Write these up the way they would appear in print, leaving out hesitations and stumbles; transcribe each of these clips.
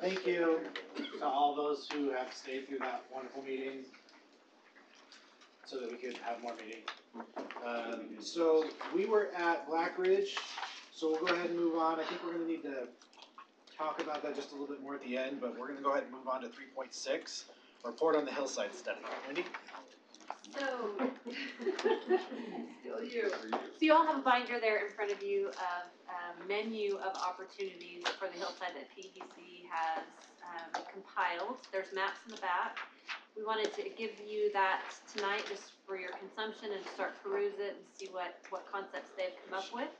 Thank you to all those who have stayed through that wonderful meeting so that we could have more meetings. So we were at Black Ridge, so we'll go ahead and move on. I think we're gonna need to talk about that just a little bit more at the end, but we're gonna go ahead and move on to 3.6, report on the hillside study. Wendy? So, still you. So you all have a binder there in front of you of a menu of opportunities for the hillside that PEC has compiled. There's maps in the back. We wanted to give you that tonight just for your consumption and start peruse it and see what concepts they've come up with.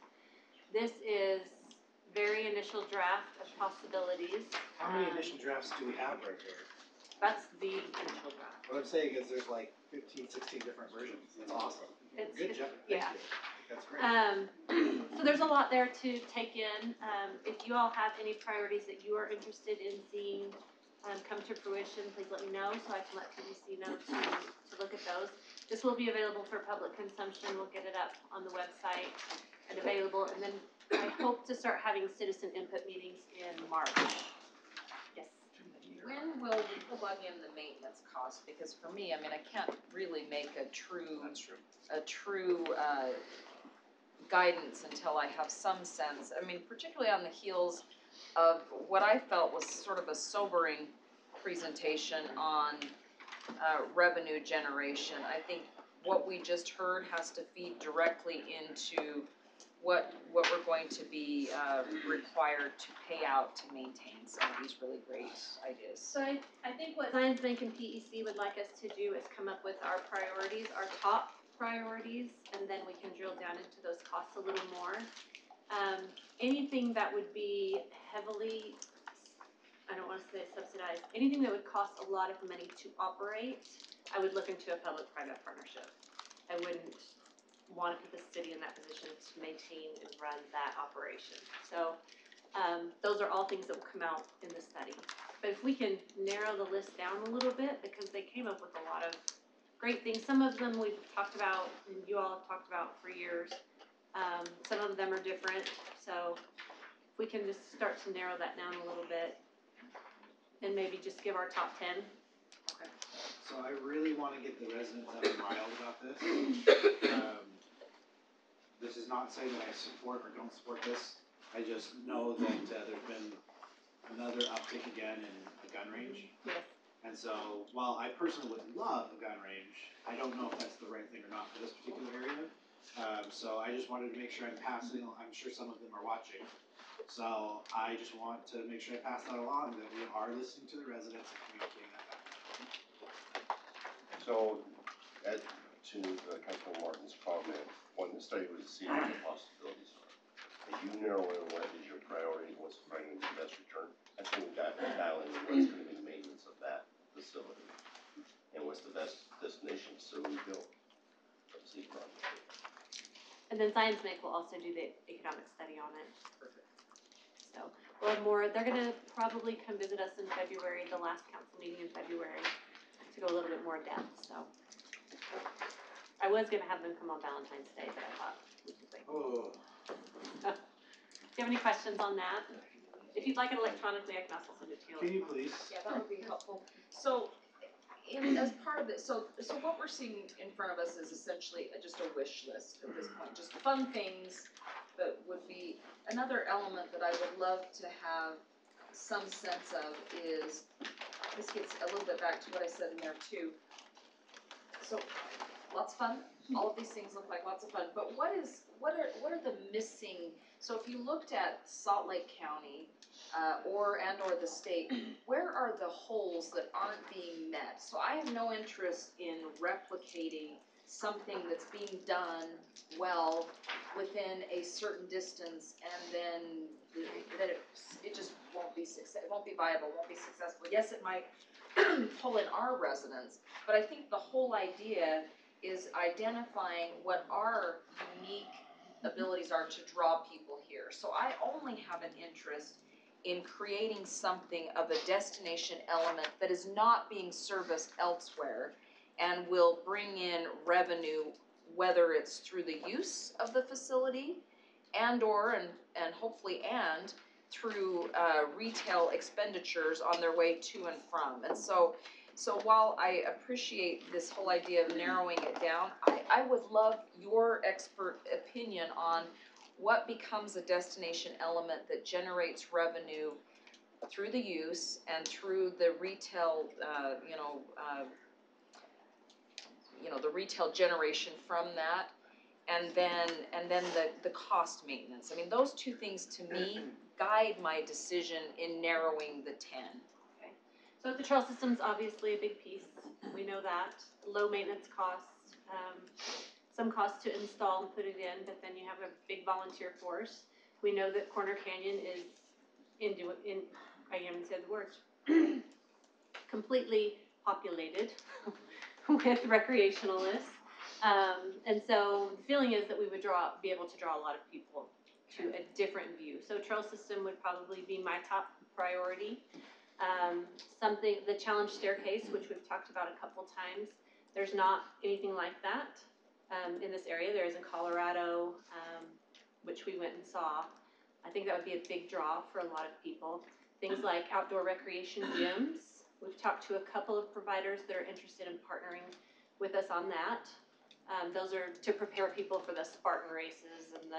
This is very initial draft of possibilities. How many initial drafts do we have right here? That's the initial draft. What I'm saying is there's like 15, 16 different versions. That's awesome. Good job. Thank you. That's great. So there's a lot there to take in. If you all have any priorities that you are interested in seeing come to fruition, please let me know so I can let PEC know to look at those. This will be available for public consumption. We'll get it up on the website and available. And then I hope to start having citizen input meetings in March. Yes. When will we plug in the maintenance cost? Because for me, I mean, I can't really make a true guidance until I have some sense. I mean, particularly on the heels of what I felt was sort of a sobering presentation on revenue generation. I think what we just heard has to feed directly into what we're going to be required to pay out to maintain some of these really great ideas. So I think what Zions Bank and PEC would like us to do is come up with our priorities, our top priorities, and then we can drill down into those costs a little more. Anything that would be heavily, I don't want to say subsidized, anything that would cost a lot of money to operate, I would look into a public-private partnership. I wouldn't want to put the city in that position to maintain and run that operation. So those are all things that will come out in the study. But if we can narrow the list down a little bit, because they came up with a lot of great things. Some of them we've talked about and you all have talked about for years. Some of them are different. So if we can just start to narrow that down a little bit and maybe just give our top 10. Okay. So I really want to get the residents up and riled about this. This is not saying that I support or don't support this. I just know that there's been another uptick again in the gun range. Yes. And so while I personally would love a gun range, I don't know if that's the right thing or not for this particular area. So I just wanted to make sure I'm passing, I'm sure some of them are watching. So I just want to make sure I pass that along, that we are listening to the residents and communicating that back. So, to Councilman Martin's comment, when the study was seeing what the possibilities are, and you narrow in what is your priority, what's bringing the best return, I think that dial in what's going to be the maintenance of that facility, and what's the best destination facility built of the project. And then Science Bank will also do the economic study on it. Perfect. So we'll have more. They're going to probably come visit us in February, the last council meeting in February, to go a little bit more in depth. So I was going to have them come on Valentine's Day, but I thought we should wait. Oh. Do you have any questions on that? If you'd like it electronically, I can also send it to you. Can you please? Yeah, that would be helpful. So, as part of it, so what we're seeing in front of us is essentially just a wish list at this point, just fun things that would be. Another element that I would love to have some sense of is, this gets a little bit back to what I said in there too. So, lots of fun. All of these things look like lots of fun, but what are the missing? So if you looked at Salt Lake County or the state, where are the holes that aren't being met? So I have no interest in replicating something that's being done well within a certain distance, and then that it just won't be success. It won't be viable. Won't be successful. Yes, it might pull in our residents, but I think the whole idea is identifying what our unique abilities are to draw people here. So I only have an interest in creating something of a destination element that is not being serviced elsewhere and will bring in revenue, whether it's through the use of the facility and hopefully through retail expenditures on their way to and from. And so while I appreciate this whole idea of narrowing it down, I would love your expert opinion on what becomes a destination element that generates revenue through the use and through the retail, the retail generation from that, and then the cost maintenance. I mean, those two things to me guide my decision in narrowing the 10. So the trail system's obviously a big piece, we know that, low maintenance costs, some costs to install and put it in, but then you have a big volunteer force. We know that Corner Canyon is I even said the words, completely populated with recreationalists. And so the feeling is that we would be able to draw a lot of people to a different view. So trail system would probably be my top priority. The challenge staircase, which we've talked about a couple times, there's not anything like that in this area. There is in Colorado, which we went and saw. I think that would be a big draw for a lot of people. Things like outdoor recreation gyms. We've talked to a couple of providers that are interested in partnering with us on that. Those are to prepare people for the Spartan races and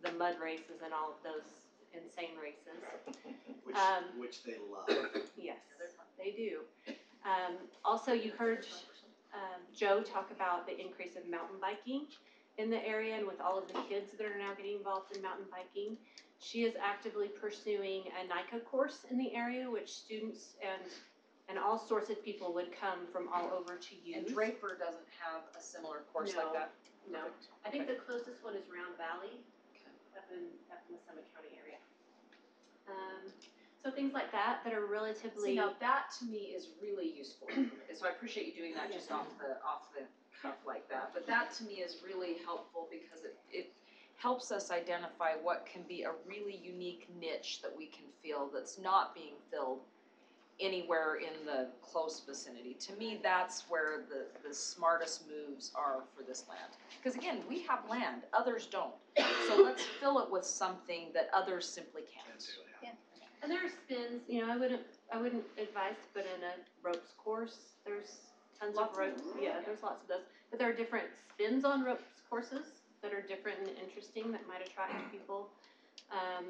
the mud races and all of those insane races. Which they love. Yes, they do. Also, you heard Joe talk about the increase of mountain biking in the area, and with all of the kids that are now getting involved in mountain biking. She is actively pursuing a NICA course in the area, which students and all sorts of people would come from all over to use. And Draper doesn't have a similar course like that? No. I think the closest one is Round Valley, up in the Summit County area. So things like that are relatively. See, now that to me is really useful. So I appreciate you doing that just off the cuff like that. But that to me is really helpful because it helps us identify what can be a really unique niche that we can fill that's not being filled anywhere in the close vicinity. To me, that's where the smartest moves are for this land. Because again, we have land, others don't. So let's fill it with something that others simply can't. And there are spins, I wouldn't advise to put in a ropes course. There's tons of ropes. Yeah, there's lots of those. But there are different spins on ropes courses that are different and interesting that might attract people. I'll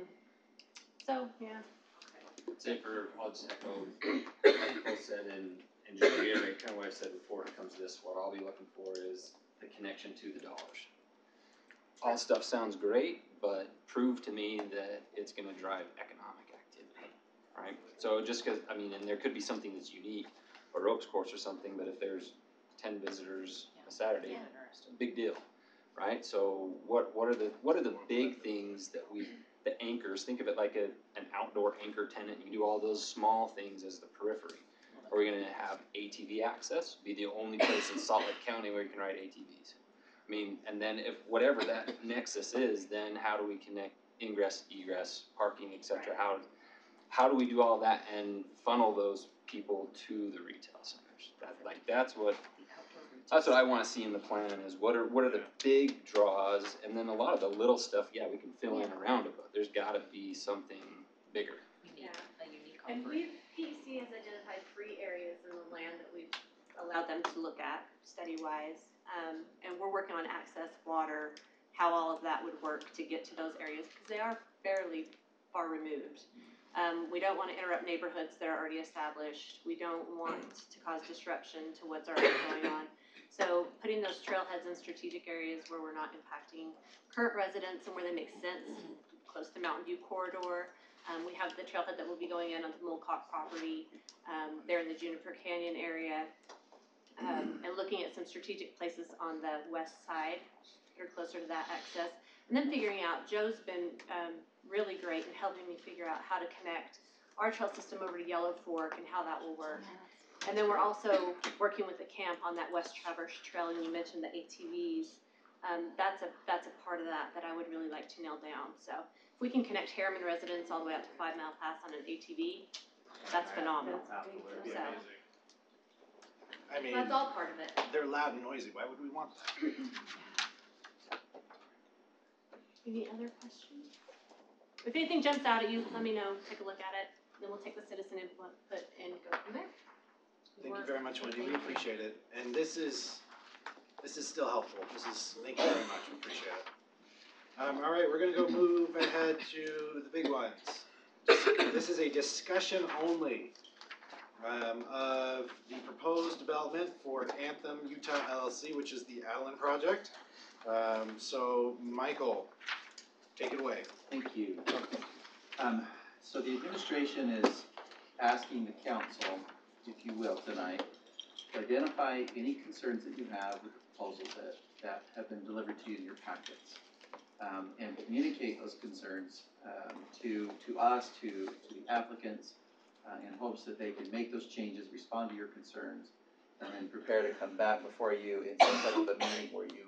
just echo what Nicole said and just reiterate kind of what I said before it comes to this. What I'll be looking for is the connection to the dollars. All stuff sounds great, but prove to me that it's going to drive economic activity, right? So just because, and there could be something that's unique, a ropes course or something, but if there's 10 visitors a Saturday, it's a big deal, right? So what are the big things that the anchors, think of it like an outdoor anchor tenant. You can do all those small things as the periphery. Are we going to have ATV access? Be the only place in Salt Lake County where you can ride ATVs. And then if whatever that nexus is, then how do we connect ingress, egress, parking, etc.? How do we do all that and funnel those people to the retail centers? That's what I want to see in the plan is what are the big draws, and then a lot of the little stuff, we can fill in around it, but there's got to be something bigger. A unique And offering. PEC has identified 3 areas in the land that we've allowed them to look at study-wise, and we're working on access, water, how all of that would work to get to those areas because they are fairly far removed. We don't want to interrupt neighborhoods that are already established. We don't want to cause disruption to what's already going on. So putting those trailheads in strategic areas where we're not impacting current residents and where they make sense, close to Mountain View corridor. We have the trailhead that will be going in onto Mulcock property, there in the Juniper Canyon area, and looking at some strategic places on the west side that are closer to that access. And then figuring out, Joe's been really great in helping me figure out how to connect our trail system over to Yellow Fork and how that will work. And then we're also working with the camp on that West Traverse Trail, and you mentioned the ATVs. That's a part of that I would really like to nail down. So if we can connect Harriman residents all the way up to 5 Mile Pass on an ATV, that's phenomenal. That'd be So amazing. that's all part of it. They're loud and noisy. Why would we want that? Any other questions? If anything jumps out at you, let me know, take a look at it, then we'll take the citizen input and go from there. Thank you very much, Wendy, we appreciate it, and this is still helpful, thank you very much, we appreciate it. Alright, we're gonna go move ahead to the big ones. This is a discussion only, of the proposed development for Anthem Utah LLC, which is the Allen project. So, Michael, take it away. Thank you. So the administration is asking the council, if you will, tonight, to identify any concerns that you have with the proposals that have been delivered to you in your packets. And communicate those concerns, to us, to the applicants, in hopes that they can make those changes, respond to your concerns, and then prepare to come back before you in some type of a meeting where you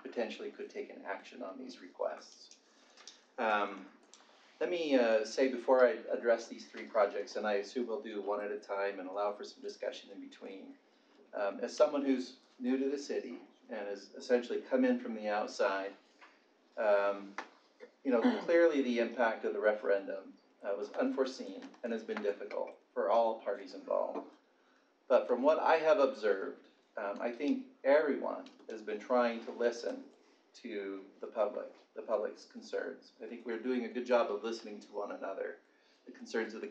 potentially could take an action on these requests. Let me say before I address these three projects, and I assume we'll do one at a time and allow for some discussion in between. As someone who's new to the city and has essentially come in from the outside, clearly the impact of the referendum was unforeseen and has been difficult for all parties involved. But from what I have observed, I think everyone has been trying to listen to the public's concerns. I think we're doing a good job of listening to one another, the concerns of the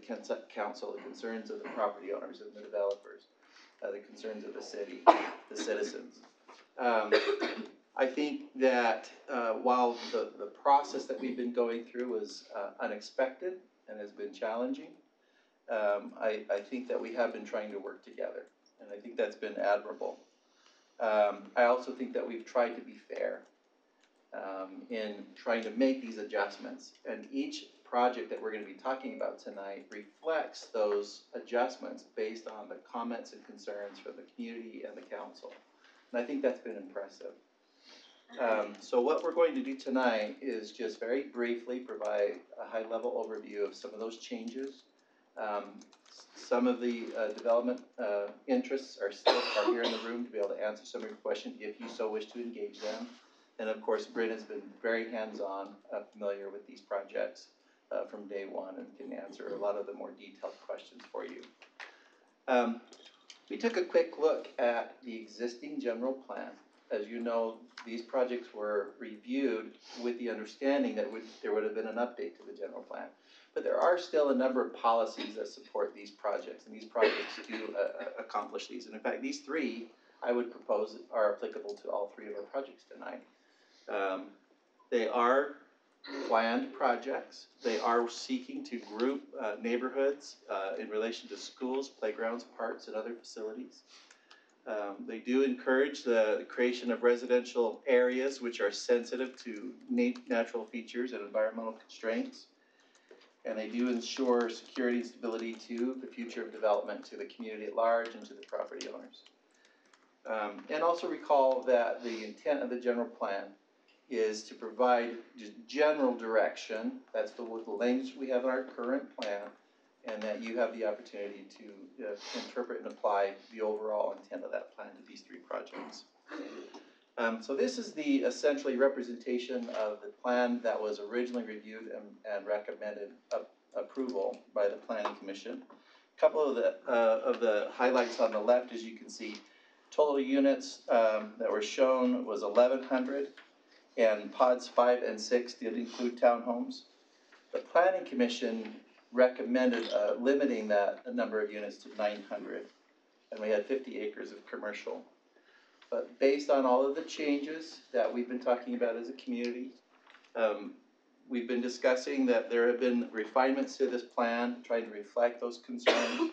council, the concerns of the property owners and the developers, the concerns of the city, the citizens. I think that while the process that we've been going through was unexpected and has been challenging, I think that we have been trying to work together, and I think that's been admirable. I also think that we've tried to be fair in trying to make these adjustments, and each project that we're going to be talking about tonight reflects those adjustments based on the comments and concerns from the community and the council, and I think that's been impressive. So what we're going to do tonight is just very briefly provide a high-level overview of some of those changes. Some of the development interests are here in the room to be able to answer some of your questions if you so wish to engage them. And of course, Bryn has been very hands-on, familiar with these projects from day one, and can answer a lot of the more detailed questions for you. We took a quick look at the existing general plan. As you know, these projects were reviewed with the understanding that there would have been an update to the general plan. But there are still a number of policies that support these projects, and these projects do accomplish these. And in fact, these three, I would propose, are applicable to all three of our projects tonight. They are planned projects. They are seeking to group neighborhoods in relation to schools, playgrounds, parks, and other facilities. They do encourage the creation of residential areas which are sensitive to natural features and environmental constraints. And they do ensure security and stability to the future of development, to the community at large, and to the property owners. And also recall that the intent of the general plan is to provide just general direction. That's the language we have in our current plan, and that you have the opportunity to interpret and apply the overall intent of that plan to these three projects. So this is the essentially representation of the plan that was originally reviewed and recommended approval by the Planning Commission. A couple of the highlights on the left, as you can see, total units that were shown was 1,100, and pods 5 and 6 did include townhomes. The Planning Commission recommended limiting that number of units to 900, and we had 50 acres of commercial. But based on all of the changes that we've been talking about as a community, we've been discussing that there have been refinements to this plan, trying to reflect those concerns.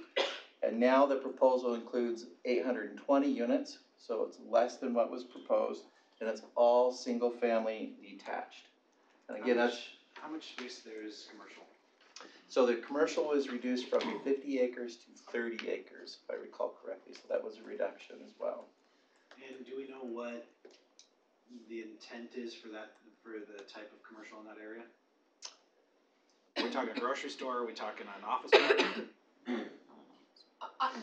And now the proposal includes 820 units, so it's less than what was proposed, and it's all single-family detached. And again, how much space there is commercial? So the commercial was reduced from 50 acres to 30 acres, if I recall correctly, so that was a reduction as well. And do we know what the intent is for the type of commercial in that area? Are we talking a grocery store? Are we talking an office park?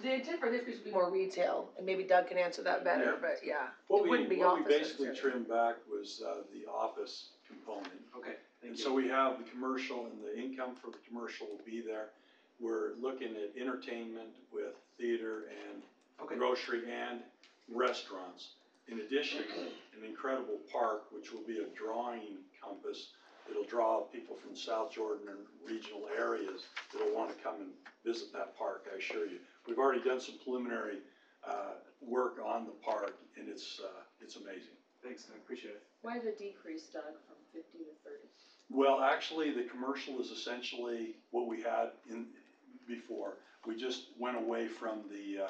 The intent for this would be more retail, and maybe Doug can answer that better, but yeah. What It we wouldn't be office basically necessarily. trimmed back was the office component. Okay, thank And so we have the commercial, and the income for the commercial will be there. We're looking at entertainment with theater and Okay. grocery and restaurants. In addition, an incredible park, which will be a drawing compass. It'll draw people from South Jordan and regional areas that'll want to come and visit that park, I assure you. We've already done some preliminary work on the park, and it's amazing. Thanks, I appreciate it. Why the decrease, Doug, from 50 to 30? Well, actually, the commercial is essentially what we had in before. We just went away from the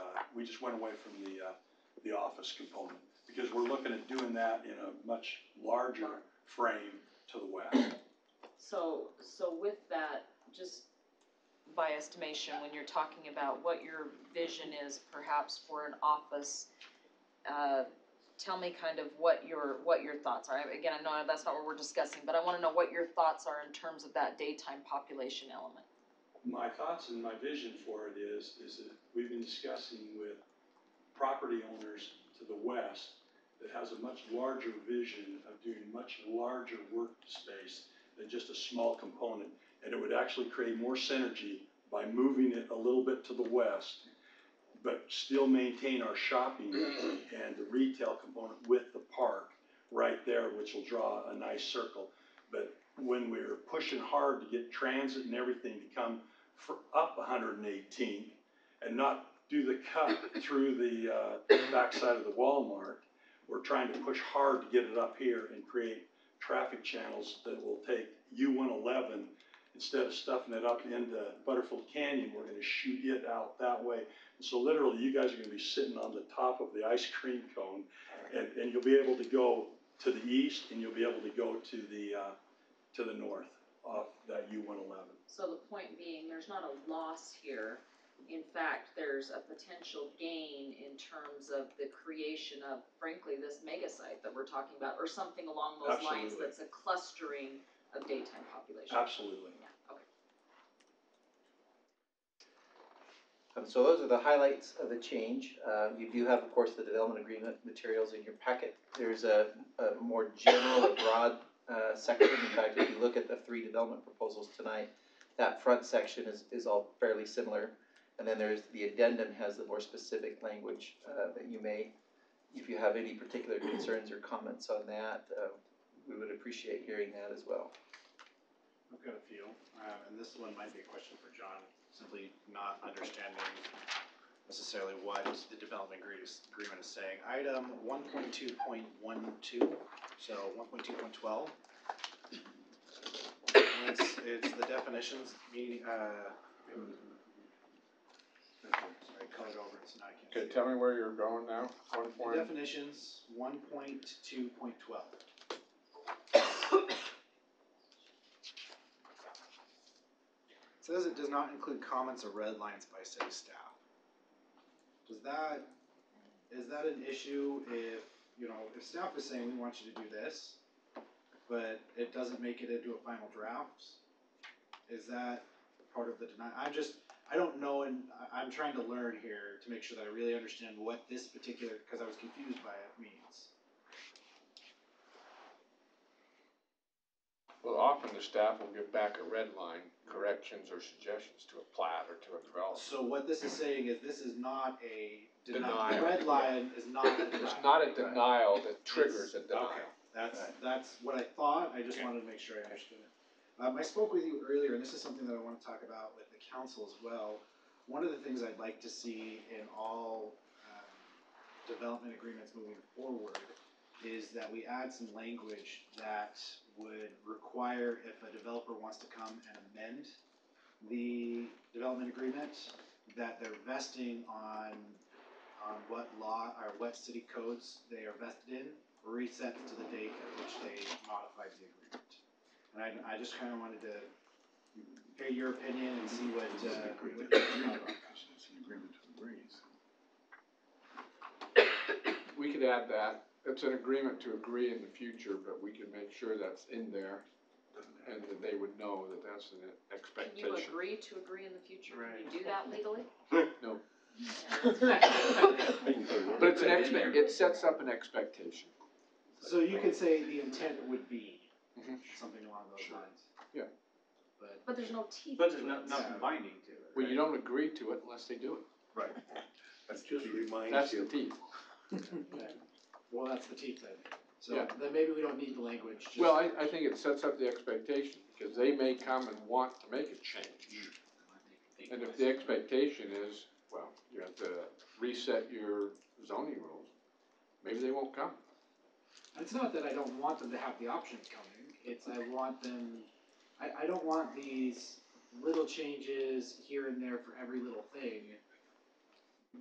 office component, because we're looking at doing that in a much larger frame to the west. So with that, just by estimation, when you're talking about what your vision is perhaps for an office, tell me kind of what your thoughts are. Again, I know that's not what we're discussing, but I wanna know what your thoughts are in terms of that daytime population element. My thoughts and my vision for it is that we've been discussing with property owners to the west that has a much larger vision of doing much larger workspace than just a small component. And it would actually create more synergy by moving it a little bit to the west, but still maintain our shopping and the retail component with the park right there, which will draw a nice circle. But when we're pushing hard to get transit and everything to come up 118th and not do the cut through the backside of the Walmart, we're trying to push hard to get it up here and create traffic channels that will take U-111, instead of stuffing it up into Butterfield Canyon, we're gonna shoot it out that way. And so literally, you guys are gonna be sitting on the top of the ice cream cone, and you'll be able to go to the east, and you'll be able to go to the north off that U-111. So the point being, there's not a loss here. In fact, there's a potential gain in terms of the creation of, frankly, this mega site that we're talking about, or something along those lines Absolutely. that's a clustering of daytime population. Absolutely. Yeah, okay. So those are the highlights of the change. You do have, of course, the development agreement materials in your packet. There's a more general, a broad section. In fact, if you look at the 3 development proposals tonight, that front section is all fairly similar. And then there's the addendum has the more specific language that you may, if you have any particular concerns or comments on that, we would appreciate hearing that as well. I've got a few, and this one might be a question for John, simply not understanding necessarily what the development agreement is saying. Item 1.2.12, so 1.2.12. It's the definitions, meaning, sorry, I colored over it, so now I can't see Okay, it. tell me where you're going now, one The point, definitions, 1.2.12. Says it does not include comments or red lines by city staff. Is that an issue if staff is saying we want you to do this, but it doesn't make it into a final draft? Is that part of the denial? I don't know, and I'm trying to learn here to make sure that I really understand what this particular, because I was confused by it, means. well, often the staff will give back a red line, corrections or suggestions to a plat or to a development. So what this is saying is this is not a denial. Denial. The red line is not a denial. It's not a denial that triggers a denial. Okay, that's what I thought, I just wanted to make sure I understood it. I spoke with you earlier, and this is something that I want to talk about with the council as well. One of the things I'd like to see in all development agreements moving forward is that we add some language that would require, if a developer wants to come and amend the development agreement, that they're vesting on what law or what city codes they are vested in, reset to the date at which they modified the agreement. And I just kind of wanted to hear your opinion and see what you thought about that. We could add that, it's an agreement to agree in the future, but we can make sure that's in there and that they would know that that's an Can expectation. you agree to agree in the future? Right. Can you do that legally? No. Yeah. But it sets up an expectation. So you could say the intent would be Mhm. something along those Sure. lines. But there's no teeth But to there's it. nothing binding to it. Well, you don't agree to it unless they do it. Right. That's Just reminds That's the you. teeth. Okay. Well, that's the teeth then. So Yeah. then maybe we don't need the language, just. Well, I think it sets up the expectation, because they may come and want to make a change. And if the expectation is, well, you have to reset your zoning rules, maybe they won't come. It's not that I don't want them to have the option of coming, it's I want them, I don't want these little changes here and there for every little thing.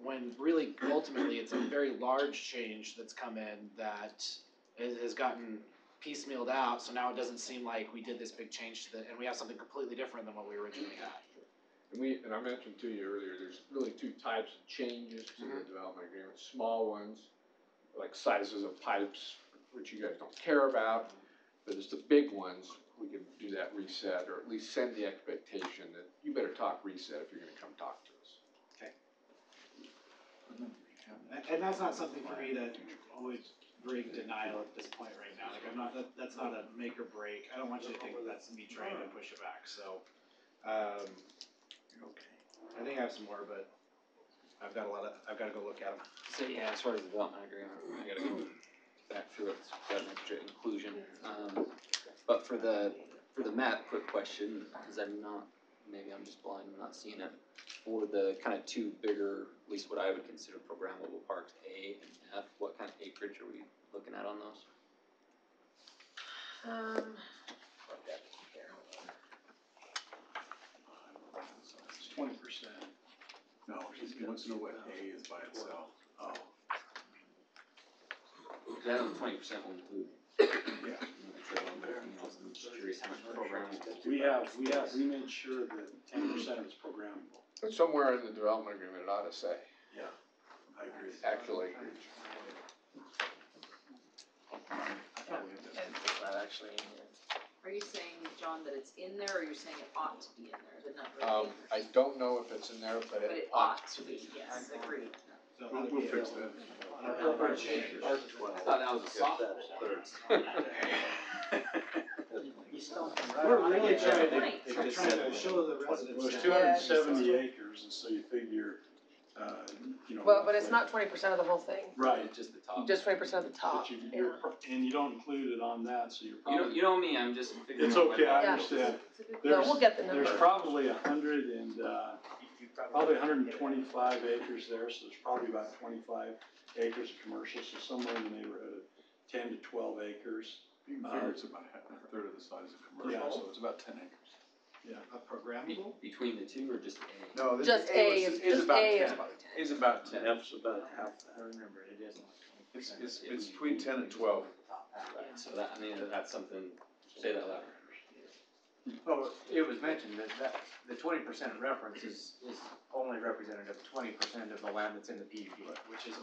When really, ultimately, it's a very large change that's come in that has gotten piecemealed out, so now it doesn't seem like we did this big change to the, and we have something completely different than what we originally had. And I mentioned to you earlier, there's really two types of changes to the development agreement. Small ones, like sizes of pipes, which you guys don't care about, but it's the big ones, we can do that reset, or at least send the expectation that you better talk reset if you're gonna come talk to us. And that's not something for me that would bring denial at this point right now, like I'm not, that's not a make or break, I don't want you to think that that's me trying to push it back, so. I think I have some more, but I've gotta go look at them. So yeah, as far as the development agreement, I gotta go back through it, it's got an extra inclusion. But for the map, quick question, cause I'm not, maybe I'm just blind, I'm not seeing it. For the kind of two bigger, at least what I would consider programmable parks, A and F, what kind of acreage are we looking at on those? It's 20%. No, he wants to know what A is by itself. Oh. That 20% will include. Yeah. I'm just curious how much programmable. We made sure that 10% is programmable. But somewhere in the development agreement, it ought to say Yeah, I agree. actual acreage. Are you saying, John, that it's in there, or you're saying it ought to be in there, the number of acres? I don't know if it's in there, but But it it ought to be. yes, agreed. So We'll that'd be fix a- that. an appropriate change. I thought that was a softball. We're really trying Right. to show the residents. Well, it's that- 270 acres, and so you figure, you know. Well, but it's roughly- not 20% of the whole thing, Right, Just the top. just 20% of the top, but you, yeah. you're, and you don't include it on that, so you're probably. You know me, I'm just figuring It's out my okay, I boundaries. understand. No, There's- we'll get the number. There's probably 125 acres there, so there's probably about 25 acres of commercial, so somewhere in the neighborhood of 10 to 12 acres. You can figure it's about a third of the size of commercial, Yeah. so it's about 10 acres. A programmable? Between the two or just A? No, this Just A is, just about A is 10. about Is about 10. F's about half that. I remember, it is. It's between 10 and 12. Right, so that, I mean, that's something, say that louder. Oh, it was mentioned that the 20% reference is only representative of 20% of the land that's in the PUD. Which is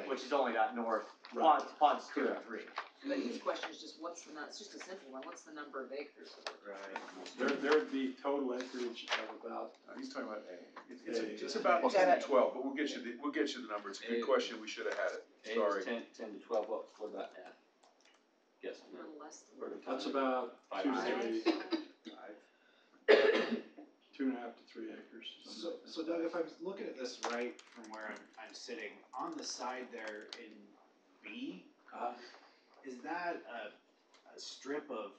Which is only that north, Right. ponds 2 and 3. But his question is just what's it's just a simple one, what's the number of acres? There'd be total acreage of about, He's talking about A. It's A. about We'll 10 get to 12, but we'll get you the number. It's a good A. question, we should have had it. A Sorry. is 10 to 12, what about F? Guess, A little less than. Where we that's talking? about 2 to 5. 3, 2.5 to 3 acres. something like that. So Doug, if I'm looking at this right from where I'm sitting, on the side there in B, is that a strip of,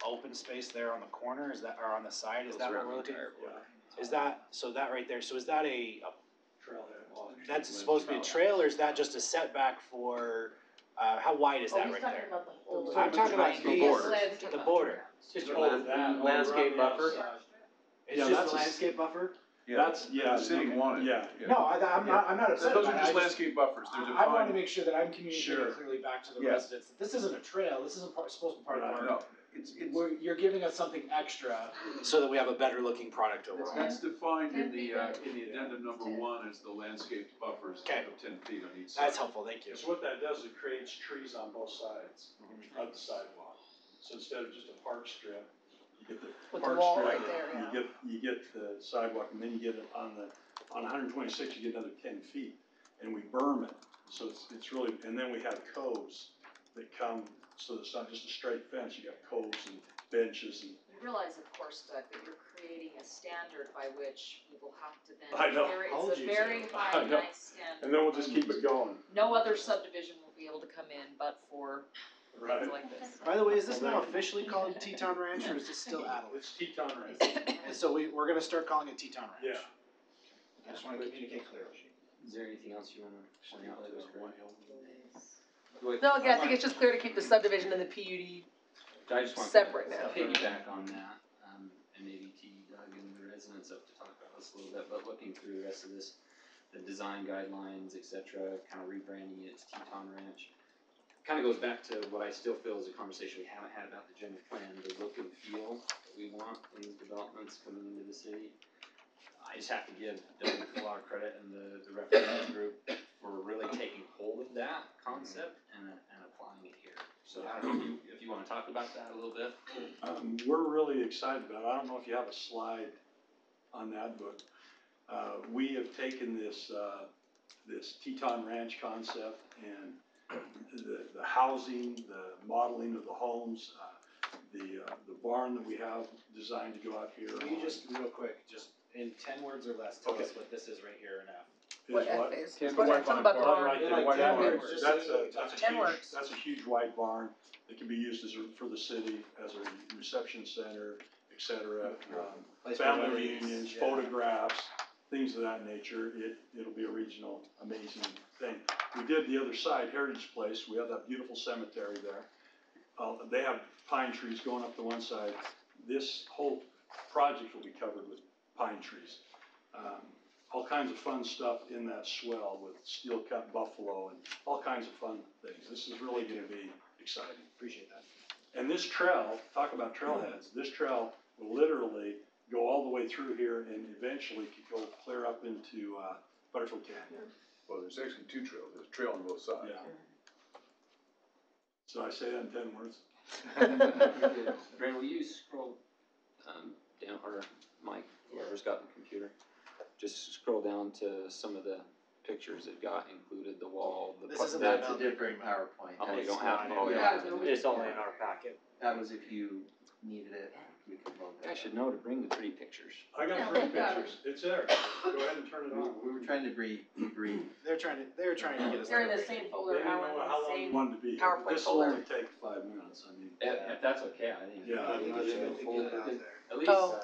open space there on the corner, is that, or on the side, is that what we're looking at? Yeah, Is that, so that right there, so is that a trailhead. that's supposed to be a trail, or is that just a setback for, how wide is that right there? I'm talking about The these, border. the border. Just landscape buffer. It's Yeah, just that's a a landscape buffer? That's, yeah. The city wanted it. Yeah. No, I'm not upset Those about are it, just I just, landscape buffers, they're I wanna defined. make sure that I'm communicating Sure. clearly back to the Yeah. residents, that this isn't a trail, this isn't supposed to be part of the Right. park. No, it's, You're giving us something extra so that we have a better looking product overall. that's defined in the addendum number 1 as the landscape buffers Okay. of 10 feet on each side. That's helpful, thank you. So what that does, it creates trees on both sides of the sidewalk. So instead of just a park strip, you get the With the park wall strip, right there, yeah. you get the sidewalk, and then you get it on 126, you get another 10 feet. And we berm it, so it's really, and then we have coves that come, so it's not just a straight fence, you got coves and benches and realize, of course, Doug, that you're creating a standard by which we will have to then. I know. Told It's a you very to. high, I know. nice standard. And then we'll just keep it going. No other subdivision will be able to come in but for Right. things like this. By the way, is this now officially called Teton Ranch, or is this still Adelaide? It's Teton Ranch. So we're gonna start calling it Teton Ranch. Yeah. I just wanna communicate clearly. Is there anything else you wanna point out to us, Greg? No, again, I think it's just clear to keep the subdivision and the PUD. I just want Separate to now. piggyback on that, and maybe tee Doug and the residents up to talk about this a little bit, but looking through the rest of this, the design guidelines, et cetera, kind of rebranding it as Teton Ranch. Kind of goes back to what I still feel is a conversation we haven't had about the general plan, the look and feel that we want in these developments coming into the city. I just have to give Doug a lot of credit and the referendum group for really taking hold of that concept and applying it here. So I don't know if you wanna talk about that a little bit? We're really excited about it. I don't know if you have a slide on that, but, we have taken this Teton Ranch concept and the housing, the modeling of the homes, the barn that we have designed to go out here. Will you just, real quick, just in 10 words or less, tell us what this is right here in F. Is What what? F is? Ten What white Tell about the barn. barn. Right there, Like white 10 barn. words. That's a 10 huge, words. that's a huge white barn that can be used for the city, as a reception center, et cetera. Place for Family weddings, reunions, yeah. photographs, things of that nature. It'll be a regional, amazing thing. We did the other side, Heritage Place. We have that beautiful cemetery there. They have pine trees going up the one side. This whole project will be covered with pine trees. All kinds of fun stuff in that swell with steel cut buffalo and all kinds of fun things. This is really gonna be exciting. Appreciate that. And this trail, talk about trailheads, this trail will literally go all the way through here and eventually could go clear up into, Butterfield Canyon. Well, there's actually two trails, there's a trail on both sides. Yeah. So I say that in 10 words. Brandon, will you scroll, down, or Mike, whoever's got the computer, just scroll down to some of the pictures that got included, the wall, the. This isn't That's a different PowerPoint. Oh, you That's don't have, not- oh, yeah. yeah. It's only in our packet. That was if you needed it, we could load that I up. should know to bring the pretty pictures. I got pretty pictures. It's there. Go ahead and turn it on. We were trying to be brief. They were trying to get us. They're in there. the same They folder, didn't know Alan, how long same. you wanted to be. PowerPoint This will folder. only take 5 minutes. I mean. If that's okay, I think. Yeah. I think Get it should it go out forward. there. At least, Oh.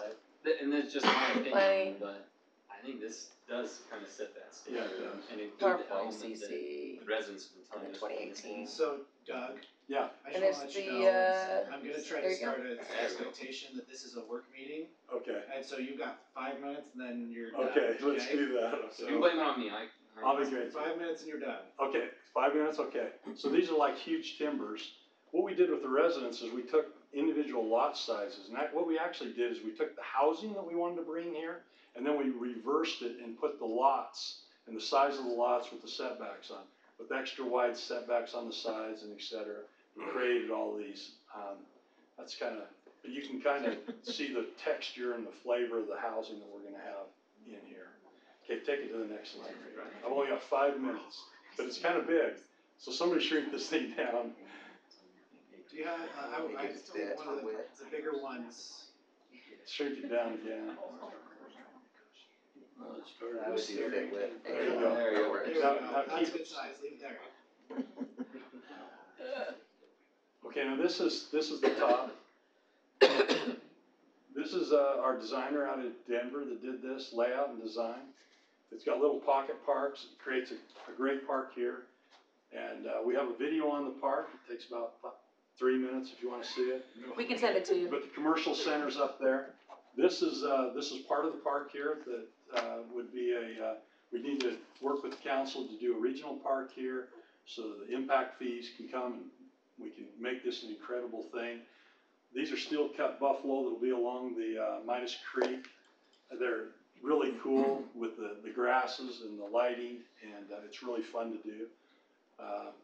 And it's just my opinion, Planning. but I think this does kind of set that Yeah, standard it does. and include the PowerPoint element that CC. the residents have been telling us. we're 2018. missing. So, Doug, Yeah, I And just it's wanna let you the, know, I'm gonna try there to you go. start an expectation that this is a work meeting, okay. and so you've got 5 minutes and then you're done. Okay, let's do that. You can blame it on me, I'll be great. 5 minutes and you're done. Okay, 5 minutes, okay. So these are like huge timbers. What we did with the residents is we took individual lot sizes, and what we actually did is we took the housing that we wanted to bring here, and then we reversed it and put the lots and the size of the lots with the setbacks on, with extra wide setbacks on the sides and et cetera. We created all these. That's kind of, you can kind of see the texture and the flavor of the housing that we're gonna have in here. Okay, take it to the next slide. I've only got 5 minutes, but it's kind of big. So somebody shrink this thing down. Do you have, I still want one of the bigger ones. Shrink it down again. That would be a bit lit. There you go. There you go. There we Now- go. now That's keep- good size, leave it there. Okay, now this is the top. This is our designer out of Denver that did this layout and design. It's got little pocket parks. It creates a great park here. And we have a video on the park. It takes about 3 minutes if you want to see it. We can send it to you. But the commercial center's up there. This is part of the park here that would be we need to work with the council to do a regional park here so the impact fees can come and we can make this an incredible thing. These are steel cut buffalo that'll be along the Midas Creek. They're really cool with the grasses and the lighting, and it's really fun to do.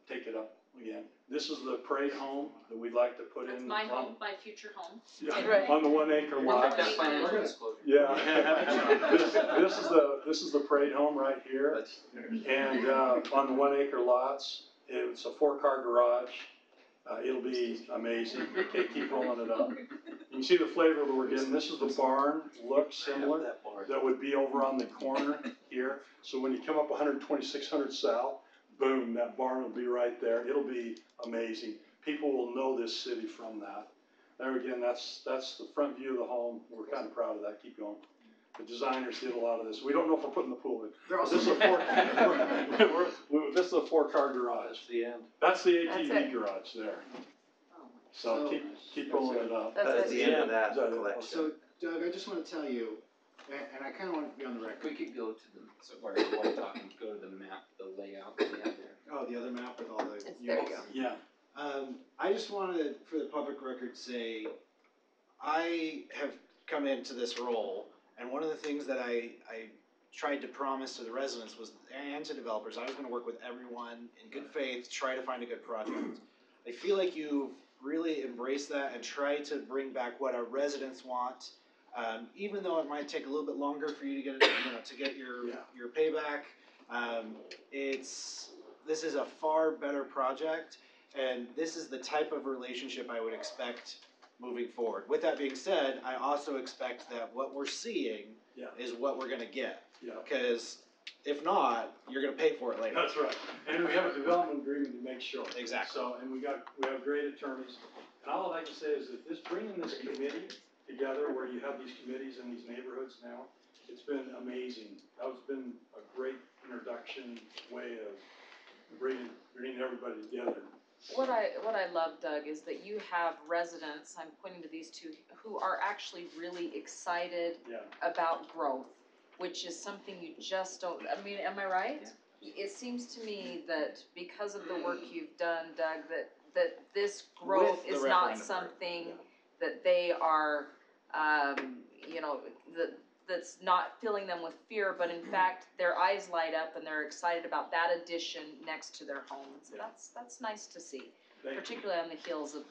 Take it up again. This is the parade home that we'd like to put That's in. my home, my future home. Yeah, Right. on the 1 acre lot. That financial disclosure. Yeah. This is the parade home right here. And, on the 1 acre lots, it's a 4-car garage. It'll be amazing. Okay, keep rolling it up. You can see the flavor that we're getting. This is the barn, looks similar. That would be over on the corner here. So when you come up 12600 South, boom, that barn will be right there. It'll be amazing. People will know this city from that. There again, that's the front view of the home. We're kind of proud of that. Keep going. The designers did a lot of this. We don't know if we're putting the pool in. This is a this is a 4-car garage. The end. That's the That's ATV it. garage there. Oh So keep rolling it up. That's That's the end of that Is that it? collection. So Doug, I just wanna tell you, and I kinda want to be on the We record. could go to the, so while we're talking, go to the map, the layout that we have there. Oh, the other map with all the. It's there you go. Yeah. I just wanted, for the public record, say, I have come into this role, and one of the things that I tried to promise to the residents was, and to developers, I was gonna work with everyone in good faith, try to find a good project. I feel like you've really embraced that and tried to bring back what our residents want, even though it might take a little bit longer for you to get it, to get your payback. This is a far better project, and this is the type of relationship I would expect moving forward. With that being said, I also expect that what we're seeing Yeah. is what we're gonna get. Yeah. Because if not, you're gonna pay for it later. That's right. And we have a development agreement to make sure. Exactly. So, and we have great attorneys. And all I'd like to say is that bringing this committee together, where you have these committees in these neighborhoods now, it's been amazing. That's been a great introduction way of bringing everybody together. What I love, Doug, is that you have residents, I'm pointing to these two, who are actually really excited Yeah. about growth, which is something you just don't, I mean, am I right? It seems to me that because of the work you've done, Doug, that this growth With the is not referendum. something that they are, that's not filling them with fear, but in fact, their eyes light up and they're excited about that addition next to their home. So that's nice to see, Thank you. particularly on the heels of,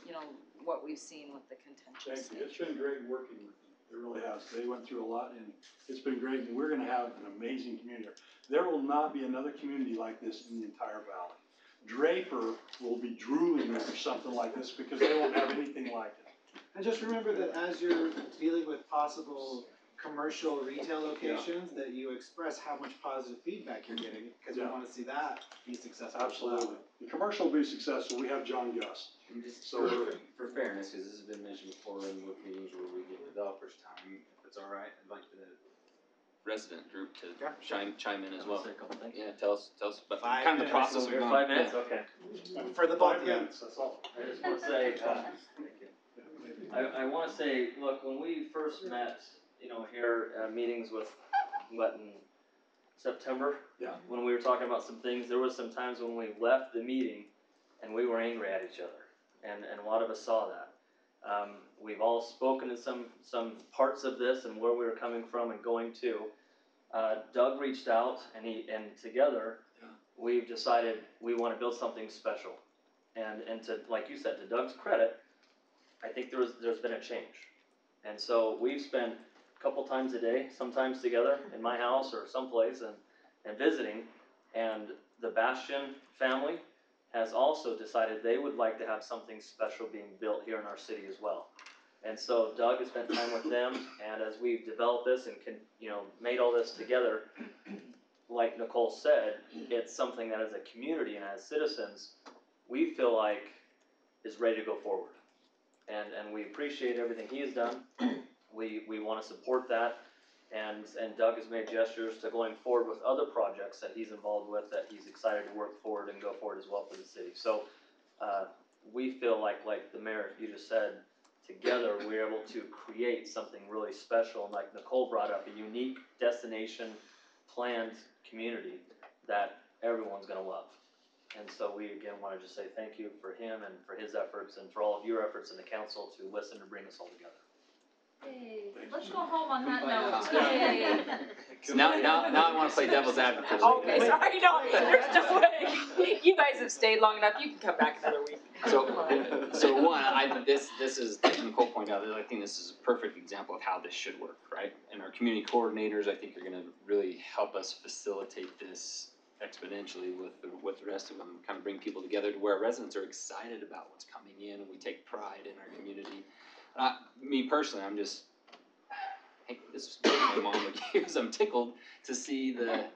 what we've seen with the contentious Thank you. It's nature. been great working with them. It really has. They went through a lot, and it's been great, and we're gonna have an amazing community. There will not be another community like this in the entire valley. Draper will be drooling over something like this because they won't have anything like it. And just remember that as you're dealing with possible commercial retail locations, that you express how much positive feedback you're getting, because we Yeah. wanna see that be successful as well. Absolutely. The commercial will be successful. We have John Gus. And just So for fairness, because this has been mentioned before in work meetings where we get developers time, if it's all right, I'd like the resident group to chime in as well. Yeah, tell us about Five kind of the minutes. process we've gone. 5 minutes, okay. For the both 5 of you. minutes, that's all. I just wanna say, I wanna say, look, when we first met, here, meetings with, in September? Yeah. When we were talking about some things, there was some times when we left the meeting and we were angry at each other, and a lot of us saw that. We've all spoken to some parts of this and where we were coming from and going to. Doug reached out and together, we've decided we wanna build something special. And to, like you said, to Doug's credit, I think there's been a change. And so we've spent a couple times a day, sometimes together in my house or someplace and visiting. And the Bastion family has also decided they would like to have something special being built here in our city as well. And so Doug has spent time with them, and as we've developed this and made all this together, like Nicole said, it's something that as a community and as citizens, we feel like is ready to go forward. And we appreciate everything he has done. We want to support that, and Doug has made gestures to going forward with other projects that he's involved with that he's excited to work forward and go forward as well for the city. So we feel like the mayor, you just said, together we're able to create something really special, and like Nicole brought up, a unique destination planned community that everyone's going to love. And so we again want to just say thank you for him and for his efforts and for all of your efforts in the council to listen to bring us all together. Yay, let's go home on that note. Yeah. Yay. So now I want to play devil's advocate. Okay, sorry, no, there's just way, you guys have stayed long enough, you can come back another week. So one, this is, like Nicole pointed out, I think this is a perfect example of how this should work, right? And our community coordinators, I think, are gonna really help us facilitate this exponentially with the rest of them, kind of bring people together to where residents are excited about what's coming in, and we take pride in our community. Me personally, I'm just, hey, this is what my mom gave us. I'm tickled to see the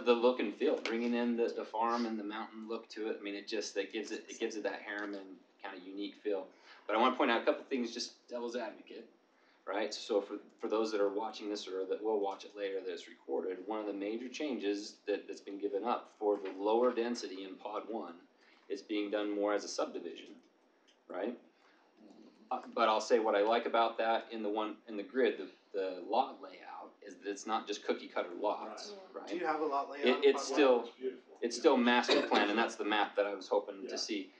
look and feel, bringing in the farm and the mountain look to it. I mean, it gives it that Harriman kind of unique feel. But I want to point out a couple things, just devil's advocate, right? So for those that are watching this or that will watch it later that it's recorded, one of the major changes that's been given up for the lower density in Pod 1 is being done more as a subdivision, right? But I'll say what I like about that in the grid, the lot layout is that it's not just cookie cutter lots, right? Do you have a lot layout? It's still master planned, and that's the map that I was hoping to see.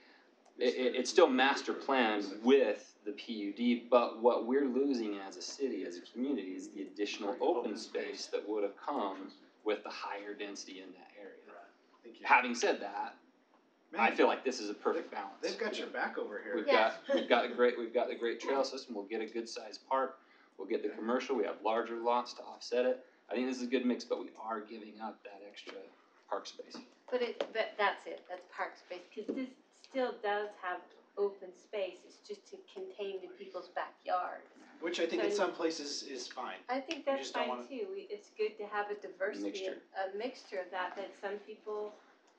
It's still master planned with the PUD, but what we're losing as a city, as a community, is the additional open space that would have come with the higher density in that area. Thank you. Having said that, I Man, feel like this is a perfect balance. they've got your back over here. We've got the great trail system. We'll get a good sized park. We'll get the commercial. We have larger lots to offset it. I think this is a good mix, but we are giving up that extra park space. But that's park space, because this still does have open space, it's just to contain the people's backyard. Which I think in some places is fine. I think You that's just don't fine too, it's good to have a diversity, a mixture of that some people,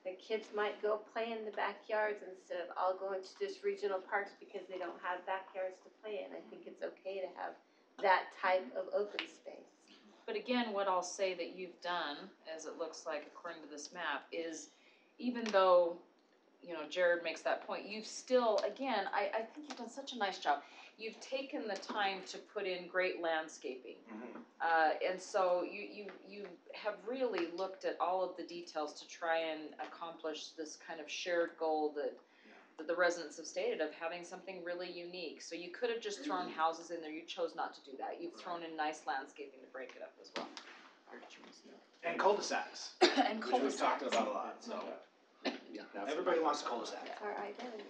the kids might go play in the backyards instead of all going to just regional parks because they don't have backyards to play in. I think it's okay to have that type of open space. But again, what I'll say that you've done, as it looks like according to this map, is even though, you know, Jared makes that point, you've still, again, I think you've done such a nice job. You've taken the time to put in great landscaping. And so you have really looked at all of the details to try and accomplish this kind of shared goal that the residents have stated of having something really unique. So you could have just thrown houses in there, you chose not to do that. You've thrown in nice landscaping to break it up as well. And cul-de-sacs. And Which we've talked about a lot, so. Yeah, Everybody wants a cul-de-sac. That's our identity.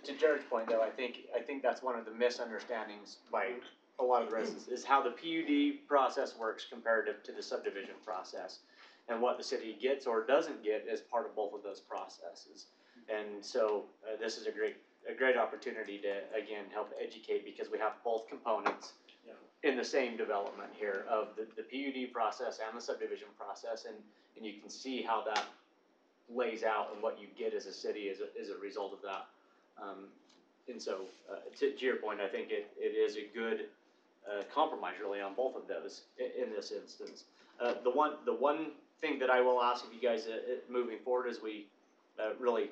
To Jared's point though, I think that's one of the misunderstandings by a lot of the residents, is how the PUD process works comparative to the subdivision process, and what the city gets or doesn't get as part of both of those processes. And so this is a great opportunity to again help educate, because we have both components in the same development here of the PUD process and the subdivision process, and you can see how that lays out and what you get as a city as a result of that. And so to your point, I think it is a good compromise really on both of those in this instance. The one thing that I will ask of you guys moving forward as we really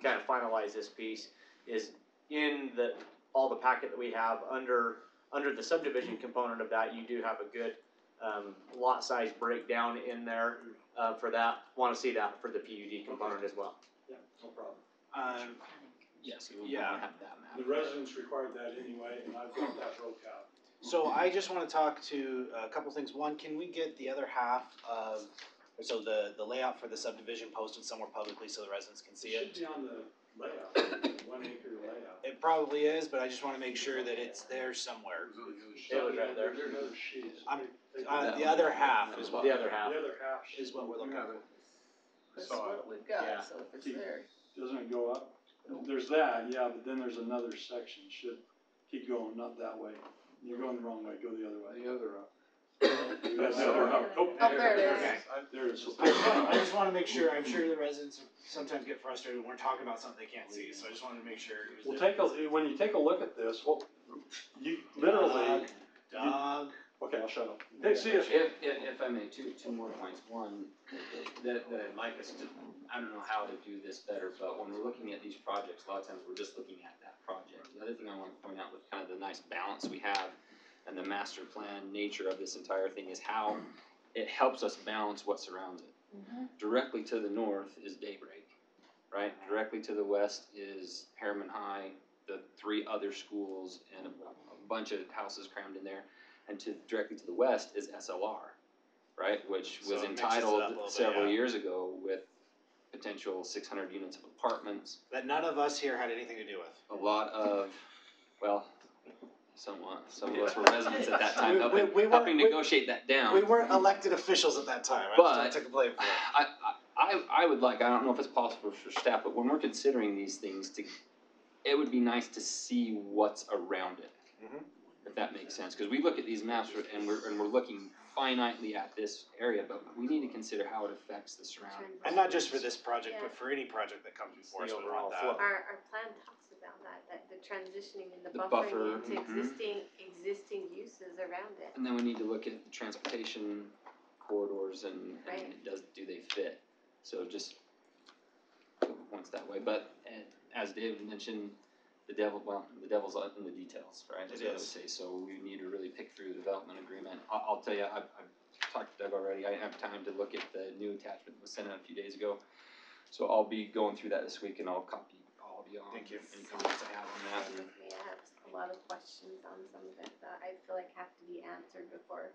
kind of finalize this piece is in all the packet that we have under the subdivision component of that, you do have a good lot size breakdown in there for that. Want to see that for the PUD component as well. Yeah, no problem. Yes, we Yeah. want to have that map. The residents required that anyway, and I've got that broke out. So I just wanna talk to a couple things. One, can we get the other half of, so the layout for the subdivision posted somewhere publicly so the residents can see It it? should be on the layout, 1 acre layout. It probably is, but I just wanna make sure that it's there somewhere. It was right there. There's another sheet. The other half is what, The other half. The other half is what we're looking at. That's Saw it. what we've Yeah. got, so if it's there. Doesn't it go up? There's that, yeah, but then there's another section, should keep going, not that way. You're going the wrong way, go the other way. The other up. That's the other up. Oh, Oh, there it is. Okay. There it is. I just wanna make sure, I'm sure the residents sometimes get frustrated when we're talking about something they can't see, so I just wanted to make sure it was Well, there. when you take a look at this, well, you literally, Dog. okay, I'll shut up. Hey, see us. If I may, two more points. One, that I'd like us to, I don't know how to do this better, but when we're looking at these projects, a lot of times we're just looking at that project. The other thing I want to point out with kind of the nice balance we have and the master plan nature of this entire thing is how it helps us balance what surrounds it. Directly to the north is Daybreak, right? Directly to the west is Harriman High, the 3 other schools, and a bunch of houses crammed in there. And directly to the west is SLR, right? Which So was it mixes it entitled up a little bit, several yeah. years ago with potential 600 units of apartments. That none of us here had anything to do with. A lot of, well, somewhat. Some of us were residents at that time, helping negotiate that down. We weren't elected officials at that time, I But- just don't take the blame for it. I would like, I don't know if it's possible for staff, but when we're considering these things, it would be nice to see what's around it. Mhm. If that makes sense, because we look at these maps and we're looking finitely at this area, but we need to consider how it affects the surrounding. And not just for this project, but for any project that comes before us, The we overall want that. flow. Our plan talks about that the transitioning and the The buffering buffer, into mhm. existing uses around it. And then we need to look at the transportation corridors and Right. do they fit? So just a couple points that way, but as David mentioned, the devil's in the details, right? That's It what I would is. say, so we need to really pick through the development agreement. I'll tell you, I've talked to Doug already, I didn't have time to look at the new attachment that was sent out a few days ago. So I'll be going through that this week and I'll copy all of you on Thank you. any comments I have on that. And Yeah, I have a lot of questions on some of it that I feel like have to be answered before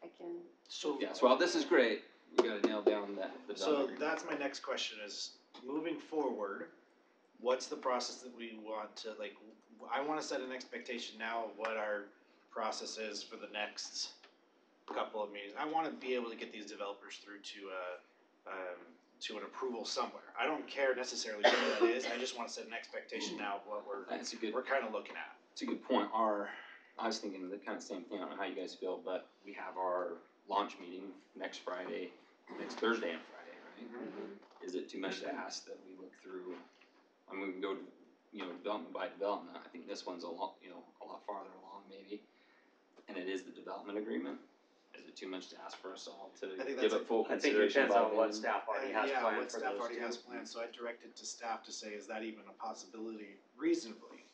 I can. So, yeah, so while this is great, we gotta nail down the so development agreement. that's my next question is, moving forward, what's the process that we want to, like, I wanna set an expectation now of what our process is for the next couple of meetings. I wanna be able to get these developers through to an approval somewhere. I don't care necessarily where that is, I just wanna set an expectation now of what That's a good, we're kinda looking at. it's a good point. I was thinking the kind of same thing, I don't know how you guys feel, but we have our launch meeting next Thursday and Friday, right? Is it too much to ask that we look through, I mean, we can go to, development by development, I think this one's a lot farther along maybe. And it is the development agreement, is it too much to ask for us all to I think give that's it full I think it consideration depends by on what then? staff already has Yeah, planned what for staff those already two. has planned, so I directed to staff to say, is that even a possibility reasonably?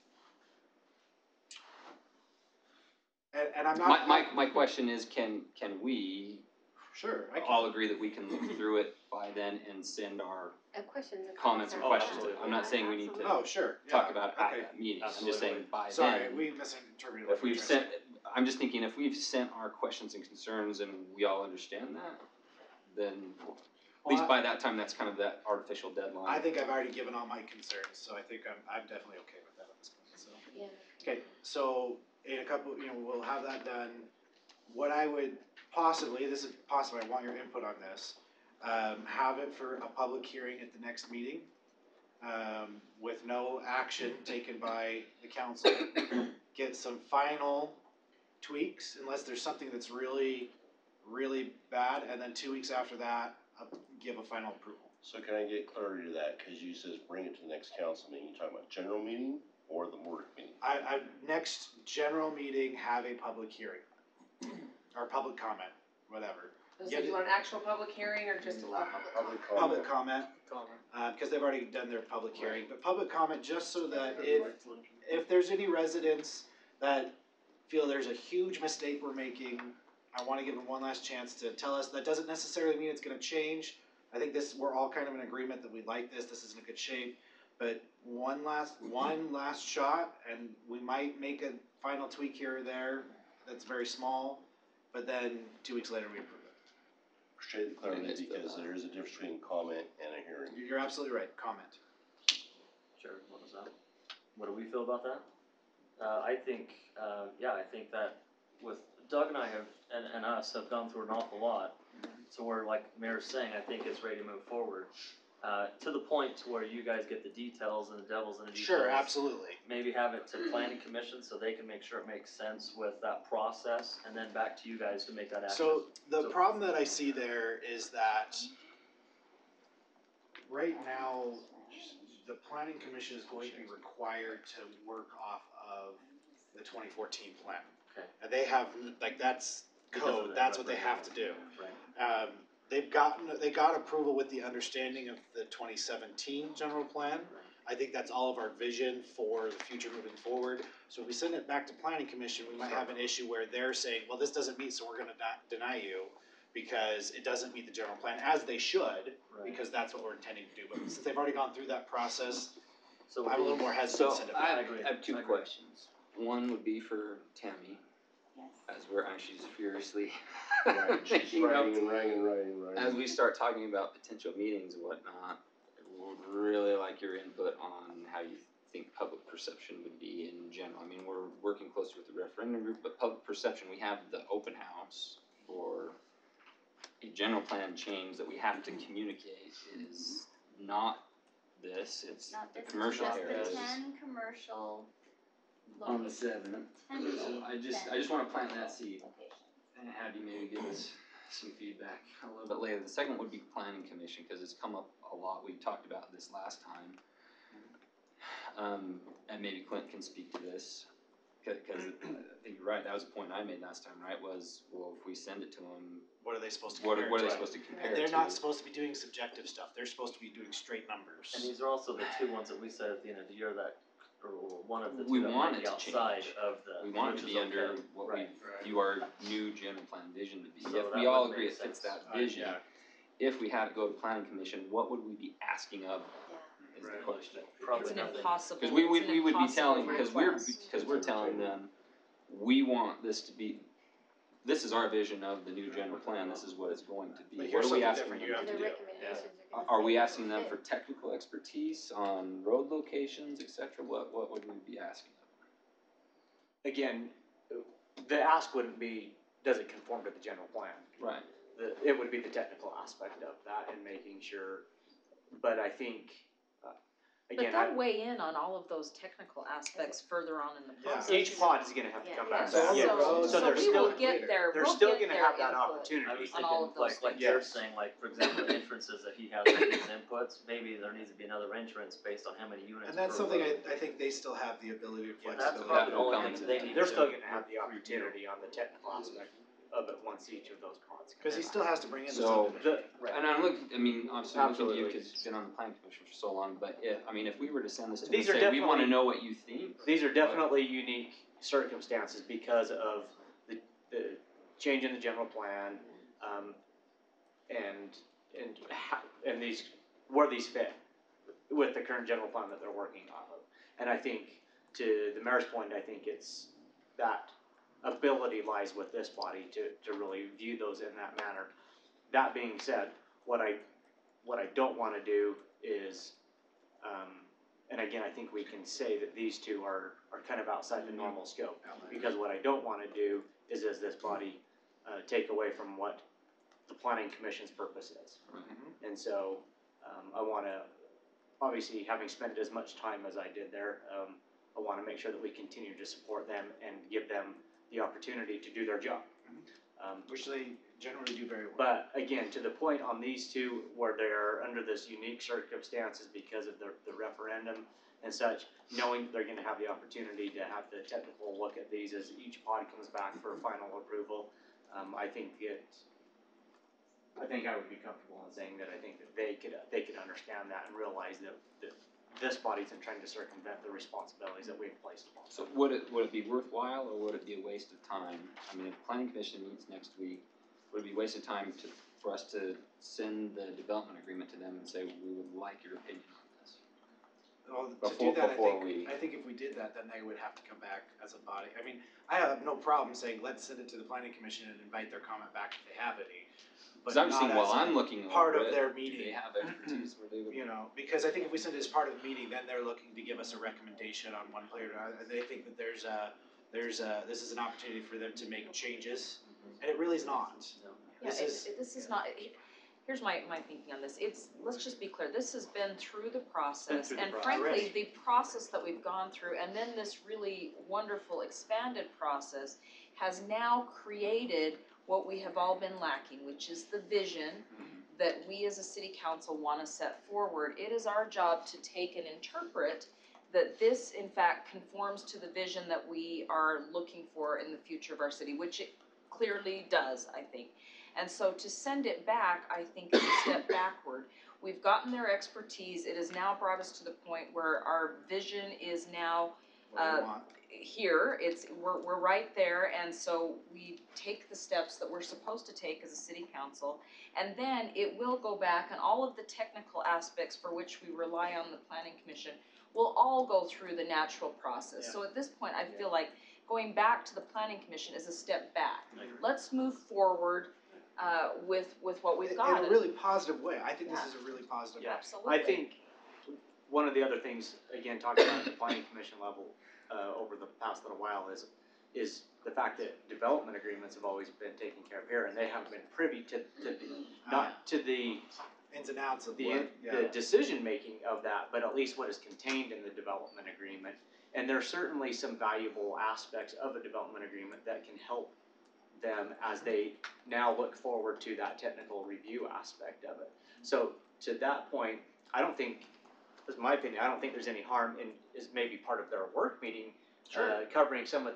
And I'm not. My question is, can we Sure, I can. all agree that we can look through it by then and send our Questions and comments and comments questions? absolutely. I'm not saying we need to Oh, sure, yeah. talk about it at Okay. that meeting, I'm Absolutely. just saying by Sorry, then, we misinterpreted what if you we've were trying to sent, I'm just thinking, if we've sent our questions and concerns and we all understand that, then at least Well, by that time, that's kind of that artificial deadline. I think I've already given all my concerns, so I think I'm definitely okay with that at this point, so. Yeah. Okay, so in a couple, we'll have that done. What I would possibly, this is possible, I want your input on this, have it for a public hearing at the next meeting, with no action taken by the council. Get some final tweaks, unless there's something that's really, really bad, and then 2 weeks after that, give a final approval. So can I get clarity to that, cause you says bring it to the next council meeting, you talking about general meeting or the work meeting? Next general meeting, have a public hearing, or public comment, whatever. So you want an actual public hearing or just allow public comment? Public comment, because they've already done their public hearing, but public comment just so that if there's any residents that feel there's a huge mistake we're making, I wanna give them one last chance to tell us. That doesn't necessarily mean it's gonna change. I think we're all kind of in agreement that we like this is in a good shape, but one last shot, and we might make a final tweak here or there that's very small, but then 2 weeks later we approve it. Appreciate the clarity, because there is a difference between comment and a hearing. You're absolutely right, comment. Sure, what was that? What do we feel about that? I think that with Doug and I and us have gone through an awful lot. So we're, like Mayor's saying, I think it's ready to move forward. To the point to where you guys get the details and the devil's in the details. Sure, absolutely. Maybe have it to planning commission so they can make sure it makes sense with that process, and then back to you guys to make that action. So the problem that I see there is that right now, the planning commission is going to be required to work off of the 2014 plan. Okay. And they have, like, that's Because of code, that that's what they have to do. Right. They got approval with the understanding of the 2017 general plan. I think that's all of our vision for the future moving forward. So if we send it back to planning commission, we might have an issue where they're saying, well, this doesn't meet, so we're gonna deny you because it doesn't meet the general plan, as they should, because that's what we're intending to do. But since they've already gone through that process, So I'm a little more hesitant to send it I back. have two questions. One would be for Tammy, as she's furiously thinking about, Writing. as we start talking about potential meetings and whatnot, I would really like your input on how you think public perception would be in general. I mean, we're working closely with the referendum group, but public perception, we have the open house for a general plan change that we have to communicate is not this, it's Not the this, commercial just areas. the 10 commercial On the locations. 7th. 10 So I locations. just wanna plant that seed Locations. and have you maybe give us some feedback a little bit later. The second would be planning commission, cause it's come up a lot, we talked about this last time. And maybe Clint can speak to this, cause I think you're right, that was a point I made last time, right, was, well, if we send it to them, What are they supposed to what compare are they to? supposed to compare And it to? they're not supposed to be doing subjective stuff, they're supposed to be doing straight numbers. And these are also the two ones that we said at the end of the year that, or one of the We two that want might be it to outside change. of the, We want it which to is be under okay. what Right. we view our new general plan vision to be. So If that we all would agree make it fits sense. that vision, if we had to go to planning commission, what would we be asking of them, is the Right. question. Probably It's an nothing. impossible, Cause we it's would, an we would be impossible telling, cause request. we're telling them, we want this to be, this is our vision of the new general plan, this is what it's going to be. But What here's are we something asking different them you to have The to do? do. recommendations are gonna Are say we what asking them fit. for technical expertise on road locations, et cetera? What would we be asking of them? Again, the ask wouldn't be, does it conform to the general plan? Right. It would be the technical aspect of that and making sure, but I think, But again, they'll weigh in on all of those technical aspects further on in the Yeah. process. each pod is gonna have to Yeah. come Yeah, back. So all the Yeah. roads- So so they're we still, will get their, they're we'll still get gonna their have that input. I opportunity. was on all thinking, of those like things. you're Yes. saying, like, for example, entrances that he has in his inputs, maybe there needs to be another entrance based on how many units And that's per something road. I think they still have the ability to Yeah, flexibility. that's That probably the will only come thing to they them. need They're to still gonna have the review. opportunity on the technical aspect of it once each of those pods come Cause he back. still has to bring in the So, subdivision. And I'm looking, I mean, obviously looking at you, Absolutely. cause you've been on the planning commission for so long, but if we were to send this to them and These are say, we wanna definitely- know what you think. These are definitely unique circumstances because of the change in the general plan, and these, where these fit with the current general plan that they're working off of. And I think, to the mayor's point, I think it's, that ability lies with this body to really view those in that manner. That being said, what I don't wanna do is, and again, I think we can say that these two are kind of outside the normal scope. Because what I don't wanna do is, as this body, take away from what the planning commission's purpose is. And so, I wanna, obviously, having spent as much time as I did there, I wanna make sure that we continue to support them and give them the opportunity to do their job. Which they generally do very well. But again, to the point on these two, where they're under this unique circumstances because of the referendum and such, knowing they're gonna have the opportunity to have the technical look at these as each pod comes back for final approval, I think I would be comfortable in saying that I think that they could understand that and realize that this body's in trying to circumvent the responsibilities that we've placed upon them. So would it be worthwhile, or would it be a waste of time? I mean, if the planning commission meets next week, would it be a waste of time for us to send the development agreement to them and say, we would like your opinion on this? Well, to Before- do that, before we- I think if we did that, then they would have to come back as a body. I mean, I have no problem saying, let's send it to the planning commission and invite their comment back if they have any. But Cause I'm not seeing, as while a I'm looking part over of it, their do meeting. they have expertise where they would? You know, because I think if we send it as part of the meeting, then they're looking to give us a recommendation on one player. They think that this is an opportunity for them to make changes, and it really is not. Yeah, This this is not, here's my thinking on this, let's just be clear, this has been through the process, through the and process. frankly, the process that we've gone through, and then this really wonderful expanded process has now created what we have all been lacking, which is the vision that we as a city council wanna set forward. It is our job to take and interpret that this in fact conforms to the vision that we are looking for in the future of our city, which it clearly does, I think. And so to send it back, I think is a step backward. We've gotten their expertise, it has now brought us to the point where our vision is now what we want. here, we're right there, and so we take the steps that we're supposed to take as a city council, and then it will go back, and all of the technical aspects for which we rely on the planning commission will all go through the natural process. So at this point, I feel like going back to the planning commission is a step back. Let's move forward with what we've got. In a really positive way. I think this is a really positive way. Absolutely. I think one of the other things, again, talking about the planning commission level, over the past little while is, is the fact that development agreements have always been taken care of here, and they haven't been privy to not to the ins and outs of the what, yeah. the decision-making of that, but at least what is contained in the development agreement. And there's certainly some valuable aspects of a development agreement that can help them as they now look forward to that technical review aspect of it. So to that point, I don't think, this is my opinion, I don't think there's any harm in, is maybe part of their work meeting, covering some of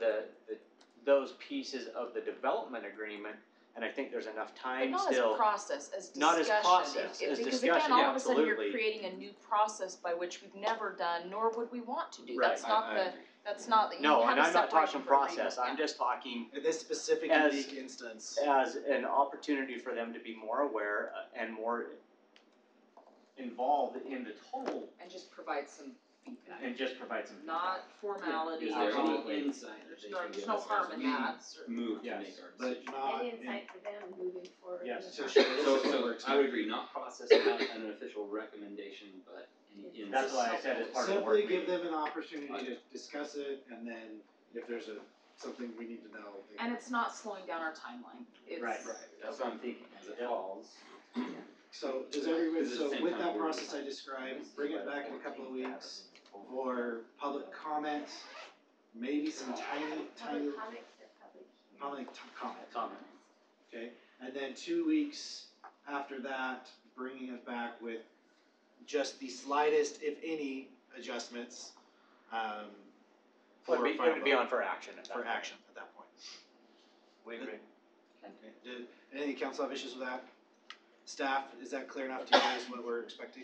those pieces of the development agreement. And I think there's enough But time not still. as process, as discussion. Not as process, as Because discussion, again, all yeah, of a sudden you're absolutely. creating a new process by which we've never done, nor would we want to do. Right. That's not the, that's not, you No, have and a I'm not separation talking for a reason. process, I'm just talking In this specific As- unique instance. as an opportunity for them to be more aware and more involved in the total And just provide some feedback, and just provide some feedback. not formality. Is there Absolutely. any insight that they can There's give no us harm as in we that, certainly. move to Yes. make our But decision? not, And insight for them moving forward. Yes. so sure, this is what we're So I expecting. would agree, not process, not an official recommendation, but any insight. That's why I said as part of the work Simply give meeting. them an opportunity to discuss it, and then if there's something we need to know. they And can- it's not slowing down our timeline. It's. Right. That's what I'm thinking, as it falls. So does everybody, Because at so the same with time, that we're- process I described, bring it back in a couple of weeks for public comment, maybe some tiny, Public comments or public hearings? comment, okay? And then 2 weeks after that, bringing it back with just the slightest, if any, adjustments, for It final would be vote, on for action at that for point. action at that point. We agree. Okay. Did any council have issues with that? Staff, is that clear enough to you guys what we're expecting?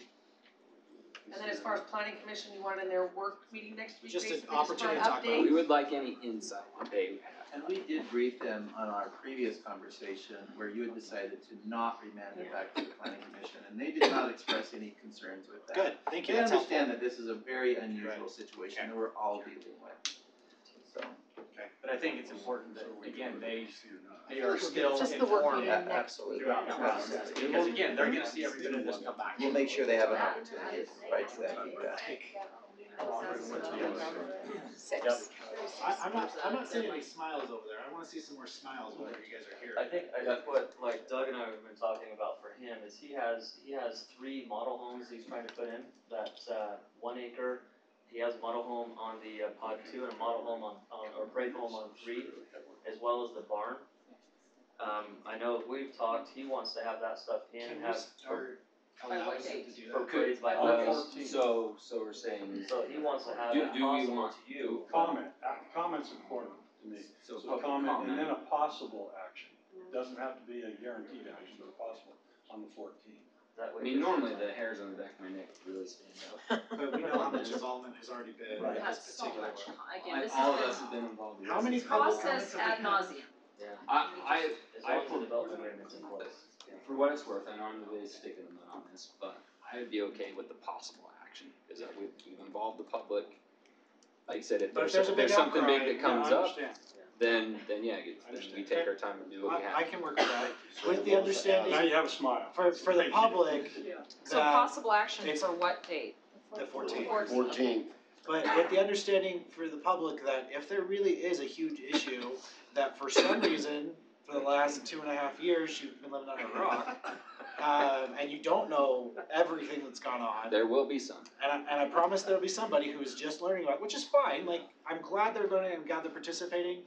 And then as far as planning commission, you want it in their work meeting next week, Just an basically, just for opportunity an to talk about it. We update? would like any insight that they have. And we did brief them on our previous conversation where you had decided to not remand it back to the planning commission, and they did not express any concerns with that. Good, thank you, They that's helpful. understand that this is a very unusual situation that we're all dealing with, so. But I think it's important that, again, they are still Just the work informed meeting next throughout the process, because again, they're gonna see every bit of this come back. We'll make sure they have an opportunity to provide you that feedback. Six. I'm not seeing any smiles over there, I wanna see some more smiles whenever you guys are here. I think what, like Doug and I have been talking about for him is he has 3 model homes he's trying to put in, that's, 1 acre. He has a model home on the, pod 2 and a model home on, or break home on 3, as well as the barn. I know we've talked, he wants to have that stuff in, Can we have start By allowing what them date? to do for that? parades by Uh, August. so we're saying, So he wants to have Do- it do we possible want- to you. Comment's important to me. so So public comment and then comment. a possible action. Doesn't have to be a guaranteed action, but possible on the 14th. That way I mean, normally the hairs on the back of my neck really stand out. But we know how much involvement has already been Right. in That's this so particular much, one. again, this All of has us have been involved in this. How many been public process comments have ad we had? nauseum. Yeah, I, as long as the development agreement's in place. for what it's worth, I know I'm really sticking them on this, but I would be okay with the possible action, because we've involved the public. Like you said, if But if there's there's a big something big outcry, that comes Yeah, I up, understand. then yeah, then we Understand. take our time and do what we I have. can work with that, with the understanding, Now you have a smile. for the Thank you. public, So that possible action it's- for what date? the 14th. 14. But with the understanding for the public that if there really is a huge issue, that for some reason, for the last 2.5 years, you've been living under a rock, and you don't know everything that's gone on. There will be some. And I promise there'll be somebody who is just learning about it, which is fine, like, I'm glad they're learning, I'm glad they're participating,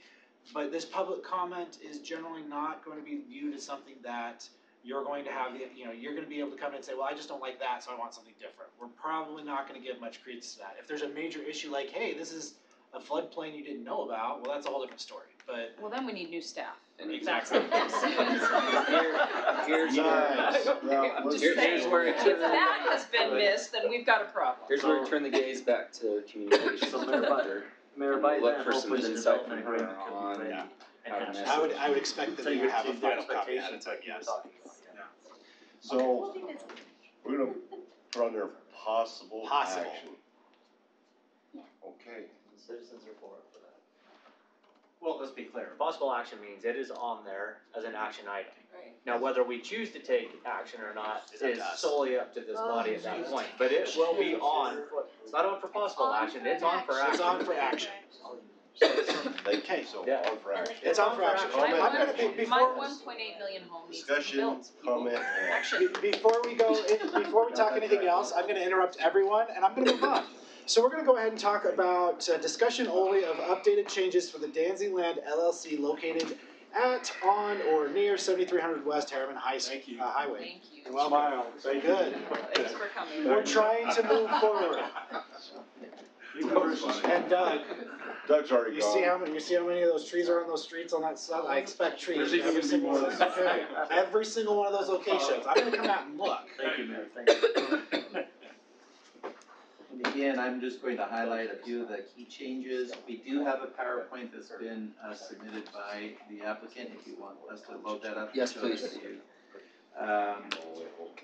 but this public comment is generally not going to be viewed as something that you're going to have, you're gonna be able to come in and say, well, I just don't like that, so I want something different. We're probably not gonna give much credence to that. If there's a major issue like, hey, this is a floodplain you didn't know about, well, that's a whole different story, but. Well, then we need new staff. And Exactly. Here's Nice. where, Now, let's- here's where it If turns. that has been missed, then we've got a problem. Here's where we turn the gaze back to communications So director. Mayor, And by look then, for some hopefully the insight development from her agreement could on be ready. Yeah. and how to have message. some- I would expect that So we you would have a exceed their final copy ahead of expectations time, like you were yes. talking about. So, we're gonna put on there possible Possible. action. Okay. The citizens are for it for that. Well, let's be clear, possible action means it is on there as an action item. Right. Now, whether we choose to take action or not It's up is to us. solely up to this body at that point, but it will be on, it's not on for possible action, it's on for action. It's on for action. Okay. So, Yeah. on for action. It's on for action. Comment. I'm gonna be, My before, 1.8 million home needs to be Discussion, built. comment, and Action. before we go, before we talk anything else, I'm gonna interrupt everyone and I'm gonna move on. So we're gonna go ahead and talk about discussion only of updated changes for the Danzy Land LLC located at, on, or near 7300 West Harriman Highway. Thank you. You're welcome. Very good. Thanks for coming. We're trying to move forward. And Doug's already you gone. see how many of those trees are on those streets on that side? I expect trees. There's even Every gonna be single more one of than those. that. Every single one of those locations. I'm gonna come out and look. Thank you, Mayor, thank you. And again, I'm just going to highlight a few of the key changes. We do have a PowerPoint that's been submitted by the applicant, if you want us to load that up. Yes, and show it please. to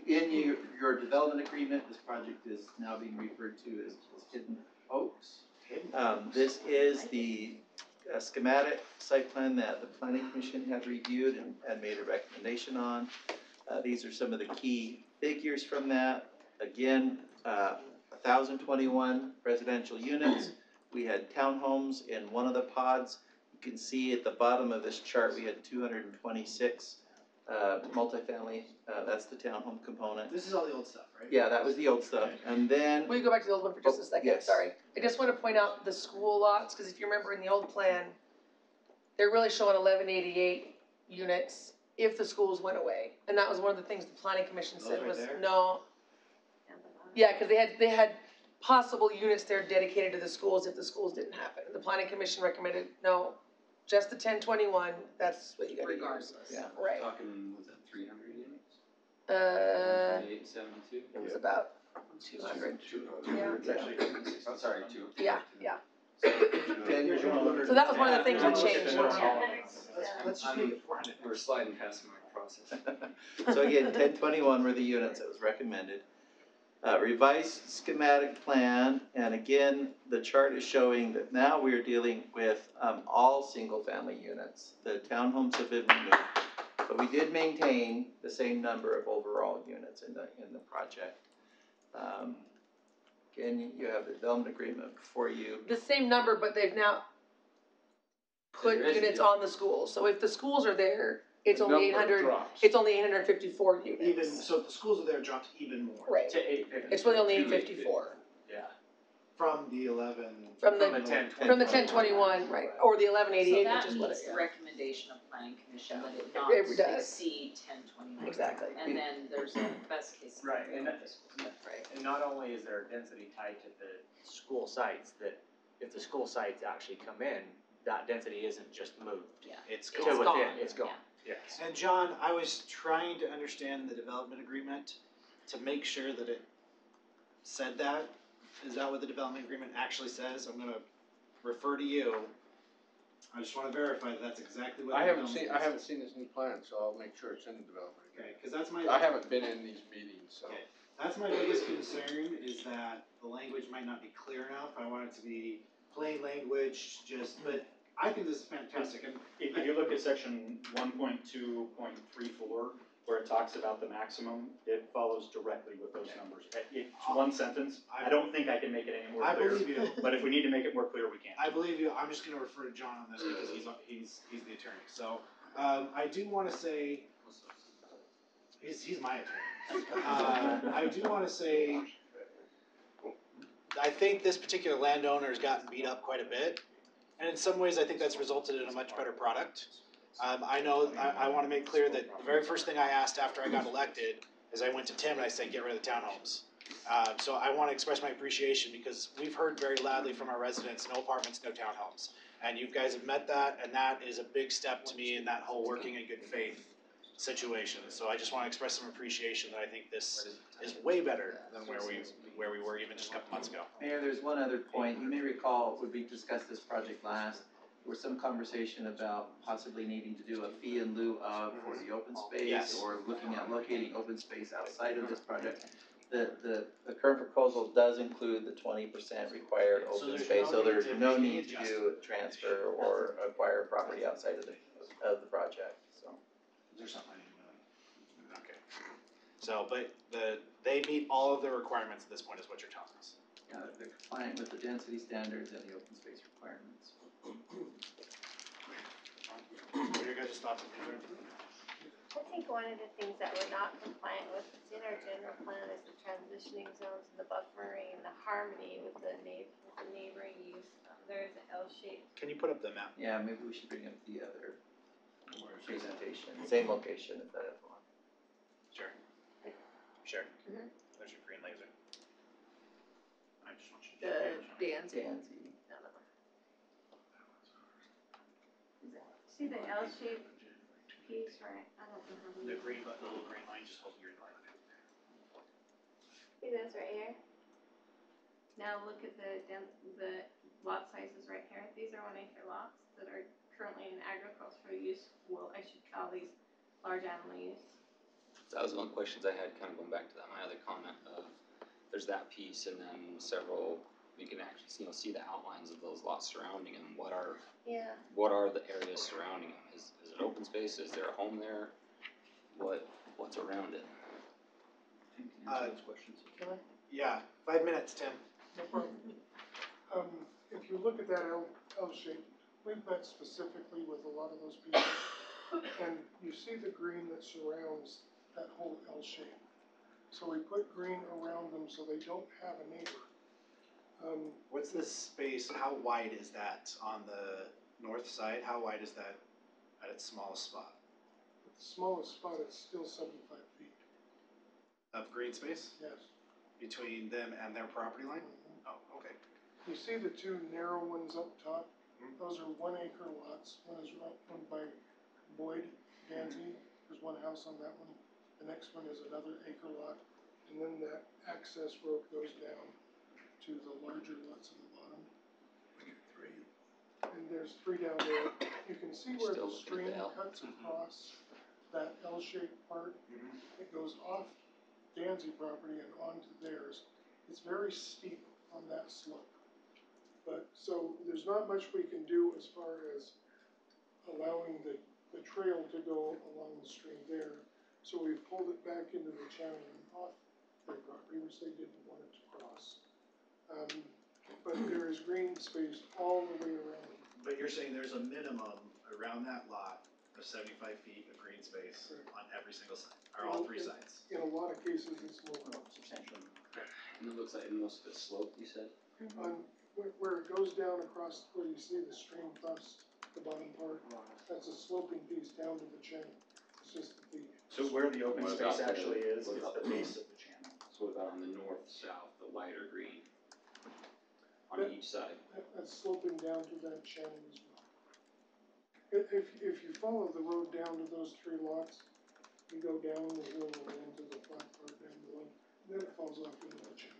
you. In your development agreement, this project is now being referred to as Hidden Oaks. This is the schematic site plan that the planning commission had reviewed and made a recommendation on. These are some of the key figures from that. Again, 1,021 residential units. We had townhomes in one of the pods. You can see at the bottom of this chart, we had 226 multifamily. That's the townhome component. This is all the old stuff, right? Yeah, that was the old stuff. And then, Will you go back to the old one for just a second? yes. Sorry. I just wanna point out the school lots, cause if you remember in the old plan, they're really showing 1188 units if the schools went away. And that was one of the things the planning commission Those said right was, there? no. Yeah, cause they had possible units there dedicated to the schools if the schools didn't happen. The planning commission recommended, no, just the 1021, that's what you gotta use. Regardless. Yeah. Right. Talking, was it 300 units? 72? It was about 200. Yeah. Oh, sorry, 2. Yeah. then So that was one of the things that changed. Let's just make it 400. We're sliding past my process. so again, 1021 were the units that was recommended. Revised schematic plan, and again, the chart is showing that now we're dealing with all single-family units. The townhomes have been removed, but we did maintain the same number of overall units in the project. Again, you have the development agreement before you. The same number, but they've now put There is a units on the schools. So if the schools are there, it's The only number 800, drops. it's only 854 units. Even, so if the schools are there, it dropped even more. Right. To 850. It's really only To 854. Yeah. From the 11. From the 1021. From the 1021, right, or the 1188, which is what it So that meets is. the recommendation of planning commission that it not It does. exceed 1021. Exactly. And then there's a best case Right, scenario. and of the schools. Right. And not only is there density tied to the school sites, that if the school sites actually come in, that density isn't just moved. Yeah. It's To gone. within, it's gone, Yeah. yes. And John, I was trying to understand the development agreement to make sure that it said that. Is that what the development agreement actually says? I'm gonna refer to you. I just wanna verify that that's exactly what the I haven't development seen, I haven't agreement seen this new plan, so I'll make sure it's in the development says. Okay, agreement. cause that's my. I haven't been in these meetings, so. Okay. That's my biggest concern, is that the language might not be clear enough. I want it to be plain language, but I think this is fantastic, and If you look at section 1.2.34, where it talks about the maximum, it follows directly with those numbers. It's one sentence. I don't think I can make it any more I clear. believe you. But if we need to make it more clear, we can. I believe you. I'm just gonna refer to John on this because he's the attorney. So, I do wanna say, he's my attorney. I do wanna say, I think this particular landowner has gotten beat up quite a bit. And in some ways, I think that's resulted in a much better product. I know, I wanna make clear that the very first thing I asked after I got elected is I went to Tim and I said, get rid of the townhomes. So I wanna express my appreciation because we've heard very loudly from our residents, no apartments, no townhomes. And you guys have met that, and that is a big step to me in that whole working in good faith situation. So I just wanna express some appreciation that I think this is way better than where we were even just a couple months ago. Mayor, there's one other point. You may recall when we discussed this project last, there was some conversation about possibly needing to do a fee in lieu of for the open space, Yes. or looking at locating open space outside of this project. The current proposal does include the 20% required So open there's space, no so need there's to no make any need to do a transfer or acquire property outside of the project, so. Is there something I didn't know? Okay. So, but they meet all of the requirements at this point is what you're telling us. They're compliant with the density standards and the open space requirements. What are your guys' thoughts and concerns? I think one of the things that we're not compliant with, it's in our general plan, is the transitioning zones and the buffering and the harmony with the neighboring use. There's an L-shaped. Can you put up the map? Yeah, maybe we should bring up the other presentation, same location if that is one. Sure. Sure. Mhm. There's your green laser. I just want you to. The Danzy. Danzy. See the L-shaped piece, right? I don't know how to. The green, the little green line, just hold the green line. See this right here? Now look at the lot sizes right here. These are 1 acre lots that are currently in agricultural use. Well, I should call these large animal use. That was one of the questions I had, kind of going back to that, my other comment of, there's that piece and then several, you can actually, see the outlines of those lots surrounding them. What are Yeah. the areas surrounding them? Is it open space? Is there a home there? What's around it? Those questions. Yeah, 5 minutes, Tim. No problem. If you look at that L shape, we've met specifically with a lot of those people, and you see the green that surrounds that whole L shape. So we put green around them so they don't have a neighbor. What's this space, how wide is that on the north side? How wide is that at its smallest spot At the smallest spot, it's still 75 feet, of green space yes. between them and their property line? Mhm. Oh, okay. You see the two narrow ones up top? Mhm. Those are 1 acre lots. One is owned by Boyd Danzy. There's one house on that one. The next one is another acre lot. And then that access road goes down to the larger lots on the bottom. And there's 3 down there. You can see where Still the looking at stream the L. cuts across that L-shaped part. It goes off Danzy property and onto theirs. It's very steep on that slope. But, so there's not much we can do as far as allowing the trail to go along the stream there. So we pulled it back into the channel and off their property, which they didn't want it to cross. But there is green space all the way around. But you're saying there's a minimum around that lot of 75 feet of green space on every single side, or all 3 sides? In a lot of cases, it's more. Substantially. And it looks like most of it's sloped, you said? On, where it goes down across, where you see the stream bust, the bottom part, that's a sloping piece down to the channel. It's just the peak. So where the open What space about actually is what about the base of the channel. So what about on the north-south, the lighter green? On That- each side? That's sloping down to that channel as well. If you follow the road down to those 3 lots, you go down the hill and into the flat part down below, then it falls off into the channel.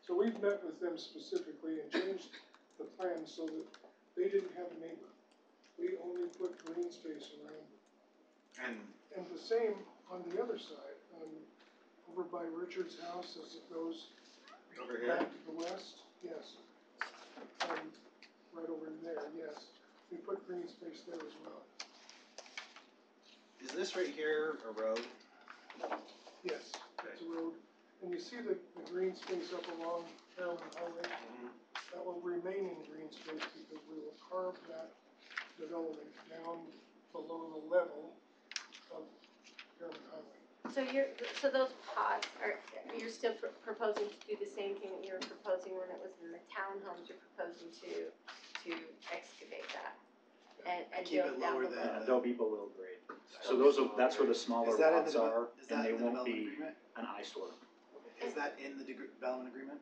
So we've met with them specifically and changed the plan so that they didn't have a neighbor. We only put green space around them. And the same on the other side, over by Richard's house as it goes Over here? back to the west, yes. Right over there, yes. We put green space there as well. Is this right here a road? Yes, it's a road. And you see the green space up along Carolyn Highway? That will remain in green space because we will carve that development down below the level of Carolyn Highway. So those pods you're still proposing to do the same thing that you were proposing when it was in the townhomes, you're proposing to excavate that and Keep build it down lower below. than They'll be below grade. So that's where the smaller Is that in lots the are, is that and they in the won't development be agreement? an eyesore. Is that in the development agreement?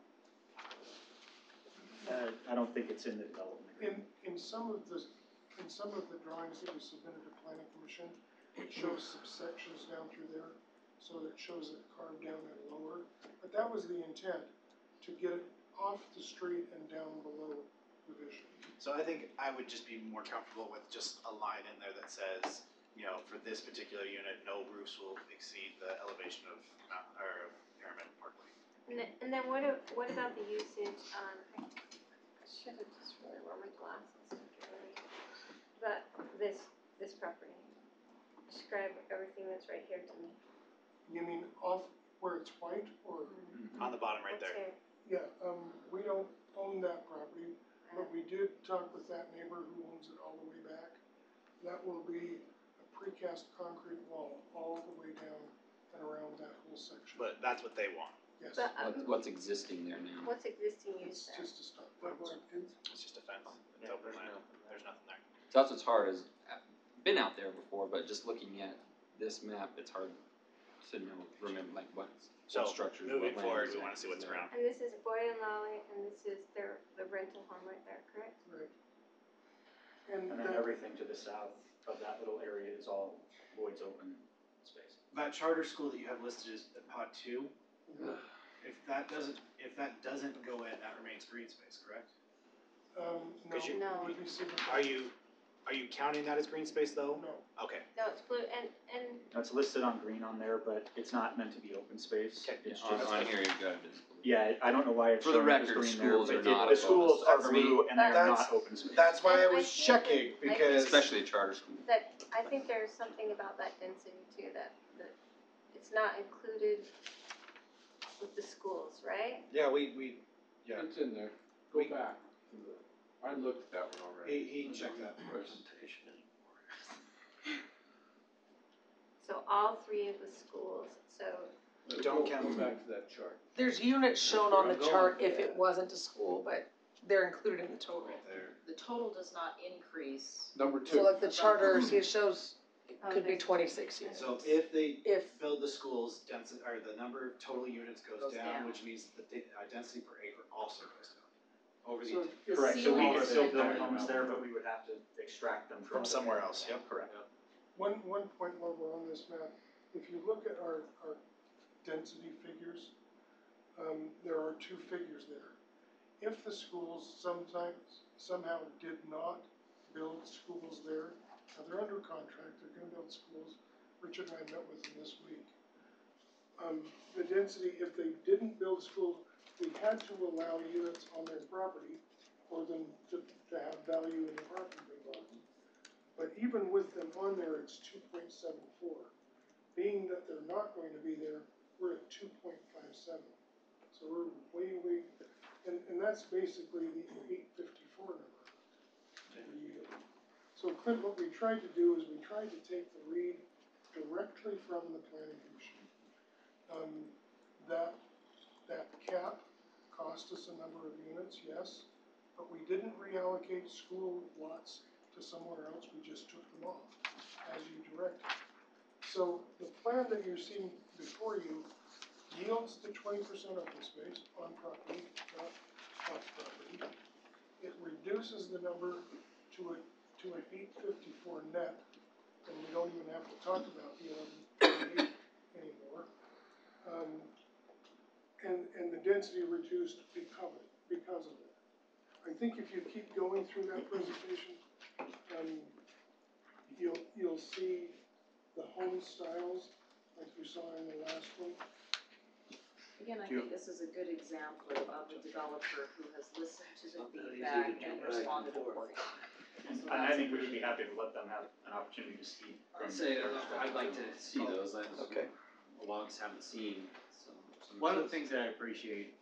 I don't think it's in the development agreement. In some of the drawings that we submitted to planning commission, it shows subsections down through there, so it shows it carved down and lower. But that was the intent, to get it off the street and down below division. So I think I would just be more comfortable with just a line in there that says, for this particular unit, no roofs will exceed the elevation of Pyramid Parkway. And then what about the usage on, I should have just really worn my glasses. But this property, describe everything that's right here to me. You mean off where it's white, or? On the bottom right What's there. here? Yeah, we don't own that property, but we did talk with that neighbor who owns it all the way back. that will be a precast concrete wall all the way down and around that whole section. But that's what they want. Yes. But, What's existing there now? what's existing use It's there? just a stop. It's just a fence. It's open land. There's nothing there. So that's what's hard is, been out there before, but just looking at this map, it's hard to know, remember like what So, structures, moving what forward, land we is wanna see what's there. around. And this is Boyd and Lally, and this is the rental home right there, correct? Right. And then everything to the south of that little area is all Boyd's open space. That charter school that you have listed is at pod 2. If that doesn't go in, that remains green space, correct? you- No. It would be single- Are you counting that as green space though? No. Okay. No, it's blue, and It's listed on green on there, but it's not meant to be open space. Okay. It's On, just, on here, you've got it as blue. yeah, I don't know why it's For the showing it as record, green there, schools but are not the schools are open. blue and they're That's- not open space. That's why I And I was think checking, that- I because. Especially a charter school. that, I think there's something about that density too, that it's not included with the schools, right? Yeah, we, yeah, It's in there. Go back. to the- I looked at that one already. he checked that. So all three of the schools, so, Don't Go count. back to that chart. There's units shown That's on where the I'm chart going. if it wasn't a school, but they're included in the total. The total does not increase. Number So 2. like the charter, see, it shows, it Oh, could be there's- 26 units. So if they If, build the schools, density, or the number of total units goes Goes down, down. which means the density per acre also goes down. Over the. So if- Correct, so we ceiling could is still like build that. homes there, but we would have to extract them From somewhere else, yep. Correct. One point while we're on this map, if you look at our density figures, there are two figures there. If the schools somehow did not build schools there, now they're under contract, they're gonna build schools, Richard and I met with them this week. The density, if they didn't build schools, we had to allow units on their property for them to have value in the property they bought. But even with them on there, it's 2.74. Being that they're not going to be there, we're at 2.57. So we're way, and that's basically the 854 number. So Clint, what we tried to do is we tried to take the read directly from the planning commission. That cap cost us a number of units, yes, but we didn't reallocate school lots to somewhere else, we just took them off, as you directed. So the plan that you're seeing before you yields the 20% open space on property, not off property. It reduces the number to an 854 net, and we don't even have to talk about the 11.8 anymore. And the density reduced because of it. I think if you keep going through that presentation, you'll see the home styles like you saw in the last one. Again, I think this is a good example of a developer who has listened to the feedback and responded accordingly. And I think we would be happy to let them have an opportunity to speak. I'd say, I'd like to see those, Okay. a lot of us haven't seen some. One of the things that I appreciate,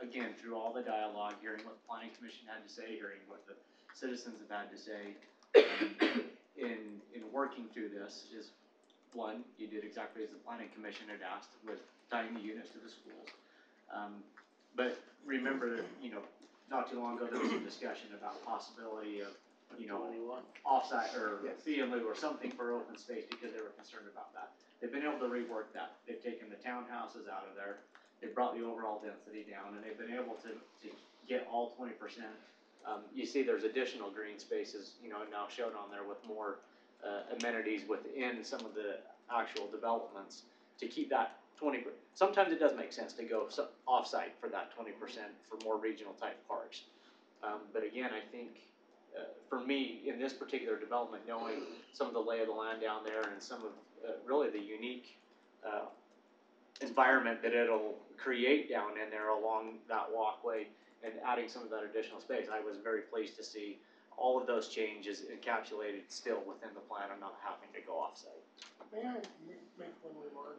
again, through all the dialogue, hearing what the planning commission had to say, hearing what the citizens have had to say, in working through this is, one, you did exactly as the planning commission had asked with tying the units to the schools. But remember, not too long ago, there was a discussion about possibility of, offsite or fee in lieu or something for open space because they were concerned about that. They've been able to rework that. They've taken the townhouses out of there. They've brought the overall density down and they've been able to get all 20%. You see there's additional green spaces, now shown on there with more amenities within some of the actual developments to keep that 20%. Sometimes it does make sense to go off-site for that 20% for more regional type parks. But again, I think for me, in this particular development, knowing some of the lay of the land down there and some of really the unique environment that it'll create down in there along that walkway and adding some of that additional space, I was very pleased to see all of those changes encapsulated still within the plan and not having to go off-site. May I make one remark?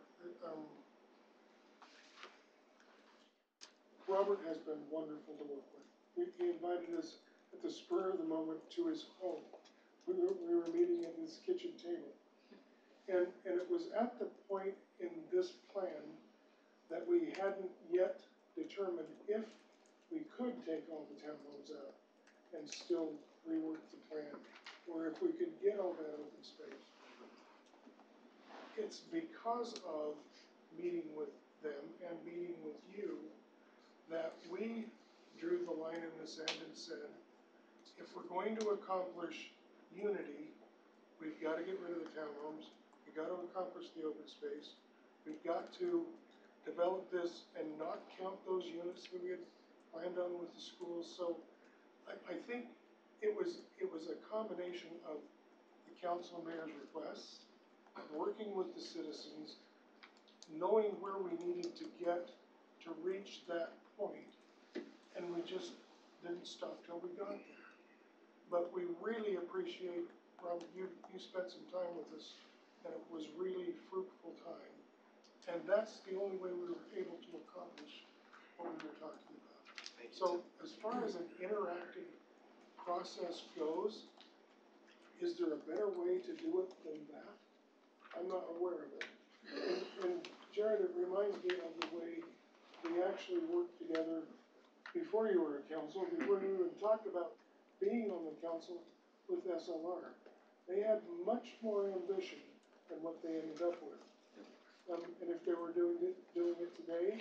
Robert has been wonderful to work with. He invited us at the spur of the moment to his home we were meeting at this kitchen table. And it was at the point in this plan that we hadn't yet determined if we could take all the townhomes out and still rework the plan, or if we could get all that open space. It's because of meeting with them and meeting with you that we drew the line in the sand and said, if we're going to accomplish unity, we've got to get rid of the townhomes, we've got to accomplish the open space, we've got to develop this and not count those units that we had planned on with the schools. So I think it was a combination of the council and mayor's requests, working with the citizens, knowing where we needed to get to reach that point, and we just didn't stop till we got there. But we really appreciate, Robert, you spent some time with us, and it was really fruitful time. And that's the only way we were able to accomplish what we were talking about. So as far as an interactive process goes, is there a better way to do it than that? I'm not aware of it. And Jared, it reminds me of the way we actually worked together before you were at council, before you even talked about being on the council with SLR. They had much more ambition than what they ended up with. And if they were doing it today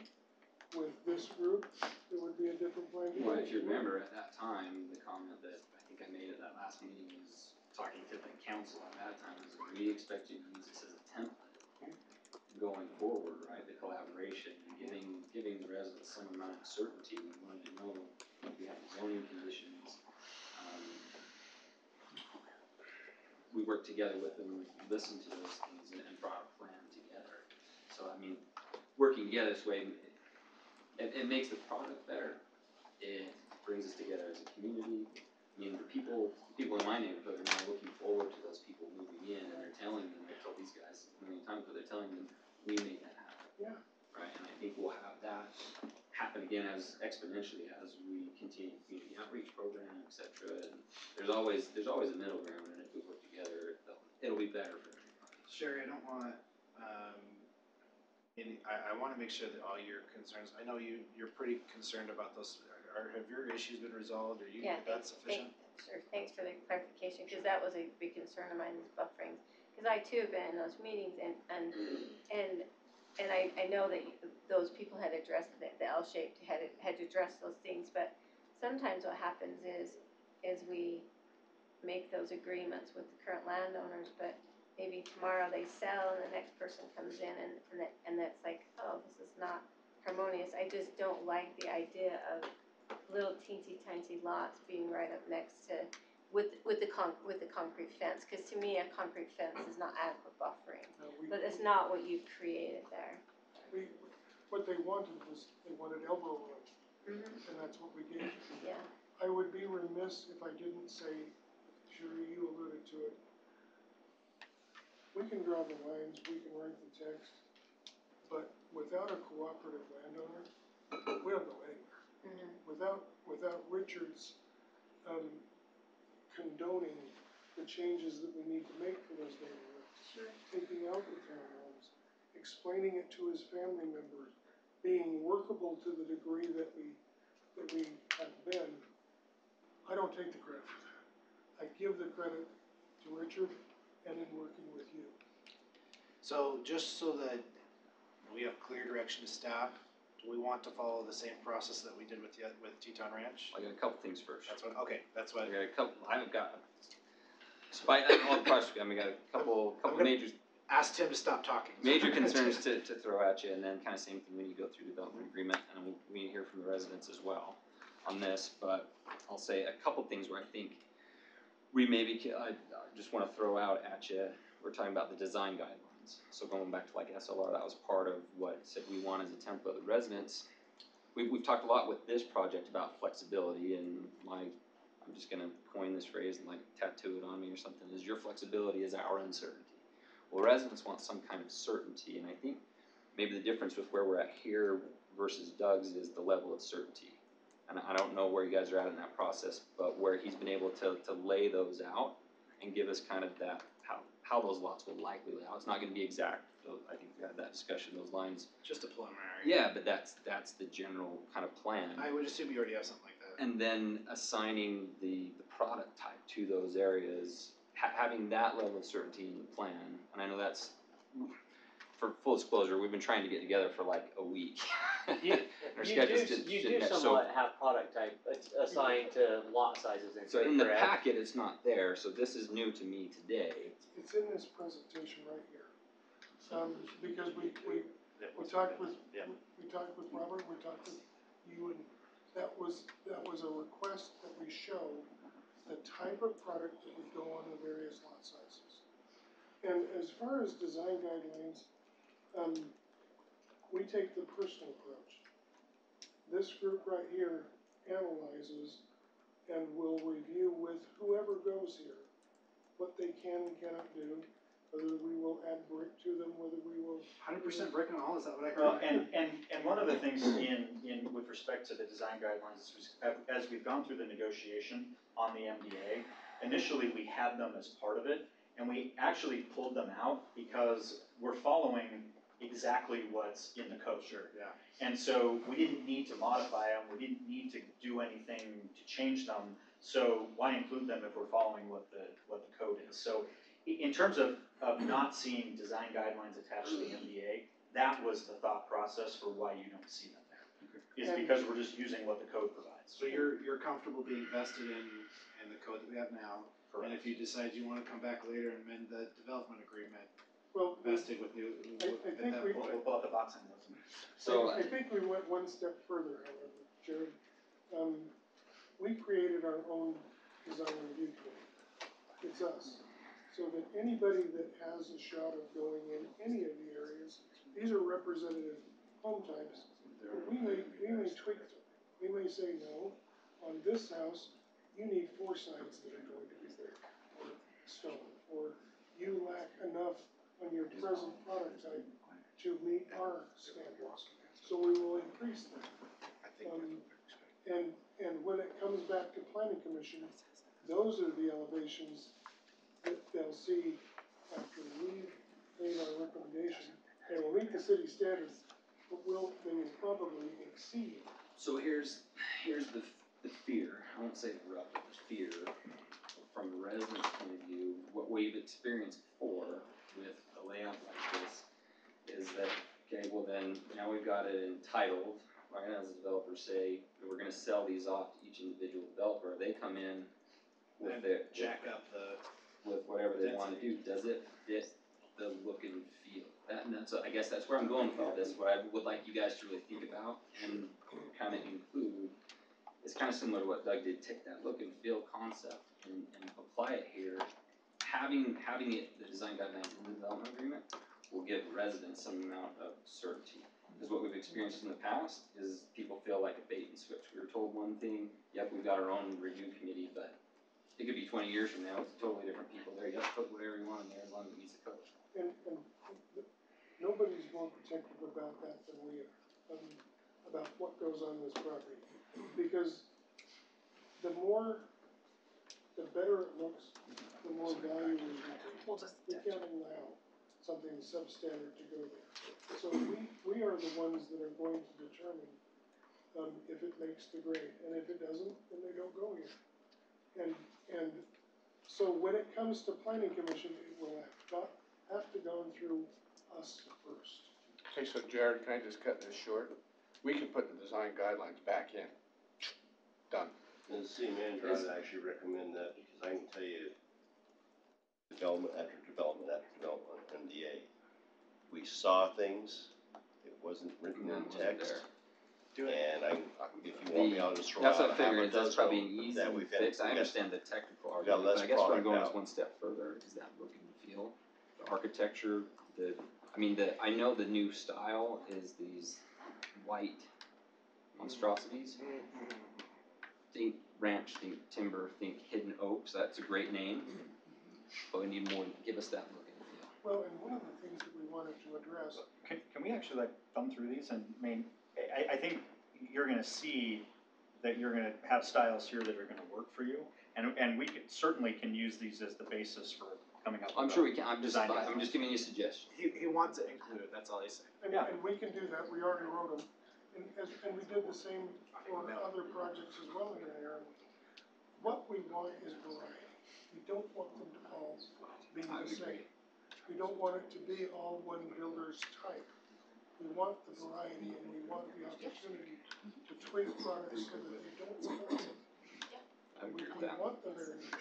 with this group, it would be a different plan. Well, if you remember at that time, the comment that I think I made at that last meeting was talking to the council at that time, was we expect you to use this as a template going forward, right? The collaboration, giving the residents some amount of certainty. We wanted to know we have zoning conditions. We worked together with them, listened to those things, and brought a plan together. So, I mean, working together this way, it makes the product better. It brings us together as a community. I mean, the people in my neighborhood are now looking forward to those people moving in, and they're telling them, I've told these guys a million times, but they're telling them, we made that happen. Yeah. Right, and I think we'll have that happen again as exponentially as we continue community outreach program, et cetera. And there's always a middle ground, and if we work together, it'll be better for everybody. Sherry, I don't want, I wanna make sure that all your concerns, I know you're pretty concerned about those, have your issues been resolved, are you, that's sufficient? Sure, thanks for the clarification, cause that was a big concern of mine, these bufferings. Cause I too have been in those meetings and I know that those people had addressed, the L-shaped had addressed those things, but sometimes what happens is we make those agreements with the current landowners, but maybe tomorrow they sell and the next person comes in and that's like, oh, this is not harmonious. I just don't like the idea of little teensy tiny lots being right up next to, with the concrete fence, cause to me a concrete fence is not adequate buffering. But it's not what you've created there. What they wanted was, they wanted elbow room, and that's what we gave. Yeah. I would be remiss if I didn't say, Sherry, you alluded to it. We can draw the lines, we can write the text, but without a cooperative landowner, we don't go anywhere. Without Richard's condoning the changes that we need to make for those neighborhoods, taking out the townhomes, explaining it to his family members, being workable to the degree that we have been, I don't take the credit for that. I give the credit to Richard and in working with you. So just so that we have clear direction to staff, do we want to follow the same process that we did with Teton Ranch? I got a couple things first. That's what, okay, that's what. I got a couple, I haven't got, despite all the projects, I mean, got a couple major. Ask Tim to stop talking. Major concerns to throw at you, and then kind of same thing when you go through development agreement, and we hear from the residents as well on this, but I'll say a couple things where I think we maybe, I just wanna throw out at you, we're talking about the design guidelines. So going back to like SLR, that was part of what said we want as a template. The residents, we've talked a lot with this project about flexibility, and I'm just gonna coin this phrase and like tattoo it on me or something, is your flexibility is our uncertainty. Well, residents want some kind of certainty, and I think maybe the difference with where we're at here versus Doug's is the level of certainty. And I don't know where you guys are at in that process, but where he's been able to lay those out and give us kind of that, how those lots will likely lay out. It's not gonna be exact, so I think we had that discussion, those lines. Just a preliminary. Yeah, but that's the general kind of plan. I would assume you already have something like that. And then assigning the product type to those areas, having that level of certainty in the plan, and I know that's, for full disclosure, we've been trying to get together for like a week. Our schedules didn't match, so- somewhat have product type assigned to lot sizes in So in the packet, it's not there, so this is new to me today. It's in this presentation right here. Because we talked with, Robert, we talked with you, and that was a request that we show the type of product that would go on the various lot sizes. And as far as design guidelines, we take the personal approach. This group right here analyzes and will review with whoever goes here what they can and cannot do, whether we will add brick to them, whether we will. 100% brick and all, is that what I heard? Well, and one of the things in with respect to the design guidelines, as we've gone through the negotiation on the MDA, initially we had them as part of it, and we actually pulled them out because we're following exactly what's in the code. Sure, yeah. And so we didn't need to modify them, we didn't need to do anything to change them, so why include them if we're following what the code is? So in terms of not seeing design guidelines attached to the MDA, that was the thought process for why you don't see them there. Is because we're just using what the code provides. So you're comfortable being vested in the code that we have now? Correct. And if you decide you wanna come back later and amend the development agreement, Well, vested with new, I think that we- point. We'll pull out the box and listen. So I think we went one step further, however, Jared. We created our own design review committee. It's us. So that anybody that has a shot of going in any of the areas, these are representative home types, but we may tweak them. We may say, no, on this house, you need 4 sides that are going to be brick or stone, or you lack enough on your present product type to meet our standards, so we will increase that. And when it comes back to planning commission, those are the elevations that they'll see after we've made our recommendation. They will meet the city standards, but they will probably exceed. So here's the fear, I won't say rub, but the fear, from a resident's point of view, what we've experienced before with a layout like this, is that, okay, well then, now we've got it entitled, right, as the developers say, we're gonna sell these off to each individual developer, they come in with their. Jack up the. With whatever they wanna do, does it fit the look and feel? And that's, I guess that's where I'm going with all this, what I would like you guys to really think about and kind of include, is kind of similar to what Doug did, take that look and feel concept and apply it here. Having it, the design guidelines in the development agreement, will give residents some amount of certainty. Because what we've experienced in the past is people feel like a bait and switch. We were told one thing, yep, we've got our own review committee, but it could be 20 years from now, it's totally different people there. Yep, put whatever you want in there as long as it meets the code. And nobody's more protective about that than we are, about what goes on this property. Because the better it looks, the more value we retain. We can't allow something substandard to go there. So we are the ones that are going to determine if it makes the grade, and if it doesn't, then they don't go here. And so when it comes to planning commission, it will have to go through us first. Okay, so Jared, can I just cut this short? We can put the design guidelines back in. Done. And the city manager, I'd actually recommend that, because I can tell you, development after development after development, MDA, we saw things, it wasn't written in text. Do it. And if you want me, I'll just throw That's out what I a half a figured, that's dozen probably an easy that we've fix. I got- understand the technical we got argument, less but I guess where I'm product going is out. one step further, is that look and feel. The architecture, I know the new style is these white monstrosities. Think ranch, think timber, think hidden oaks, that's a great name. But we need more, give us that look and feel. Well, and one of the things that we wanted to address. Can we actually thumb through these? And I mean, I think you're gonna see that you're gonna have styles here that are gonna work for you. And we certainly can use these as the basis for coming up with. I'm sure we can, I'm just design giving you a suggestion. He wants it included, that's all he's saying. And we can do that, we already wrote them, and we did the same for other projects as well in that area. What we want is variety, we don't want them to all be the same. We don't want it to be all one builder's type. We want the variety and we want the opportunity to tweak products so that they don't fall. I would agree with We that. want the variation.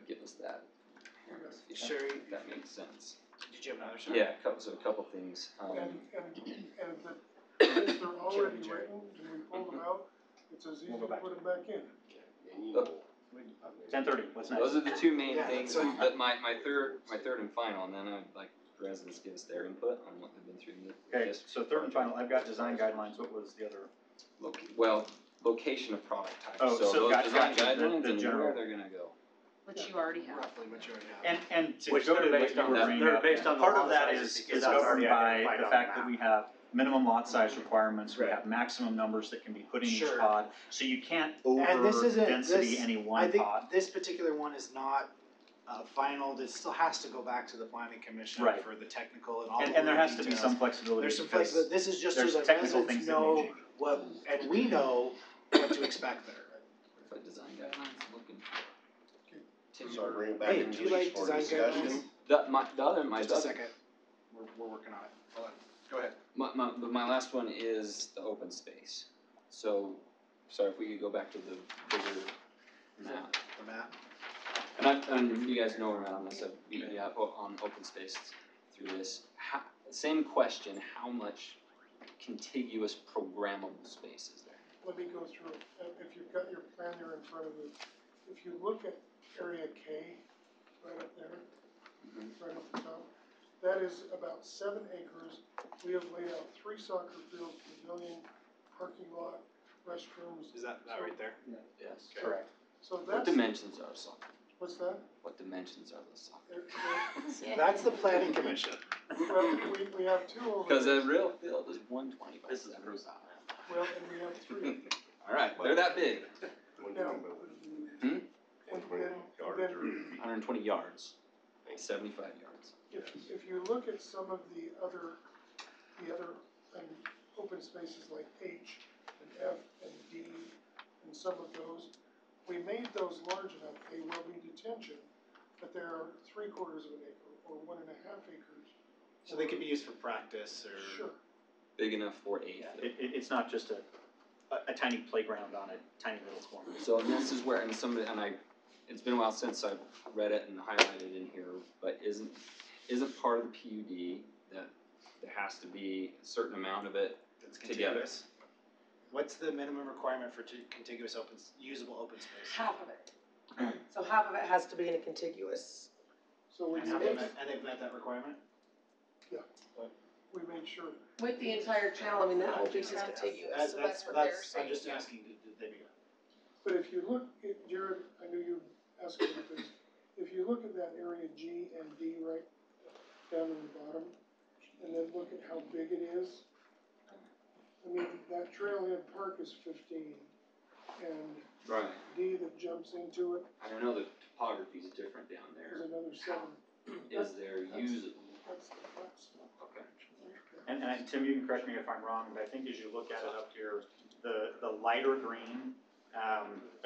Give us that. Yeah, Sherry, that makes sense. did you have another, Sherry? Yeah, so a couple things, And since they're already written and we pulled them out, it's as easy We'll to go back put them back in. 10:30, what's next? those are the two main Yeah, things, that's but my third and final, and then I'd like residents to give us their input on what they've been through in the. Okay, so third and final, I've got design guidelines, what was the other? Location of product types, Oh, so so those design gotcha, the guidelines and general. where they're gonna go. Which you already have. Roughly what you already have. And to Which go they're to what based you on were that- bringing they're up, based on the part lot of that sizes is because that's governed already by identified the on fact the that map. we have minimum lot size requirements, we Right. have maximum numbers that can be put in each Sure. pod. So you can't And this over isn't, density this, any I one think pod. this particular one is not final, it still has to go back to the planning commission Right. for the technical and all And the there has to be details. some flexibility. There's some because flexibility, this is just so there's that technical residents things that may know change. what, and we know what to expect there. But design guidelines, looking for. Tim, So bring it back Hey, into do you like for design discussion. guidelines? my Just a other, second, we're working on it, hold on, go ahead. my last one is the open space. So, sorry, if we could go back to the bigger map. The map. And you guys know where I'm at on this, I've beaten you up on open space through this. Same question, how much contiguous programmable space is there? Let me go through it. If you've got your plan there in front of you, if you look at area K, right up there, right up the top, that is about 7 acres. We have laid out 3 soccer fields, pavilion, parking lot, restrooms. Is that right there? Yes. Correct. So What that's, dimensions are soccer? what's that? What dimensions are the soccer? That's the planning commission. We have 2 over Cause there. a real field is 120 by This is 70. Bruce. Well, and we have 3. Alright, they're that big, Now, Hmm? and then 120 yards, 75 yards. if you look at some of the other open spaces like H and F and D and some of those, we made those large enough, they will be detention, but they're 3/4 of an acre or 1.5 acres. So they could be used for practice or. Sure, Big enough for a field. It's not just a tiny playground on a tiny little corner. So and this is where, it's been a while since I've read it and highlighted in here, but isn't part of the PUD that there has to be a certain amount of it That's together? contiguous. What's the minimum requirement for contiguous usable open space? Half of it. So half of it has to be in a contiguous. so we And have they made, met that requirement? we made sure. With the entire channel, I mean, that whole piece is contiguous, so that's what they're saying. I'm just asking, did they meet? But if you look, Jared, I knew you asked me this, if you look at that area G and D right down in the bottom, and then look at how big it is, I mean, that Trailhead Park is 15, and Right. D that jumps into it I don't know, the topography is different down is there. another 7. Is there usable? That's the flex. Okay. And Tim, you can correct me if I'm wrong, but I think as you look at it up here, the lighter green,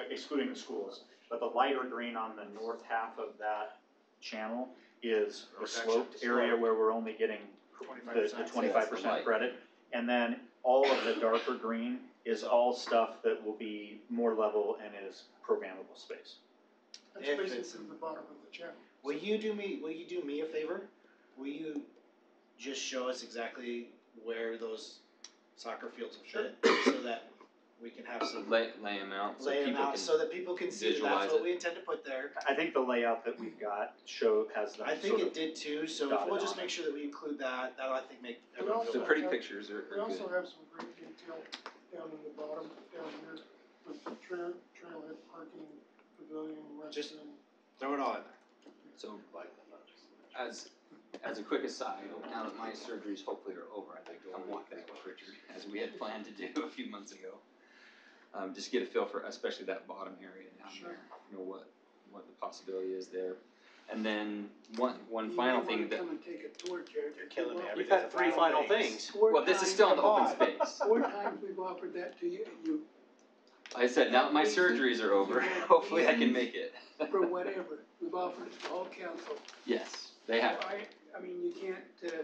excluding the schools, but the lighter green on the north half of that channel is the sloped area where we're only getting the 25% credit. And then all of the darker green is all stuff that will be more level and is programmable space. That's If it's basically the bottom of the channel. Will you do me a favor? Will you just show us exactly where those soccer fields will fit, so that we can have some, Lay them out so lay them people out, can so that people can see that visualize that's what it. we intend to put there. I think the layout that we've got has them I think sort it of, did too, so if dotted we'll just on it. make sure that we include that, that'll I think make We everyone also feel The better. pretty pictures are We also good. have some great detail down in the bottom, down here, with the trailhead parking, pavilion, Just- restroom. Throw it all in there. So, as a quick aside, now that my surgeries hopefully are over, I'd like to come walk back with Richard, as we had planned to do a few months ago. just get a feel for especially that bottom area down there, you know, what the possibility is there. And then one final thing that. Come and take a tour, Jared. You're killing me. You've had three final things. Well, this is still in the open space. 4 times we've offered that to you, and you, Like I said, now that my surgeries are over, hopefully I can make it. for whatever, we've offered it to all council. Yes, they have. So I mean, you can't,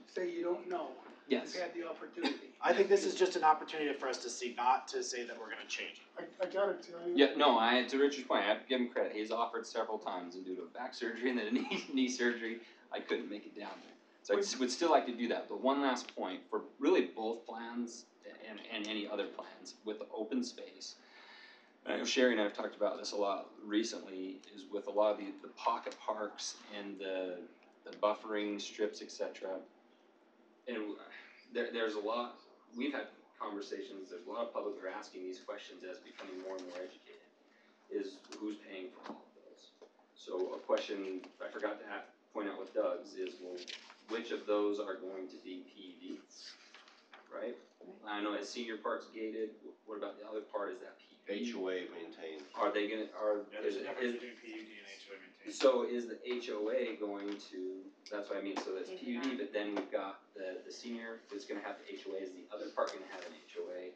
say you don't know. Yes. You've had the opportunity. I think this is just an opportunity for us to see, not to say that we're gonna change it. I gotta tell you. Yeah, no, to Richard's point, I have to give him credit. He's offered several times, and due to back surgery and then a knee surgery, I couldn't make it down there. So I would still like to do that. But one last point for really both plans and any other plans with the open space. And I know Sherry and I have talked about this a lot recently. Is with a lot of the pocket parks and the buffering strips, etc. And there's a lot. We've had conversations. There's a lot of public that are asking these questions as becoming more and more educated. Is who's paying for all of those? So a question I forgot to point out with Doug's is, well, which of those are going to be PUDs, right? I know as senior park's gated. What about the other part? Is that PUD? HOA maintained. Are they gonna? There's a difference between PUD and HOA maintained. So is the HOA going to? That's what I mean. So that's PUD, but then we've got the senior is going to have the HOA. Is the other part going to have an HOA?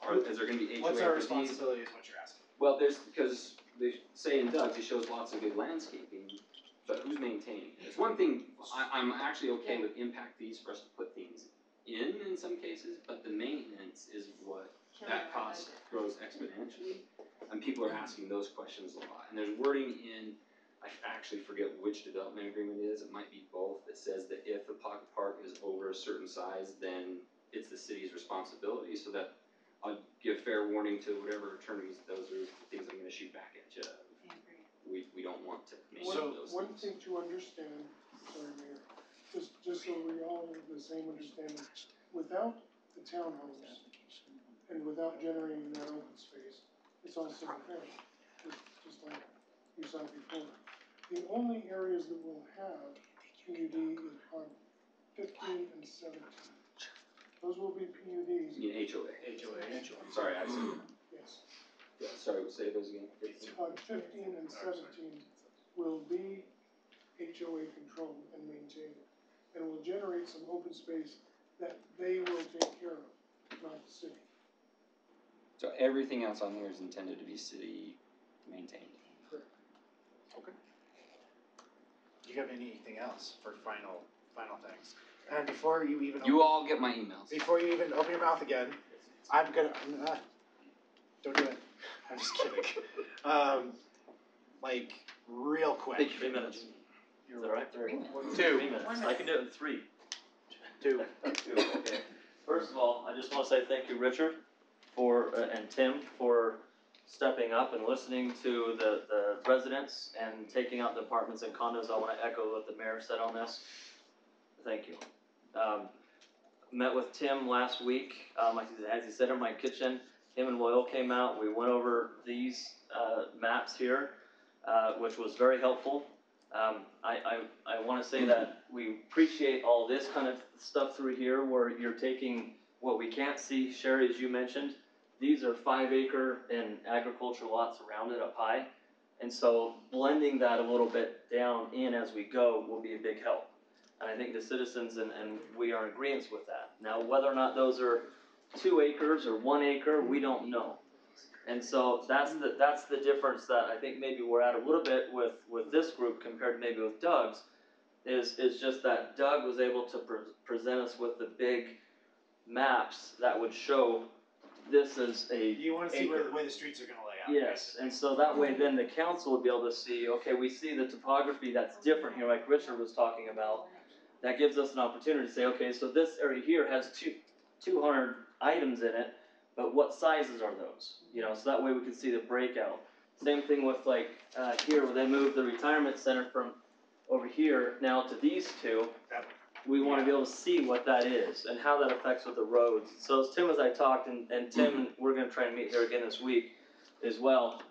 Or is there going to be HOA? What's our for these? responsibility is what you're asking. Well, because they say in Doug's, it shows lots of good landscaping, but who's maintaining it? It's one thing. I'm actually okay with impact fees for us to put things in some cases, but the maintenance is what that cost grows exponentially, and people are asking those questions a lot. And there's wording in, I actually forget which development agreement it is, it might be both, that says that if the pocket park is over a certain size, then it's the city's responsibility, so that I'll give fair warning to whatever attorneys, those are the things I'm gonna shoot back at you. We don't want to maintain those One things. thing to understand, sorry, Mayor, just so we all have the same understanding, without the townhomes and without generating that open space, it's all single family, just like you saw before. The only areas that will have PUD is on 15 and 17. Those will be PUDs. You mean HOA? HOA. Sorry, I see. Yes. Yeah, sorry, say those again. On 15 and 17 will be HOA controlled and maintained, and will generate some open space that they will take care of, not the city. So everything else on there is intended to be city maintained. Do you have anything else for final things? And before you even You all get my emails. before you even open your mouth again, I'm gonna don't do it. I'm just kidding. Like real quick. 3 minutes. Is that right? 3 Two. minutes. I can do it in 3. Two. 2, okay. First of all, I just want to say thank you, Richard, and Tim, for stepping up and listening to the residents and taking out the apartments and condos. I want to echo what the mayor said on this. Thank you. Met with Tim last week, as he said, in my kitchen. Him and Loyal came out. We went over these maps here, which was very helpful. I want to say that we appreciate all this kind of stuff through here, where you're taking what we can't see. Sherry, as you mentioned, these are 5-acre and agricultural lots around it up high. And so blending that a little bit down in as we go will be a big help. And I think the citizens and we are in agreement with that. Now, whether or not those are 2 acres or 1 acre, we don't know. And so that's the difference that I think maybe we're at a little bit with this group compared to maybe with Doug's, is just that Doug was able to present us with the big maps that would show this is a You want to see acre. the way the streets are gonna lay out. Yes, and so that way then the council would be able to see, okay, we see the topography that's different here, like Richard was talking about. That gives us an opportunity to say, okay, so this area here has 200 items in it, but what sizes are those? You know, so that way we can see the breakout. Same thing with like here, where they moved the retirement center from over here now to these two. We want to be able to see what that is and how that affects with the roads. So as Tim, as I talked, and Tim, we're going to try and meet here again this week as well.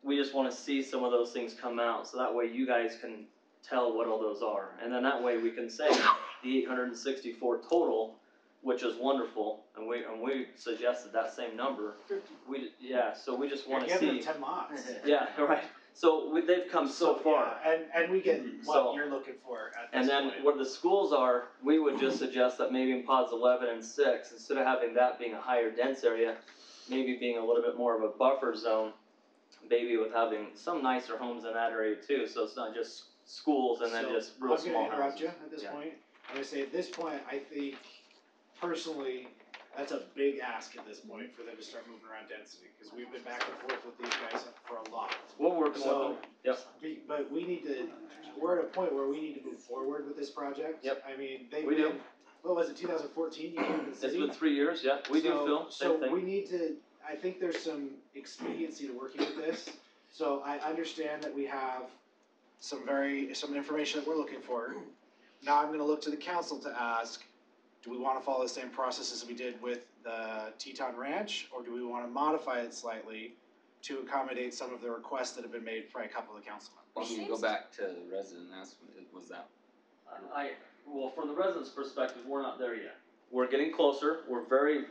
We just want to see some of those things come out, so that way you guys can tell what all those are, and then that way we can say the 864 total which is wonderful, and we suggested that same number. So we just wanna You're giving see. them 10 lots. Yeah, right, so they've come so far. Yeah, and we get So- what you're looking for at this And then point. where the schools are, we would just suggest that maybe in pods 11 and 6, instead of having that being a higher dense area, maybe being a little bit more of a buffer zone, maybe with having some nicer homes in that area too, so it's not just schools and then So, just real small I'm gonna interrupt houses. you at this Yeah. point. I'm gonna say at this point, I think personally, that's a big ask at this point for them to start moving around density, cause we've been back and forth with these guys for a lot. We're working with So, them, yep. But we need to, we're at a point where we need to move forward with this project. Yep. I mean, they've We do. been, what was it, 2014 you came to the It's city? been 3 years, yeah, we do feel, same thing. So we need to, I think there's some expediency to working with this. So I understand that we have some information that we're looking for. Now I'm gonna look to the council to ask, do we wanna follow the same process as we did with the Teton Ranch? Or do we wanna modify it slightly to accommodate some of the requests that have been made by a couple of the council members? We can go back to the resident, was that? Well, from the residents' perspective, we're not there yet. We're getting closer, we're very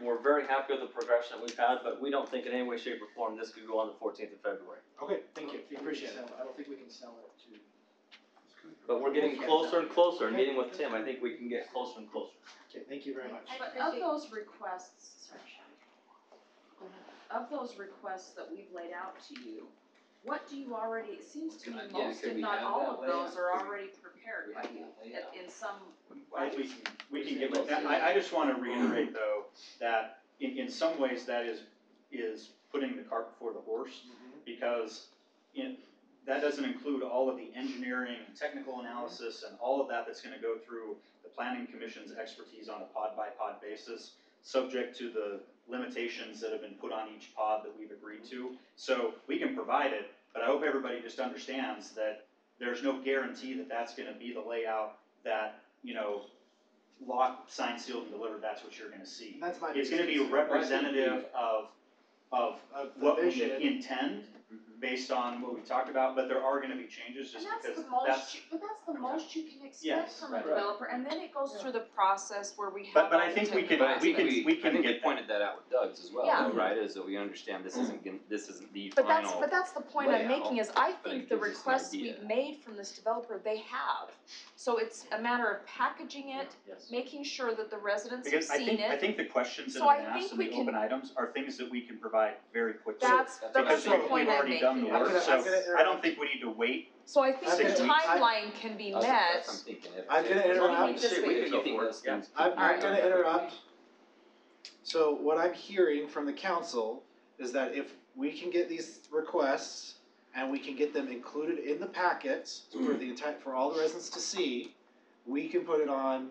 happy with the progression that we've had, but we don't think in any way, shape, or form this could go on the 14th of February. Okay, thank you, appreciate it. I don't think we can sell it to. But we're getting closer and closer, and meeting with Tim, I think we can get closer and closer. Okay, thank you very much. But of those requests, sorry, Shelly. Of those requests that we've laid out to you, what do you already, it seems to me Yeah, most, could if we not have all that of those layout? are already prepared by you, in some way. We can give it, I just wanna reiterate though, that in some ways that is putting the cart before the horse, because that doesn't include all of the engineering and technical analysis and all of that that's gonna go through the planning commission's expertise on a pod by pod basis, subject to the limitations that have been put on each pod that we've agreed to. So we can provide it, but I hope everybody just understands that there's no guarantee that that's gonna be the layout that, locked, signed, sealed, and delivered, that's what you're gonna see. That's my It's biggest gonna be concern. representative of the what we vision. intend, based on what we talked about, but there are gonna be changes just And that's because the most, that's. but that's the most you can expect Yes, from a right. developer, and then it goes through the process where we have But all I the think we can, technical we can, aspects. we I can think we get that. pointed that out with Doug's as well, Yeah. though, right, is that we understand this isn't the But final. that's the point I'm layout, making, is I but think it the gives us an requests idea. we've made from this developer, they have. So it's a matter of packaging it, Yes. making sure that the residents have Because I seen think it. the questions that So have I been think asked in we the can- open items are things that we can provide very quickly. That's Because the we've point I'm already done the making. work, I'm so gonna I don't think we need to wait. So I think I'm the gonna- timeline can be That's met. what I'm thinking. I'm gonna interrupt. This week. If you think those Yeah. things I'm could be gonna done. interrupt. So what I'm hearing from the council is that if we can get these requests and we can get them included in the packets for the entire, for all the residents to see, we can put it on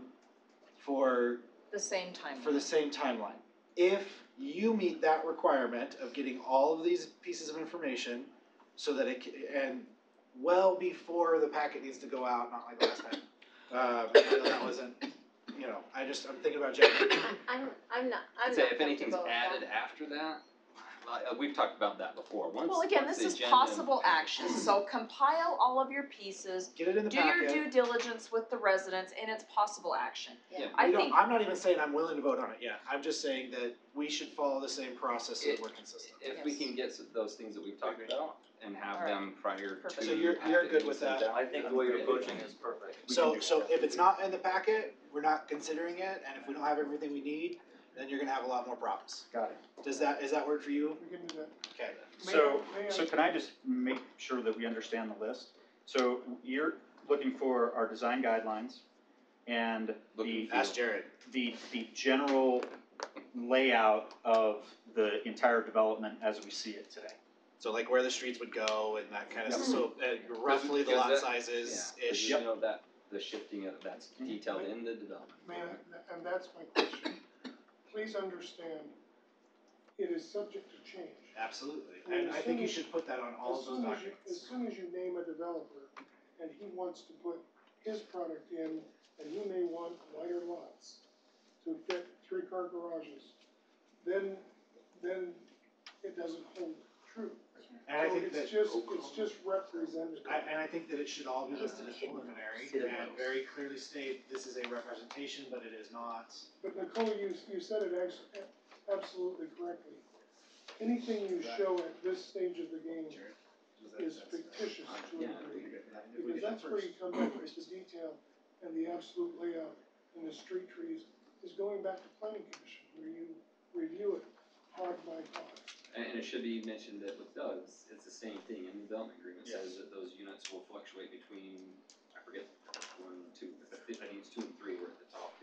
for The same time. the same timeline. If you meet that requirement of getting all of these pieces of information so that and well before the packet needs to go out, not like last time. I know that wasn't, I'm thinking about Jack. I'm not I'd comfortable say if anything's with that. added after that, we've talked about that before, Well, again, this is possible action, so compile all of your pieces, Get it in the do your packet. due diligence with the residents, and it's possible action. Yeah. I think, I'm not even saying I'm willing to vote on it yet. I'm just saying that we should follow the same process so that we're consistent. If we can get those things that we've talked about and have Alright. them prior Perfect. to. So you're good with that? I think the way you're approaching is perfect. So if it's not in the packet, we're not considering it, and if we don't have everything we need, then you're gonna have a lot more problems. Got it. Does that work for you? We can do that. Okay. So can I just make sure that we understand the list? So you're looking for our design guidelines and Ask Jared. the general layout of the entire development as we see it today. So like where the streets would go and that kind of, Yep. so roughly the Because lot that- sizes Yeah, 'cause ish. you know that, the shifting of, that's detailed in the development. And that's my question. Please understand, it is subject to change. Absolutely, And and as I soon think you as- should put that on all of those As documents. soon as you name a developer and he wants to put his product in, and you may want wider lots to fit 3-car garages, then it doesn't hold true. And I So think that, it's just representative. and I think that it should all be listed as preliminary and very clearly state this is a representation, but it is not. But Nicole, you said it absolutely correctly. Anything you show at this stage of the game is fictitious to a degree. Because that's where you come back with the detail and the absolute layout and the street trees is going back to planning commission, where you review it cog by cog. And it should be mentioned that with Doug's, it's the same thing, in the development agreement says that those units will fluctuate between, I forget, 1, 2, I think it's 2 and 3 were at the top,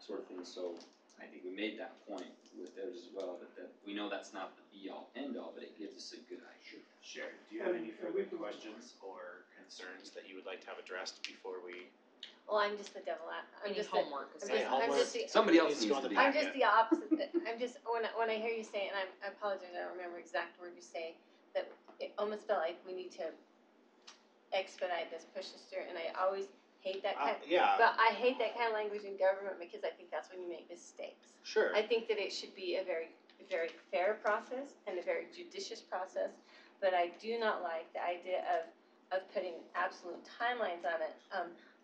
sort of thing, so I think we made that point with theirs as well, that we know that's not the be all end all, but it gives us a good idea. Sherry, do you have any further questions or concerns that you would like to have addressed before we? Well, I'm just the devil. I'm Any just homework the, is I'm just the. Somebody else needs to be. I'm just the opposite. I'm just when I hear you say, and I apologize, I don't remember exact word you say, that it almost felt like we need to expedite this, push this through, and I always hate that kind. Yeah. But I hate that kind of language in government because I think that's when you make mistakes. Sure. I think that it should be a very fair process and a very judicious process, but I do not like the idea of putting absolute timelines on it.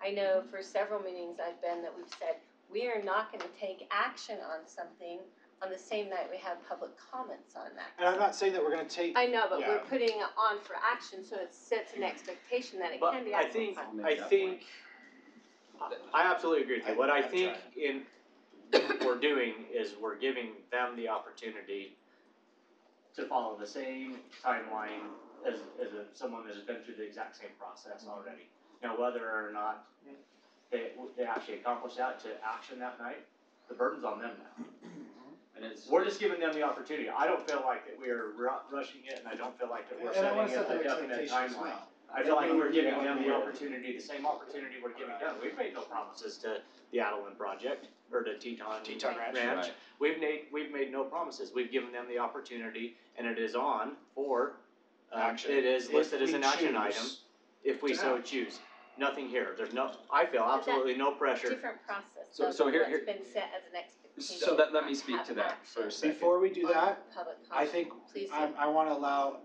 I know for several meetings I've been that we've said, we are not gonna take action on something on the same night we have public comments on that. And I'm not saying that we're gonna take. I know, but yeah. we're putting it on for action, so it sets an expectation that it But can be I acted think, upon. I absolutely agree with you. What I I'm think we're doing is we're giving them the opportunity to follow the same timeline as someone that has been through the exact same process already. Now, whether or not they actually accomplish that to action that night, the burden's on them now. And it's, We're just giving them the opportunity. I don't feel like that we are rushing it, and I don't feel like that we're And I wanna setting set a that definite expectation as timeline. well. I feel like we're giving them the opportunity, the same opportunity we're giving them. We've made no promises to the Adeline project or to Teton Ranch. Ranch. We've made no promises. We've given them the opportunity, and it is on for, Action. it is If listed as we an action choose item, if we to so act. choose. Nothing here. There's no, I feel that- absolutely no pressure. Different process, So- so so here- what's been set as an expectation. so let me not speak have to that action for a second. Before we do on that, public I comment. think Please I wanna allow,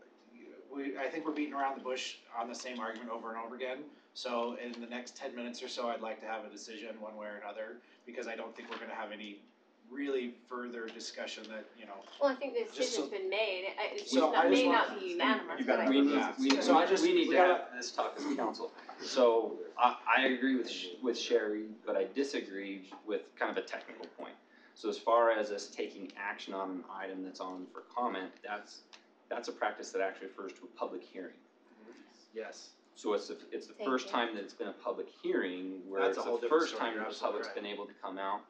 I think we're beating around the bush on the same argument over and over again. So in the next 10 minutes or so, I'd like to have a decision one way or another, because I don't think we're gonna have any really further discussion that, Well, I think the Just decision's been made, it's So just I not, just may want- not be unanimous, you but gotta I. we Yeah. need So I just- we need we to gotta- have this talk as a council. So I agree with Sherry, but I disagree with kind of a technical point. So as far as us taking action on an item that's on for comment, that's a practice that actually refers to a public hearing. yes. So it's the Thank first you. time that it's been a public hearing, where That's it's a whole the different first story. time You're that the absolutely public's right. been able to come out.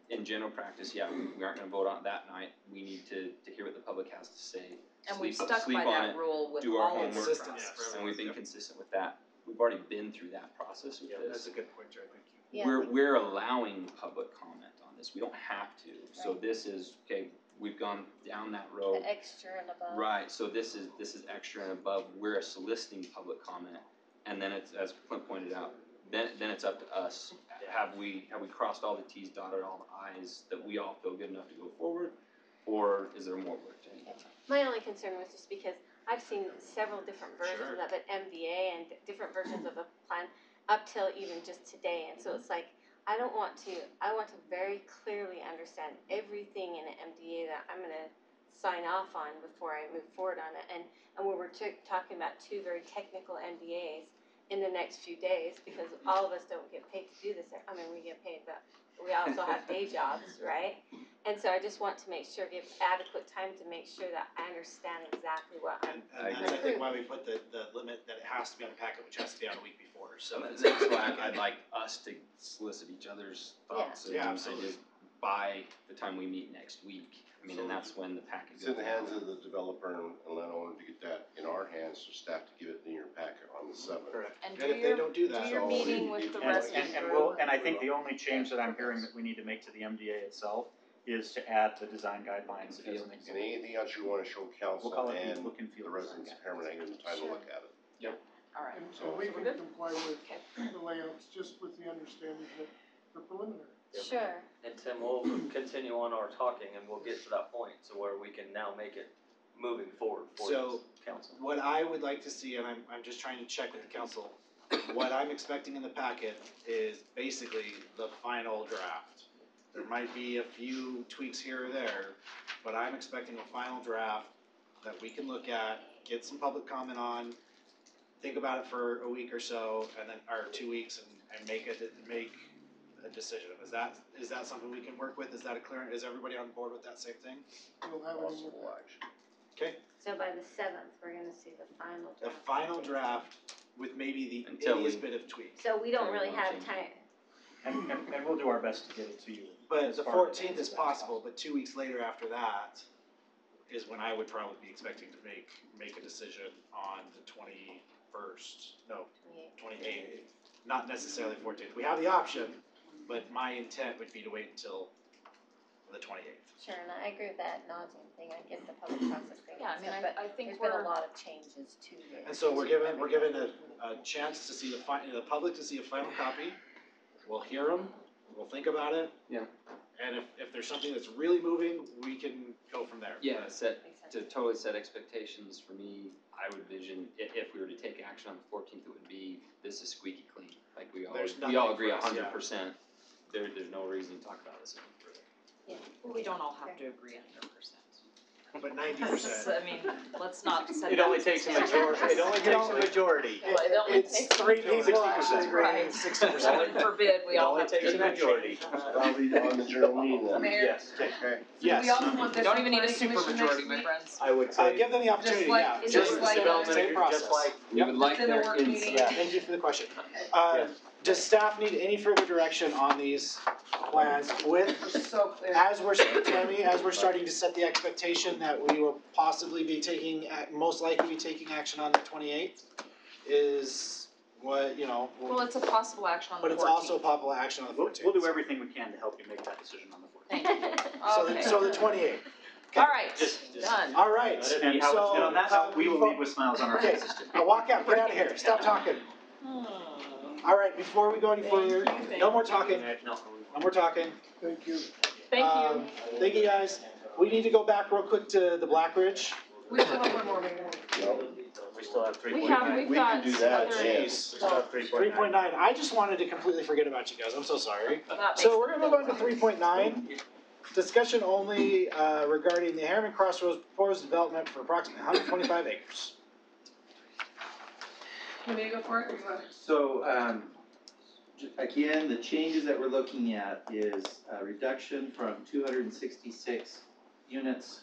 In general practice, yeah, we aren't gonna vote on it that night, we need to hear what the public has to say. And we've sleep- stuck sleep by on that it, rule with do our all of homework, the Consistent. process. and we've been consistent with that. We've already been through that process with That's this. a good point, Jerry, thank you. Yeah, We're allowing public comment on this, we don't have to, so Right. this is, okay, we've gone down that road. The extra and above. Right, so this is extra and above, we're soliciting public comment, and then it's, as Clint pointed out, then it's up to us. Have we crossed all the Ts, dotted all the Is, that we all feel good enough to go forward, or is there more work to be done? My only concern was just because I've seen several different versions of it, MDA and different versions of the plan up till even just today, and so it's like, I want to very clearly understand everything in an MDA that I'm gonna sign off on before I move forward on it, and when we're talking about two very technical MDAs in the next few days, because all of us don't get paid to do this, I mean, we get paid, but we also have day jobs, right? And so I just want to make sure, give adequate time to make sure that I understand exactly what I'm. And that's, I think, why we put the limit that it has to be on the packet, which has to be on a week before, so. That's why I'd like us to solicit each other's thoughts, Yeah, and absolutely. just by the time we meet next week. I mean, and that's when the packet It's goes in the out. hands of the developer and landowner to get that in our hands, for staff to give it in your packet on the 7th. Correct. And And do if they your, don't do that, do your so meeting we- with the and- rest of the And group. I think the only change that I'm hearing that we need to make to the MDA itself is to add the design guidelines as an And example. anything else you wanna show We'll council call it and look and feel the residents of Hammerman, give them time to Sure. look at it. Alright, And So- we So we're can good? comply with the layouts, just with the understanding that the preliminary. Sure. And Tim, we'll continue on our talking and we'll get to that point, so where we can now make it moving forward for So, us. council. What I would like to see, and I'm just trying to check with the council, what I'm expecting in the packet is basically the final draft. There might be a few tweaks here or there, but I'm expecting a final draft that we can look at, get some public comment on, think about it for a week or so, and then, or 2 weeks, and make a decision. Is that something we can work with? Is that a clear, is everybody on board with that same thing? We'll have it in the Okay, So by the 7th, we're gonna see the final the draft. final draft with maybe the Until we- ittiest bit of tweak. So we don't really have time. And we'll do our best to get it to you. But as the far in 14th advance is as possible, but 2 weeks later after that is when I would probably be expecting to make a decision on the 21st, no, 28th. Not necessarily 14th. We have the option, but my intent would be to wait until the 28th. Sure, and I agree with that nauseam thing, I get the public process thing Yeah, I and mean, stuff, but I think there's been we're, a lot of changes to this. And so we're given a chance to see the public to see a final copy. We'll hear them, we'll think about it. Yeah. And if there's something that's really moving, we can go from there. Yeah, set, Makes sense. to totally set expectations, for me, I would vision, if we were to take action on the 14th, it would be, this is squeaky clean. Like we all There's agree nothing for us, 100%, there's no reason to talk about this any further. we don't all have to agree 100%. But 90%. I mean, let's not set It that only as takes a standard. majority, it only takes a majority. Well, it only It's takes a 3 people majority. actually agree, Right. and 60%. Heaven forbid, we It all only have to takes a agree. majority. Probably on the journal meeting then. Mayor, Yes. Okay. do Yes. we also want You this don't on even need a planning super commission majority, next my week? friends. I would say. Give them the opportunity, like- yeah. is Just it the like- same development, process. just like, We would like in the their work insight. meeting. Yeah, thank you for the question. Yes. Does staff need any further direction on these plans with, So clear. as we're, Tammy, as we're starting to set the expectation that we will possibly be taking, most likely be taking action on the 28th? Is what, Well, it's a possible action on the but 14th. it's also possible action on the 14th. We'll do everything we can to help you make that decision on the 14th. Thank you. So the 28th. All right, Just- done. All right, And how, so, and on that note, we will before- leave with smiles on our Okay, faces too. now walk out, get out of here, stop talking. All right, before we go any further, no more talking, no more talking. Thank you. Thank Um, Thank you, guys. We need to go back real quick to the Black Ridge. We still have one more meeting. We still have 3.9. We have, we've got do that, other. yeah. Jeez. We still have 3.9. 3.9, I just wanted to completely forget about you guys, I'm so sorry. That makes So we're gonna move on to 3.9. Discussion only regarding the Harriman Crossroads proposed development for approximately 125 acres. You want me to go for it, or you want? So, again, the changes that we're looking at is a reduction from 266 units,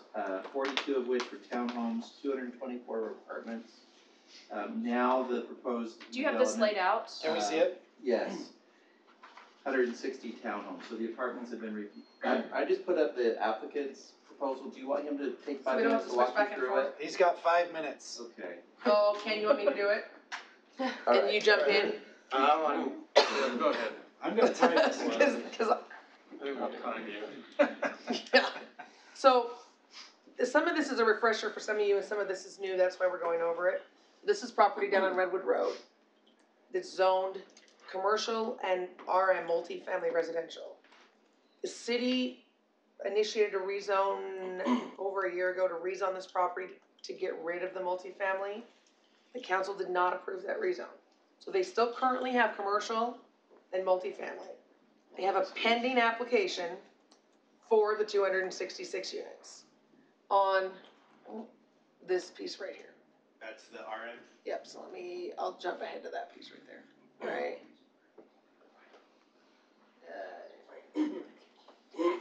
42 of which were townhomes, 224 were apartments. Now the proposed Do you have this development- laid out? Can we see it? Yes. 160 townhomes, so the apartments have been reviewed. I just put up the applicant's proposal, do you want him to take So 5 we don't have minutes to to switch walk back you and through forth? it? He's got 5 minutes. Okay. Oh, Ken, you want me to do it? All And right. you jump in? Go ahead. I'm gonna time this one. Cause I won't time you. yeah. So, some of this is a refresher for some of you and some of this is new, that's why we're going over it. This is property down on Redwood Road. It's zoned commercial and RM multifamily residential. The city initiated a rezone over a year ago to rezone this property to get rid of the multifamily. The council did not approve that rezone. So they still currently have commercial and multifamily. They have a pending application for the 266 units on this piece right here. That's the RM. Yep, so I'll jump ahead to that piece right there, right?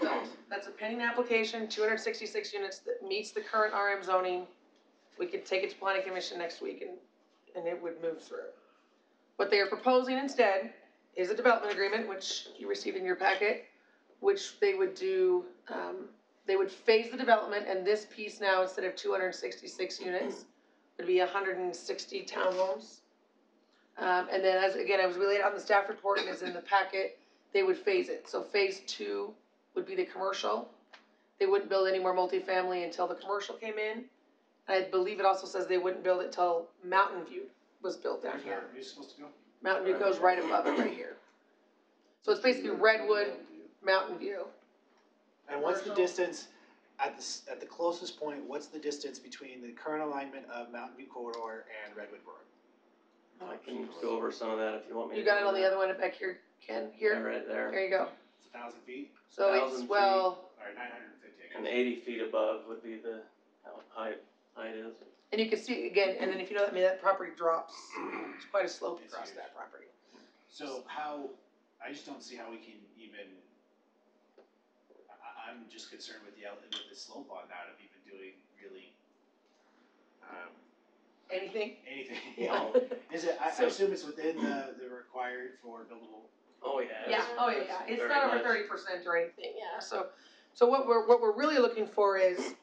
So, that's a pending application, 266 units that meets the current RM zoning. We could take it to planning commission next week and it would move through. What they are proposing instead is a development agreement, which you received in your packet, which they would do, they would phase the development, and this piece now, instead of 266 units, would be 160 townhomes. And then as, again, I was relayed on the staff report and is in the packet, they would phase it. So phase 2 would be the commercial. They wouldn't build any more multifamily until the commercial came in. I believe it also says they wouldn't build it till Mountain View was built down here. Are you supposed to go? Mountain View goes right above it, right here. So it's basically Redwood, Mountain View. And what's the distance, at the closest point, what's the distance between the current alignment of Mountain View Corridor and Redwood Road? I can go over some of that if you want me to. You got it go on the over other one back here, Ken, that. here? Yeah, right there. There you go. It's 1,000 feet? So 1,000 it's, feet. well, Or 950, I guess. And 80 feet above would be the, how high it is. and you can see again, and then if you know what I mean, that property drops, it's quite a slope across that property. So how, I just don't see how we can even, I'm just concerned with with the slope on that of even doing really, Anything? anything. Wow. Is it, I assume it's within the required for buildable? Oh, yeah. Yeah, it's- oh yeah, it's very not over much. 30% or anything, yeah, so what we're really looking for is,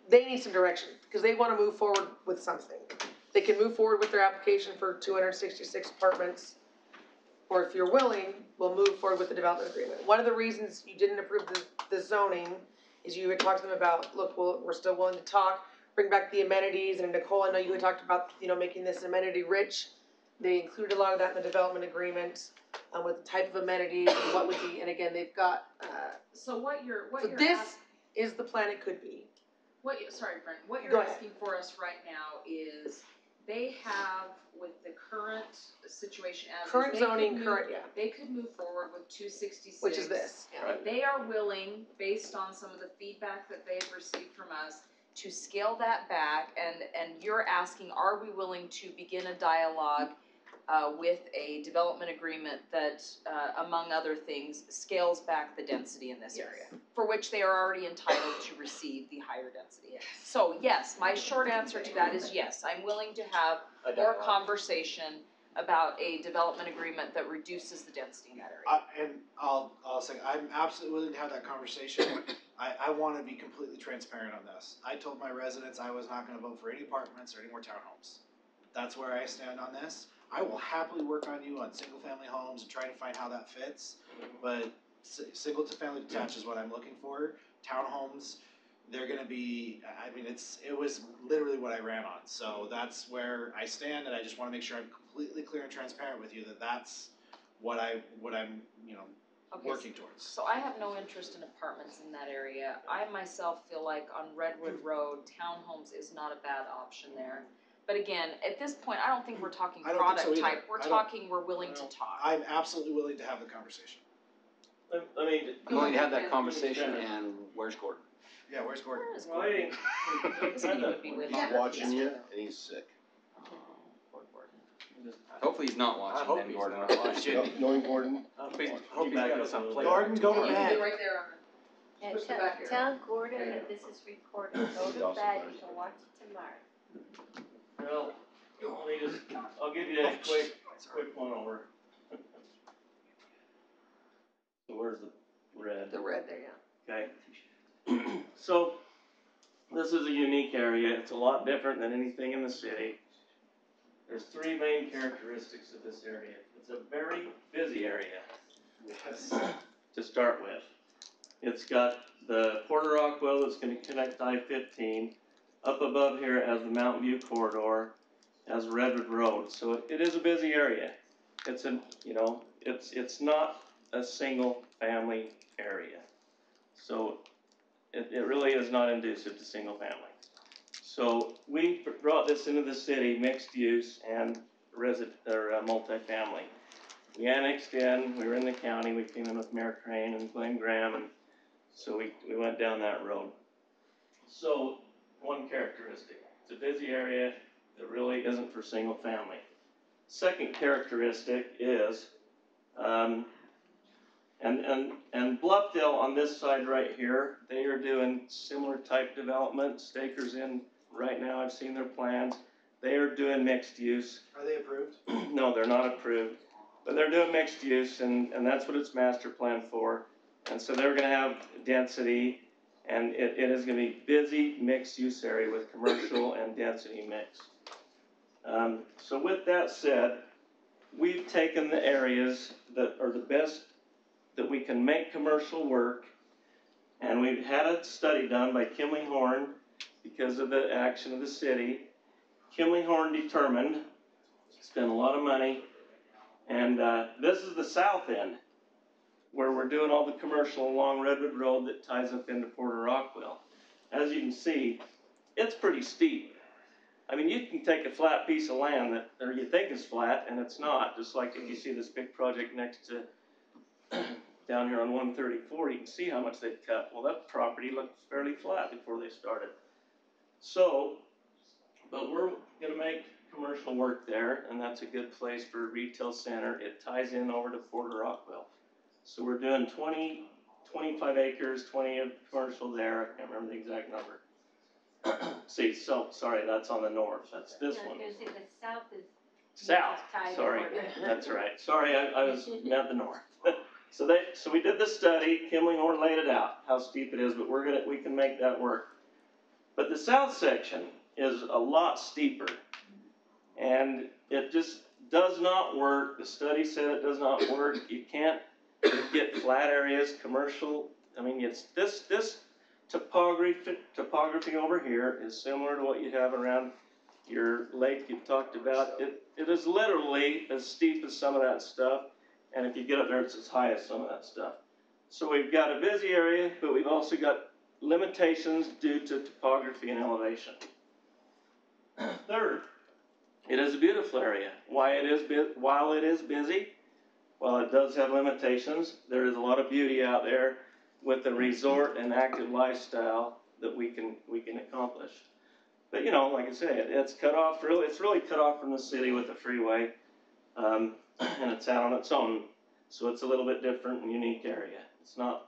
they need some direction, because they wanna move forward with something. They can move forward with their application for 266 apartments, or if you're willing, we'll move forward with the development agreement. One of the reasons you didn't approve the zoning is you had talked to them about, look, we're still willing to talk, bring back the amenities, and Nicole, I know you had talked about, making this amenity rich. They included a lot of that in the development agreement, with the type of amenities and what would be, and again, they've got, So what you're so this is the plan it could be. Sorry, Brent, what Go you're ahead. asking for us right now is, they have, with the current situation as is, Current they could zoning, move- current, yeah, They could move forward with 266. which is this, yeah. Right. They are willing, based on some of the feedback that they've received from us, to scale that back, and you're asking, are we willing to begin a dialogue with a development agreement that, among other things, scales back the density in this Yes. area, for which they are already entitled to receive the higher density. So yes, my short answer to that is yes, I'm willing to have A more dialogue. conversation about a development agreement that reduces the density in that area. And I'll say, I'm absolutely willing to have that conversation. I wanna be completely transparent on this. I told my residents I was not gonna vote for any apartments or any more townhomes. That's where I stand on this. I will happily work on you on single-family homes and try to find how that fits, but single-family detached is what I'm looking for. Townhomes, they're gonna be, I mean, it was literally what I ran on, so that's where I stand, and I just wanna make sure I'm completely clear and transparent with you that that's what I'm, Okay, working towards. So I have no interest in apartments in that area. I myself feel like on Redwood Road, townhomes is not a bad option there. But again, at this point, I don't think we're talking I don't think so product either. type, we're I don't- talking, we're willing to talk. I'm absolutely willing to have the conversation. I mean, I'm willing to have that conversation, and where's Gordon? Yeah, where's Gordon? Where is well, Gordon? I This meeting would be way He's longer. watching you, and he's sick. Poor Gordon. Hopefully he's not I watching hope then, he's Gordon. not watching. Knowing Gordon, Hope he's got some place. Gordon, go to It'll be bed. right there on the. And Push the back arrow. tell Gordon that this is recorded, go He to also bed, does. you can watch it tomorrow. well, let me just, I'll give you a quick one over. So where's the red? The red there, yeah. Okay. So, this is a unique area, it's a lot different than anything in the city. There's three main characteristics of this area. It's a very busy area, to start with. It's got the Porter Rockwell that's gonna connect I-15. Up above here as the Mountain View corridor, as Redwood Road, so it is a busy area. It's it's not a single family area. So it really is not inducive to single family. So we brought this into the city, mixed use and multifamily. We annexed in, we were in the county, we came in with Mayor Crane and Glenn Graham, and so we went down that road. So, one characteristic, it's a busy area that really isn't for single family. Second characteristic is, and Bluffdale on this side right here, they are doing similar type development. Staker's in right now, I've seen their plans. They are doing mixed use. Are they approved? No, they're not approved, but they're doing mixed use, and that's what it's master planned for. And so they're gonna have density, and it is gonna be busy, mixed use area with commercial and density mix. So with that said, we've taken the areas that are the best that we can make commercial work, and we've had a study done by Kimley Horn because of the action of the city. Kimley Horn determined, spent a lot of money, and this is the south end, where we're doing all the commercial along Redwood Road that ties up into Porter Rockwell. as you can see, it's pretty steep. I mean, you can take a flat piece of land that, or you think is flat, and it's not, just like if you see this big project next to, down here on 134, you can see how much they've cut. Well, that property looked fairly flat before they started. So, but we're gonna make commercial work there, and that's a good place for a retail center. It ties in over to Porter Rockwell. So we're doing 25 acres, 20 of commercial there, I can't remember the exact number. See, so, sorry, that's on the north, that's this one. I was gonna say the south is. South, tied sorry, order. that's right, sorry, I was, meant the north. So we did the study, Kimling Horn laid it out, how steep it is, but we can make that work. But the south section is a lot steeper, and it just does not work. The study said it does not work. You can't get flat areas, commercial. I mean, it's this topography over here is similar to what you have around your lake you've talked about. It is literally as steep as some of that stuff, and if you get up there, it's as high as some of that stuff. So we've got a busy area, but we've also got limitations due to topography and elevation. Third, it is a beautiful area. While it is busy, while it does have limitations, there is a lot of beauty out there with the resort and active lifestyle that we can accomplish. But you know, like I say, it's cut off. It's really cut off from the city with the freeway, and it's out on its own. So it's a little bit different and unique area. It's not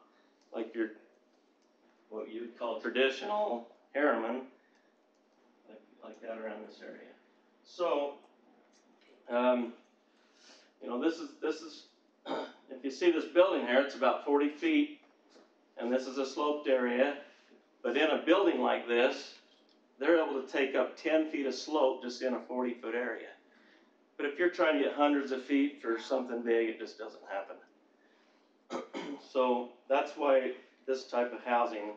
like what you would call traditional Harriman, like that around this area. So, you know, this is if you see this building here, it's about 40 feet, and this is a sloped area. But in a building like this, they're able to take up 10 feet of slope just in a 40-foot area. But if you're trying to get hundreds of feet for something big, it just doesn't happen. So that's why this type of housing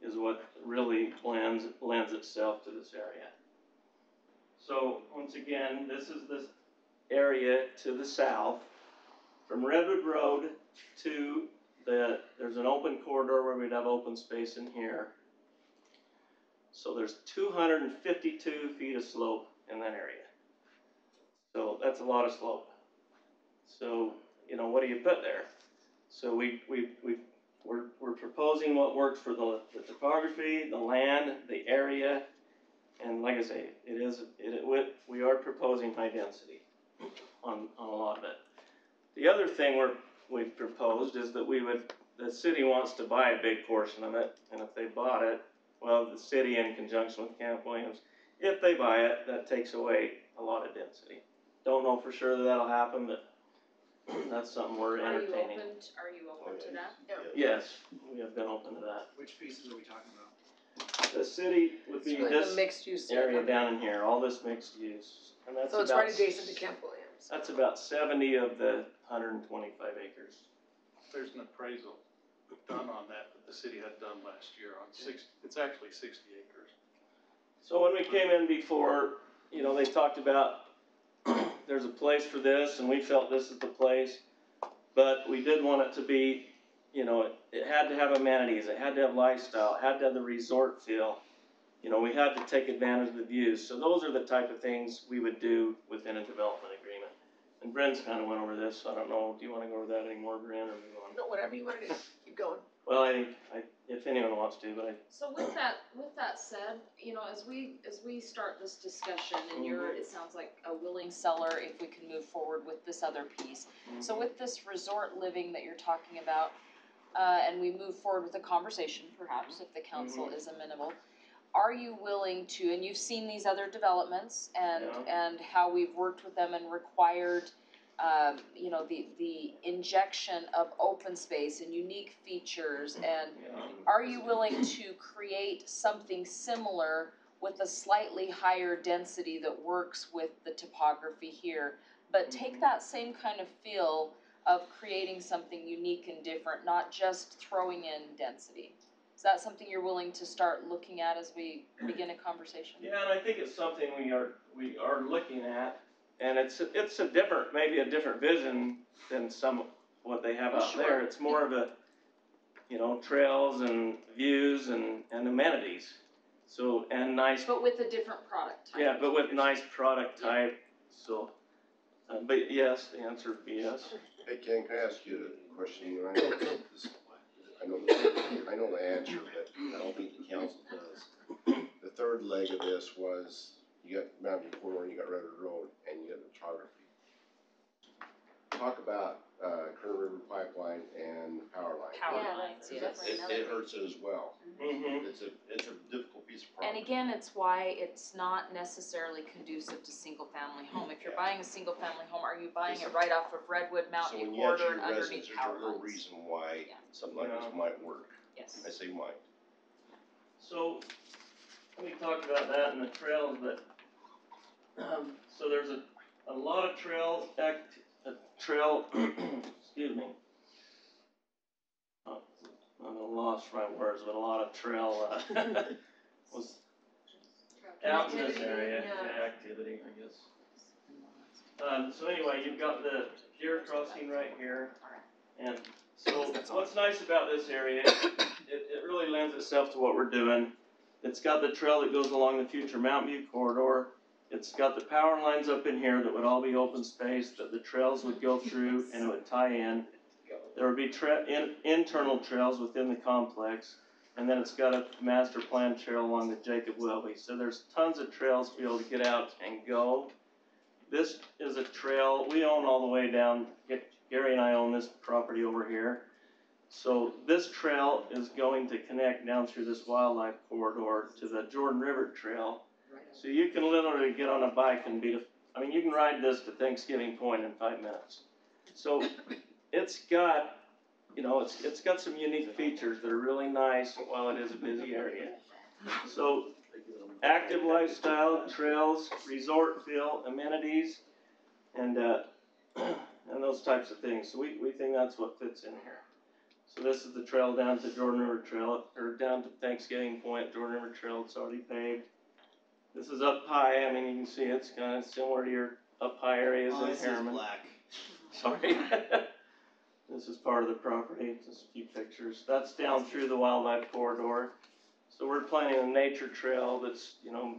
is what really lends itself to this area. So once again, this is this area to the south. From Redwood Road to there's an open corridor where we'd have open space in here. So there's 252 feet of slope in that area. So that's a lot of slope. So, you know, what do you put there? So we're proposing what works for the topography, the land, the area, and like I say, we are proposing high density on a lot of it. The other thing we've proposed is that the city wants to buy a big portion of it, and if they bought it, well, the city in conjunction with Camp Williams, if they buy it, that takes away a lot of density. Don't know for sure that'll happen, but that's something we're entertaining. Are you open to that? Yes, we have been open to that. Which pieces are we talking about? The city would be It's really this the mixed use area down in here, all this mixed use. And that's So it's about right adjacent to Camp Williams. That's about 70 of the 125 acres. There's an appraisal done on that the city had done last year on it's actually 60 acres. So when we came in before, you know, they talked about there's a place for this, and we felt this is the place, but we did want it to be, you know, it had to have amenities, it had to have lifestyle, it had to have the resort feel. You know, we had to take advantage of the views. So those are the type of things we would do within a development agreement. And Bren's kind of went over this, so I don't know, do you want to go over that anymore, Bren, or move on? No, whatever you want to do, keep going. Well, I if anyone wants to, but So with that said, you know, as we start this discussion, and it sounds like a willing seller if we can move forward with this other piece. So with this resort living that you're talking about, and we move forward with a conversation, perhaps, if the council is amenable, are you willing to, and you've seen these other developments and how we've worked with them and required you know, the injection of open space and unique features, and are you willing to create something similar with a slightly higher density that works with the topography here, but take that same kind of feel of creating something unique and different, not just throwing in density? Is that something you're willing to start looking at as we begin a conversation? yeah, and I think it's something we are looking at. And it's a maybe a different vision than what they have out there. It's more of a, you know, trails and views and amenities. So, and nice, But with a different product type. yeah, but with nice product type, so, but yes, the answer would be yes. Hey Ken, can I ask you a question? I know the answer, but I don't think the council does. The third leg of this was, you got Mountain View Corridor, and you got Redwood Road, and you got the topography. Talk about, Kern River Pipeline and power line. Power lines, yes. It hurts it as well. Mm-hmm. It's a difficult piece of And property. again, it's why it's not necessarily conducive to single-family home. If you're buying a single-family home, are you buying it right off of Redwood, Mountain View Corridor, and underneath power So when you lines? actually residents, there's a real reason why Yeah. something like this might work. Yes. I say might. So, let me talk about that and the trails, but, so there's a lot of trail, excuse me. I'm at a loss for my words, but a lot of trail, was out in this area, yeah, activity, I guess. So anyway, you've got the deer crossing right here, and so what's nice about this area, it really lends itself to what we're doing. It's got the trail that goes along the future Mountain View corridor. It's got the power lines up in here that would all be open space that the trails would go through and it would tie in. There would be internal trails within the complex, and then it's got a master plan trail along the Jacob Welby. So there's tons of trails to be able to get out and go. This is a trail we own all the way down. Gary and I own this property over here. So this trail is going to connect down through this wildlife corridor to the Jordan River Trail. So you can literally get on a bike and you can ride this to Thanksgiving Point in 5 minutes. So it's got, it's got some unique features that are really nice while it is a busy area. So active lifestyle, trails, resort feel, amenities, and those types of things. So we think that's what fits in here. So this is the trail down to Jordan River Trail, or down to Thanksgiving Point, Jordan River Trail. It's already paved. This is up high. I mean, you can see it's kind of similar to your up high areas in Harriman. Black. Sorry. This is part of the property. Just a few pictures. That's down through the wildlife corridor. So we're planning a nature trail that's,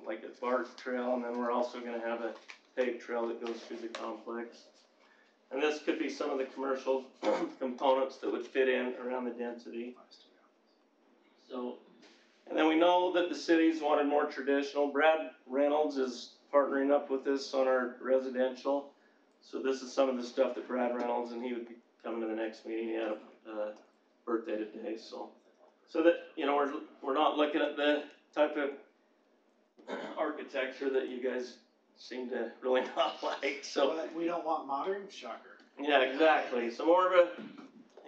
like a bark trail, and then we're also going to have a paved trail that goes through the complex. And this could be some of the commercial components that would fit in around the density. So, and then we know that the city's wanted more traditional. Brad Reynolds is partnering up with us on our residential. So this is some of the stuff that Brad Reynolds, and he would be coming to the next meeting. He had a birthday today, so that, we're not looking at the type of architecture that you guys seem to really not like, so. But we don't want modern, shocker. Yeah, exactly. So more of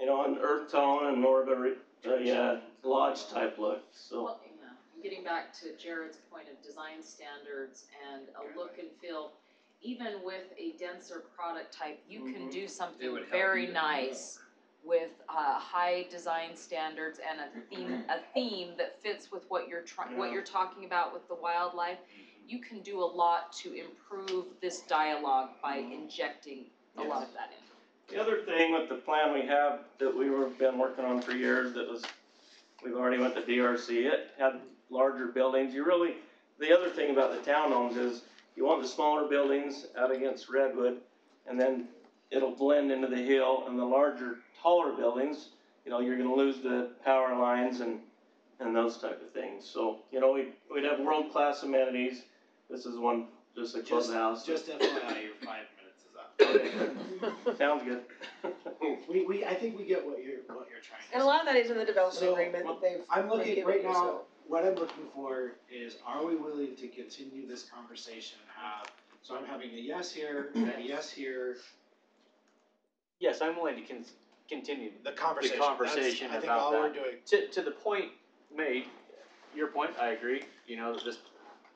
an earth tone and more of a lodge type look, so. Well, getting back to Jared's point of design standards and a look and feel, even with a denser product type, you can do something very nice with high design standards and a theme that fits with what you're talking about with the wildlife. You can do a lot to improve this dialogue by injecting a lot of that in. The other thing with the plan we have that we've been working on for years we've already went to DRC. It had larger buildings. The other thing about the townhomes is you want the smaller buildings out against Redwood, and then it'll blend into the hill, and the larger, taller buildings, you're gonna lose the power lines and those type of things. So, we'd have world-class amenities. This is one, just a clubhouse. Just FYI, your 5 minutes is up. Okay. Sounds good. I think we get what you're trying to say. And a lot of that is in the development agreement that they've. I'm looking given right you, now, so. what I'm looking for is, are we willing to continue this conversation and have, so I'm having a yes here, and a yes here. Yes, I'm willing to continue The conversation. conversation That's, I think about all that. we're doing. To the point made, your point, I agree, that this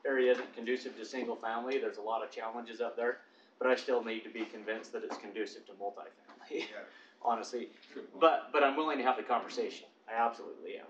area isn't conducive to single family, there's a lot of challenges up there, but I still need to be convinced that it's conducive to multifamily, honestly. But I'm willing to have the conversation, I absolutely am.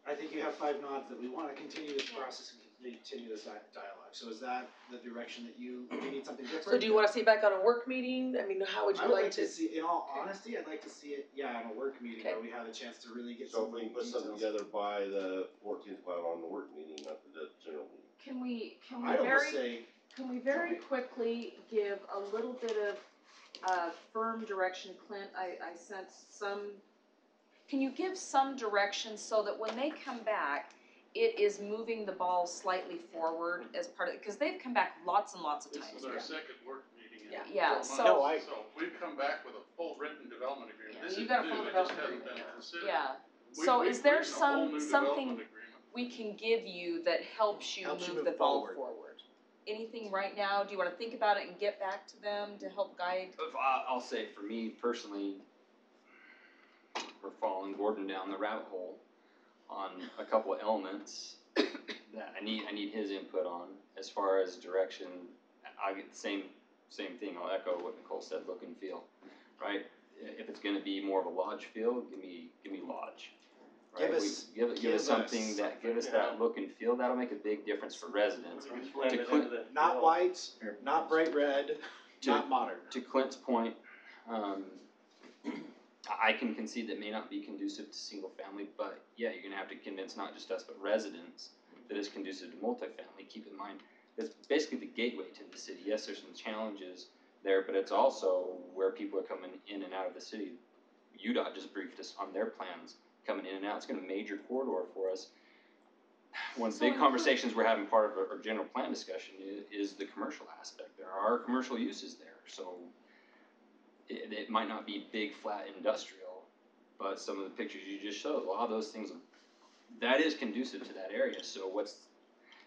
I think you have 5 nods that we wanna continue this process and continue this dialogue. So is that the direction that you need something different? So do you wanna see it back on a work meeting? I mean, how would I you would like like to to? see, in all honesty, I'd like to see it, yeah, on a work meeting where we have a chance to really get So some if we can put details. something together by the 14th, while on the work meeting, not the general meeting. Can we I'd almost very, say, can we very quickly give a little bit of, firm direction, Clint? I sense some, can you give some direction so that when they come back, it is moving the ball slightly forward as part of, because they've come back lots and lots of This times. is our second work meeting in Yeah, 4 so- No, months, so we've come back with a full written development agreement. Yeah, This you is got a new, full it just development hasn't agreement, been considered. Yeah, We- so we've is there written a whole new something development agreement. we can give you that helps you move the ball forward? Anything right now? Do you wanna think about it and get back to them to help guide? I'll say for me personally, we're following Gordon down the rabbit hole on a couple of elements that I need his input on. As far as direction, I get the same thing. I'll echo what Nicole said, look and feel, right? If it's gonna be more of a lodge feel, give me lodge. Right? Give us something that, give us that look and feel, that'll make a big difference for residents. not whites, not bright red, not modern. To Clint's point, I can concede that may not be conducive to single family, but yeah, you're gonna have to convince not just us, but residents that it's conducive to multifamily. Keep in mind, it's basically the gateway to the city. Yes, there's some challenges there, but it's also where people are coming in and out of the city. UDOT just briefed us on their plans coming in and out. It's gonna be a major corridor for us. One of the big conversations we're having, part of our general plan discussion, is the commercial aspect. There are commercial uses there, so it might not be big, flat industrial, but some of the pictures you just showed, a lot of those things, that is conducive to that area, so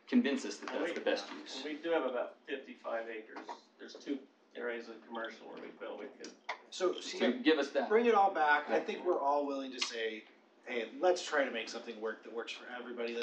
convince us that that's the best use. We do have about 55 acres. There's 2 areas of commercial where we feel we could. So give us that. Bring it all back. I think we're all willing to say, hey, let's try to make something work that works for everybody.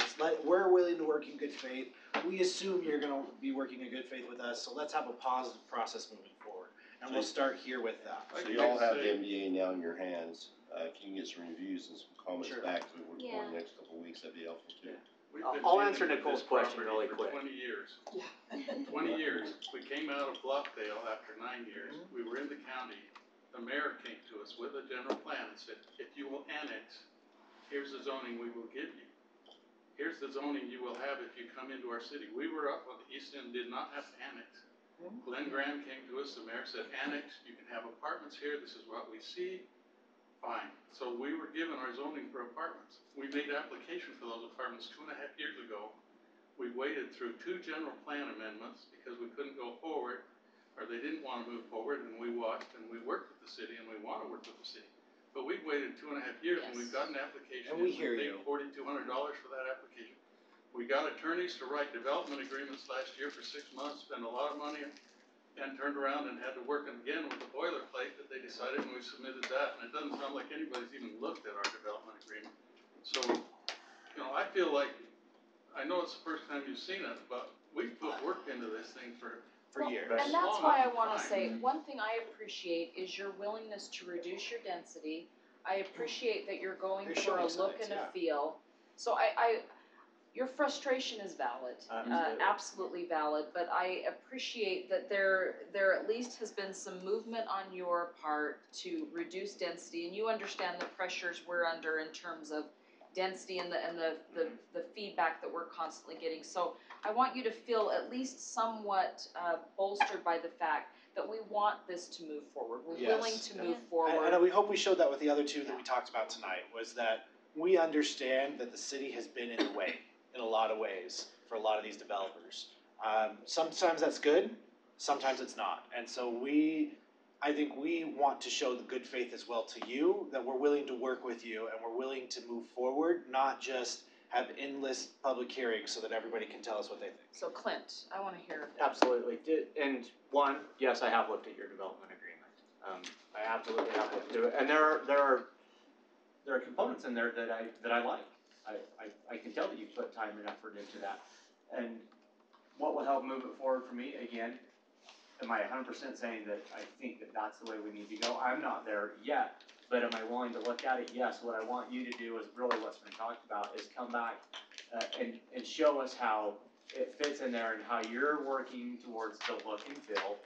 We're willing to work in good faith. We assume you're gonna be working in good faith with us, so let's have a positive process moving forward. And we'll start here with that. So you all have the MDA now in your hands, can you get some reviews and some comments back as we work for the next couple of weeks, that'd be helpful too. We've been I'll dealing answer with Nicole's this question property really for quick. 20 years. 20 years. We came out of Bluffdale after 9 years. We were in the county. The mayor came to us with a general plan and said, if you will annex, here's the zoning we will give you. Here's the zoning you will have if you come into our city. We were up on the east end, did not have to annex. Glenn Graham came to us, the mayor said, annex, you can have apartments here, this is what we see. Fine. So we were given our zoning for apartments. We made application for those apartments 2.5 years ago. We waited through 2 general plan amendments because we couldn't go forward, or they didn't want to move forward, and we watched and we worked with the city and we want to work with the city. But we've waited 2.5 years and we've got an application. And we hear paid you. $4,200 for that application. We got attorneys to write development agreements last year for 6 months, spent a lot of money, and turned around and had to work again with the boilerplate that they decided, and we submitted that, and it doesn't sound like anybody's even looked at our development agreement. So, I feel like, I know it's the first time you've seen it, but we've put work into this thing for years. And that's why I wanna say, one thing I appreciate is your willingness to reduce your density. I appreciate that you're going You're for a showing look signs, and a yeah. feel. So your frustration is valid, absolutely valid, but I appreciate that there at least has been some movement on your part to reduce density, and you understand the pressures we're under in terms of density and the feedback that we're constantly getting. So I want you to feel at least somewhat bolstered by the fact that we want this to move forward. We're willing to move forward. And we hope we showed that with the other 2 that we talked about tonight, was that we understand that the city has been in the way in a lot of ways for a lot of these developers. Sometimes that's good, sometimes it's not. And so I think we want to show the good faith as well to you, that we're willing to work with you and we're willing to move forward, not just have endless public hearings so that everybody can tell us what they think. So Clint, I wanna hear. Absolutely. And one, yes, I have looked at your development agreement. I absolutely have looked through it, and there are components in there that I like. I can tell that you put time and effort into that. And what will help move it forward for me, again, am I 100% saying that I think that that's the way we need to go? I'm not there yet, but am I willing to look at it? Yes. What I want you to do is really what's been talked about, is come back and show us how it fits in there and how you're working towards the look and feel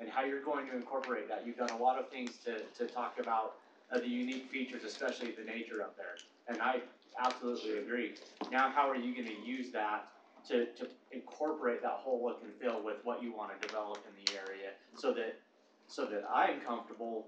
and how you're going to incorporate that. You've done a lot of things to talk about the unique features, especially the nature up there. And I absolutely agree. Now, how are you gonna use that to incorporate that whole look and feel with what you wanna develop in the area so that I'm comfortable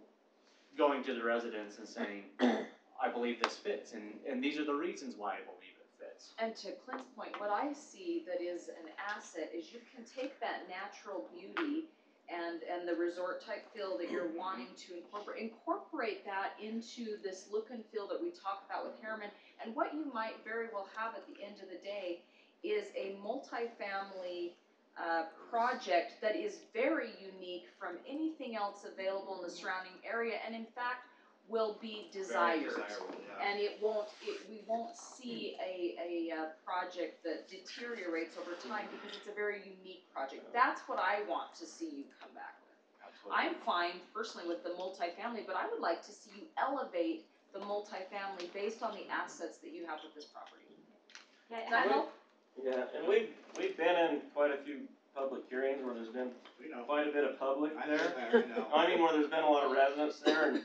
going to the residents and saying, I believe this fits, and these are the reasons why I believe it fits. And to Clint's point, what I see that is an asset is you can take that natural beauty and the resort type feel that you're wanting to incorporate that into this look and feel that we talk about with Harriman. And what you might very well have at the end of the day is a multifamily project that is very unique from anything else available in the surrounding area, and in fact will be desired. And we won't see a project that deteriorates over time because it's a very unique project. That's what I want to see you come back with. Absolutely. I'm fine personally with the multifamily, but I would like to see you elevate the multifamily based on the assets that you have with this property. Does that help? Yeah, and we've been in quite a few public hearings where there's been quite a bit of public there. I mean, where there's been a lot of residents there, and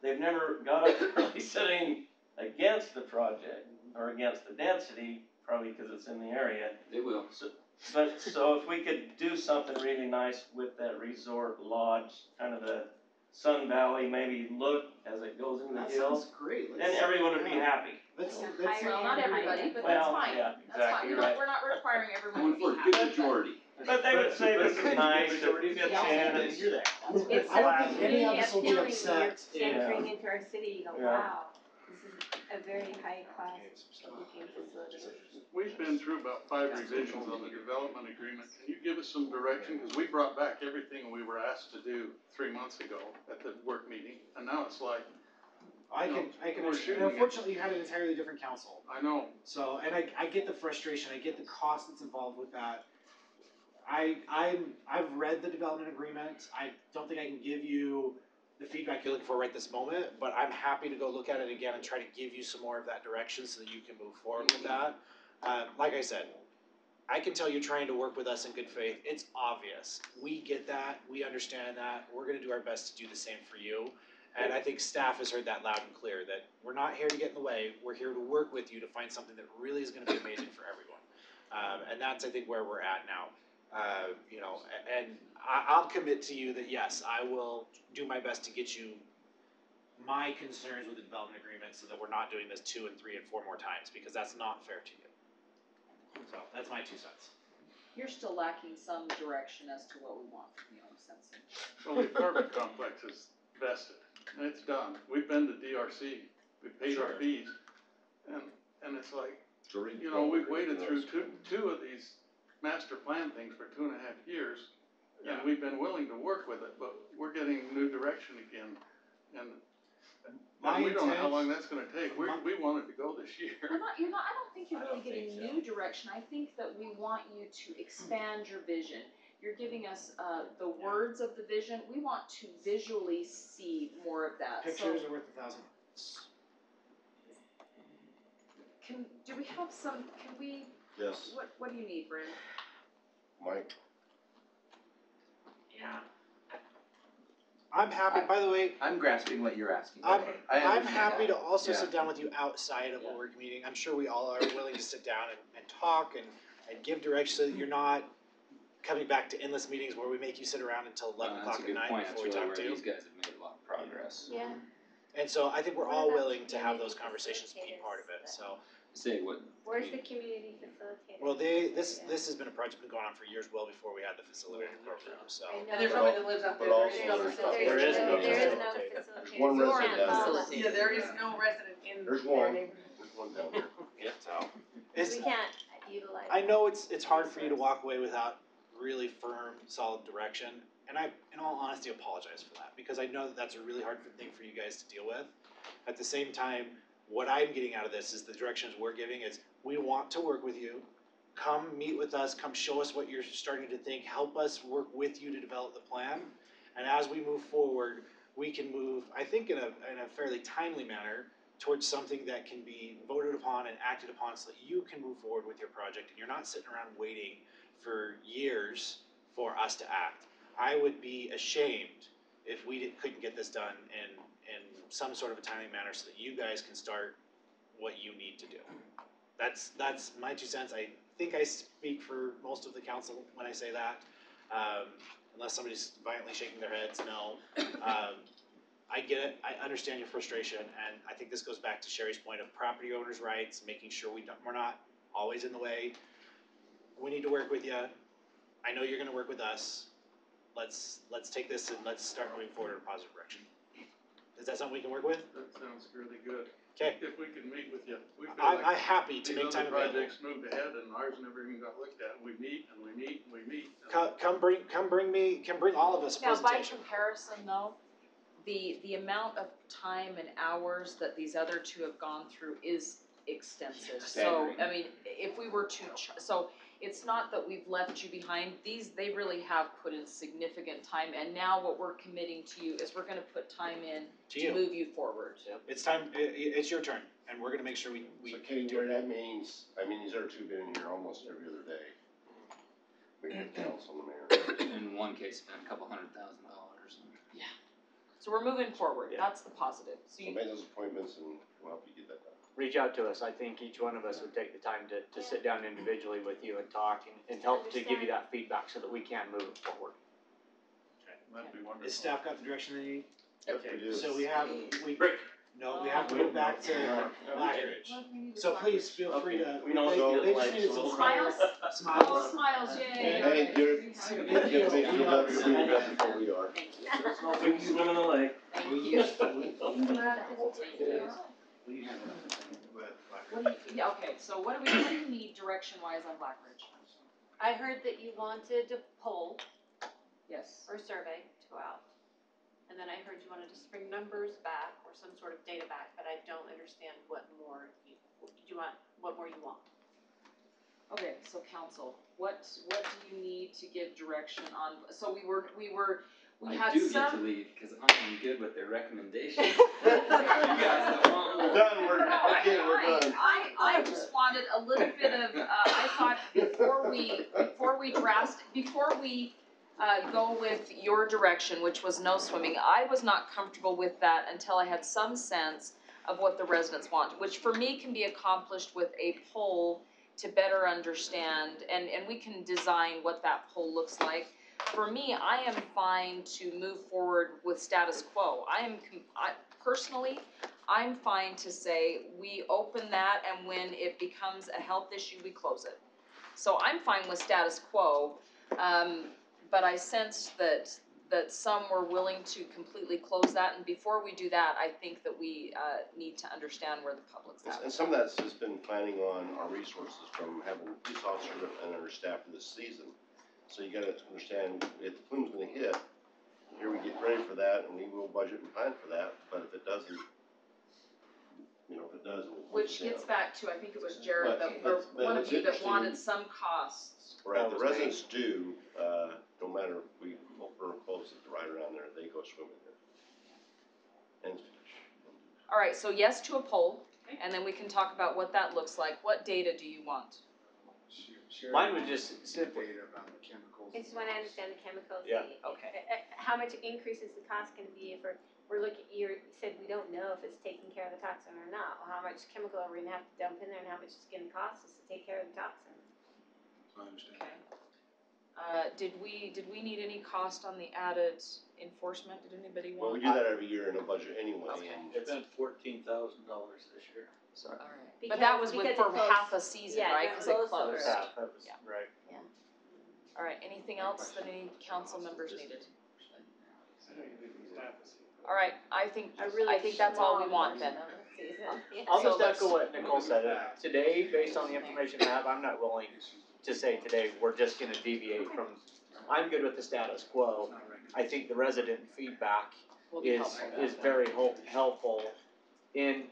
they've never got up and really said anything against the project or against the density, probably because it's in the area. They will. So if we could do something really nice with that resort lodge, kind of the Sun Valley maybe look as it goes into the hills, Sounds great. then everyone would be happy. Let's Well, not everybody, but that's fine. Yeah, That's fine. exactly, right. We're not requiring everyone to be One for a happy. good majority. But they would say this is nice, it fits in, It's I don't think any really of us will be appealing when upset. you're entering into our city, you go, Yeah. wow, this is a very high class looking facility. We've been through about 5 revisions on the development agreement. Can you give us some direction? Because we brought back everything we were asked to do 3 months ago at the work meeting, and now it's like, I can, we're shooting it. unfortunately, you had an entirely different council. I know, So, and I get the frustration, I get the cost that's involved with that. I've read the development agreement, I don't think I can give you the feedback you're looking for right this moment, but I'm happy to go look at it again and try to give you some more of that direction so that you can move forward with that. Like I said, I can tell you're trying to work with us in good faith, it's obvious, we get that, we understand that, we're gonna do our best to do the same for you. And I think staff has heard that loud and clear, that we're not here to get in the way, we're here to work with you to find something that really is gonna be amazing for everyone. And that's, I think, where we're at now. And I'll commit to you that yes, I will do my best to get you my concerns with the development agreement so that we're not doing this 2 and 3 and 4 more times, because that's not fair to you. So, that's my 2 cents. You're still lacking some direction as to what we want from you, I'm sensing. well, the apartment complex is vested, and it's done. We've been to DRC, we've paid our fees, and it's like, we've waited through two of these master plan things for 2.5 years, and we've been willing to work with it, but we're getting new direction again, and we don't know how long that's gonna take. We wanted to go this year. I don't think you're really getting new direction, I think that we want you to expand your vision. You're giving us, the words of the vision, we want to visually see more of that, so. Pictures are worth 1,000. Do we have some, Yes, what do you need, Bryn? Mike, Yeah. I'm happy, by the way, I'm grasping what you're asking. I'm I happy understand to that. also Yeah. sit down with you outside of a work meeting. I'm sure we all are willing to sit down and talk and give direction so that you're not coming back to endless meetings where we make you sit around until 11 o'clock at night before we talk to you. These guys have made a lot of progress. Yeah. And so I think we're What all about willing to have those community conversations, be facilitators part of it, that- so. Say what? Where's the community facilitator? Well, this has been a project been going on for years, well before we had the facilitator program, so. I know. And there's somebody that lives out there. But There is also no there's facilitator. There is no facilitator. one You're resident on down call. there. Yeah, there is no resident in There's their one. neighborhood. There's one down there. So. It's, We can't utilize. I know it's hard for you to walk away without really firm, solid direction, and I, in all honesty, apologize for that, because I know that that's a really hard thing for you guys to deal with. At the same time, what I'm getting out of this is the directions we're giving is, we want to work with you, come meet with us, come show us what you're starting to think, help us work with you to develop the plan, and as we move forward, we can move, I think in a fairly timely manner, towards something that can be voted upon and acted upon so that you can move forward with your project and you're not sitting around waiting for years for us to act. I would be ashamed if we couldn't get this done in some sort of a timely manner so that you guys can start what you need to do. That's my 2 cents. I think I speak for most of the council when I say that, unless somebody's violently shaking their heads, no. I get it, I understand your frustration, and I think this goes back to Sherry's point of property owners' rights, making sure we're not always in the way. We need to work with you. I know you're gonna work with us. Let's take this and let's start moving forward in a positive direction. Is that something we can work with? That sounds really good. Okay. If we can meet with you. We feel I'm like happy to make time These other available. projects moved ahead and ours never even got looked at. We meet and we meet and we meet. Come bring all of us a Now, by presentation. comparison though, the amount of time and hours that these other two have gone through is extensive. So, I mean, if we were to, so it's not that we've left you behind, they really have put in significant time, and now what we're committing to you is we're gonna put time in to move you forward. It's time, it's your turn, and we're gonna make sure we So Kenny, Jared, that means, I mean, these other two been in here almost every other day. We get council and the mayor. In one case, spent $200,000. Yeah. So we're moving forward, that's the positive. So So make those appointments and we'll help you get that done. Reach out to us. I think each one of us would take the time to sit down individually with you and talk and help to give you that feedback so that we can move it forward. That'd be wonderful. Is staff got the direction they need? Yep, Okay, we do. so we have to move back to Black Ridge. So please feel free to, We know what they it just feels needed like, some so- smiles. Oh, Smiles. smiles, yay. Hey, you're gonna make you feel better, you'll be your best before we are. There's no big swim in the lake. Yeah, okay, so what do you need direction wise on Black Ridge? I heard that you wanted to poll Yes. or survey to go out. And then I heard you wanted to bring numbers back or some sort of data back, but I don't understand what more you want. Okay, so council, what do you need to give direction on, so we I had do get to some. leave because I'm good with their recommendations. You guys don't want We're one. done, we're done. I just wanted a little bit of, I thought before we go with your direction, which was no swimming, I was not comfortable with that until I had some sense of what the residents want, which for me can be accomplished with a poll to better understand, and we can design what that poll looks like. For me, I am fine to move forward with status quo. Personally, I'm fine to say we open that, and when it becomes a health issue, we close it. So I'm fine with status quo, but I sense that some were willing to completely close that, and before we do that, I think that we need to understand where the public's at. And some of that's just been planning on our resources from having police officers and our staff for this season. So you gotta understand, if the plume's gonna hit, here we get ready for that, and we will budget and plan for that, but if it doesn't, we'll Which push it gets down. back to, I think it was Jared, or But one what's of you that interesting- wanted some costs. Right, the residents do, no matter if we open or close it, right around there, they go swimming there. And fish. Alright, so yes to a poll, and then we can talk about what that looks like. What data do you want? Mine was just simply. Data about the chemicals. I just wanna understand the chemicals. Yeah. Okay. How much increase is the cost gonna be if we're looking, you said we don't know if it's taking care of the toxin or not. Well, how much chemical are we gonna have to dump in there and how much it's gonna cost us to take care of the toxin? I understand. Did we need any cost on the added enforcement? Did anybody Well, want? we do that every year in a budget anyway, Okay. and It's $14,000 this year. sorry. Alright, but that was for Because it closed. half a season, Yeah, right? it Cause it closed closed. already. Yeah, that was, Yeah. right. Alright, anything else that any council members needed? Alright, I think that's all we want then. I'll So just let's- echo what Nicole said. Today, based on the information I have, I'm not willing to say today, we're just gonna deviate from, I'm good with the status quo. I think the resident feedback Will be is helpful. very helpful in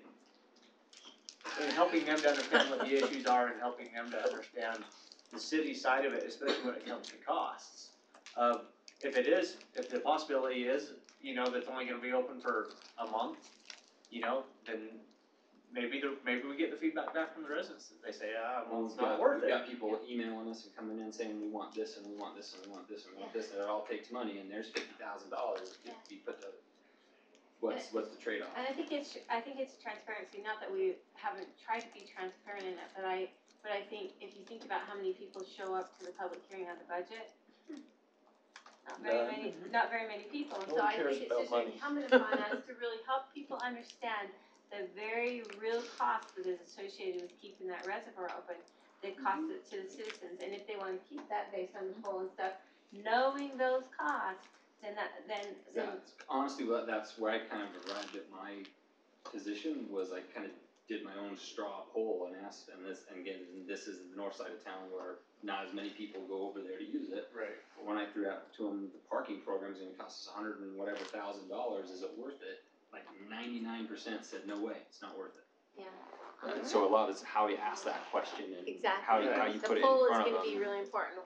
helping them to understand what the issues are and helping them to understand the city side of it, especially when it comes to costs. If the possibility is, that it's only gonna be open for a month, then maybe we get the feedback back from the residents, they say, well, it's We've not got- worth it. We've got people emailing us and coming in saying, we want this and we want this and we want this and we want this, and it all takes money, and there's $50,000 to be put to, what's the trade-off? And I think it's transparency, not that we haven't tried to be transparent in it, but I think if you think about how many people show up to the public hearing on the budget, not very many people, and so I think it's just incumbent upon us to really help people understand the very real cost that is associated with keeping that reservoir open, the cost it to the citizens, and if they wanna keep that based on the toll and stuff, knowing those costs, then Honestly, that's where I kind of arrived at my position, was I kind of did my own straw poll and asked, and again, this is the north side of town where not as many people go over there to use it. Right. But when I threw out to them, the parking program's gonna cost us $100,000 and whatever, is it worth it? Like 99% said, no way, it's not worth it. yeah. So a lot is how you ask that question and Exactly. how you put it in front of them. The poll is gonna be really important,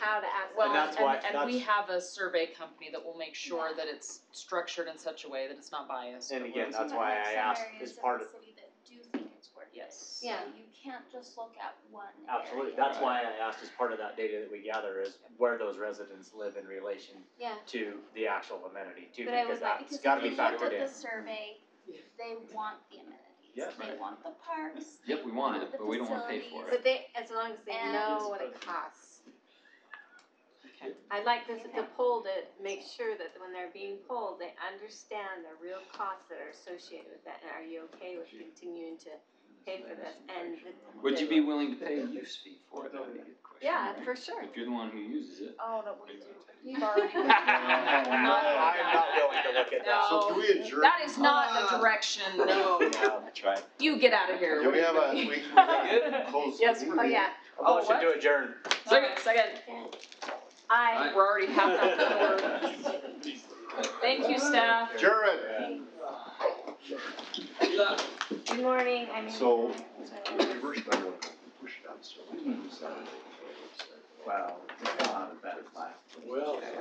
how to ask. Well, And that's why- and we have a survey company that will make sure that it's structured in such a way that it's not biased. And but again, we're- that's why I asked, as part of, city that do think it's worth it. Yes. Yeah. So you can't just look at one absolutely, area. that's why I asked as part of that data that we gather is where those residents live in relation Yeah. to the actual amenity too, But I because would like- that's gotta be Because if factored you in. look at the survey, they want the amenities. Yeah, They right. want the parks. Yep, we want it, the but we don't wanna pay for But it. as long as they And- know what it costs. I'd like the poll to make sure that when they're being polled, they understand the real costs that are associated with that, and are you okay with continuing to pay for this? And Would you be willing to pay a use fee for it? That would be a good question. yeah, for sure. If you're the one who uses it. Oh, no, we do. You've already. I'm not willing to look at that. No. So can we adjourn? That is not the direction, no. That's right. You get out of here. Can we have close Yes, meeting? Oh, yeah. A motion to adjourn. Second. We're already half out the door. Thank you, staff. Jared. Good morning, I mean. So, reverse that one, push it out, so we can decide. Wow, it's not as bad as last. Well.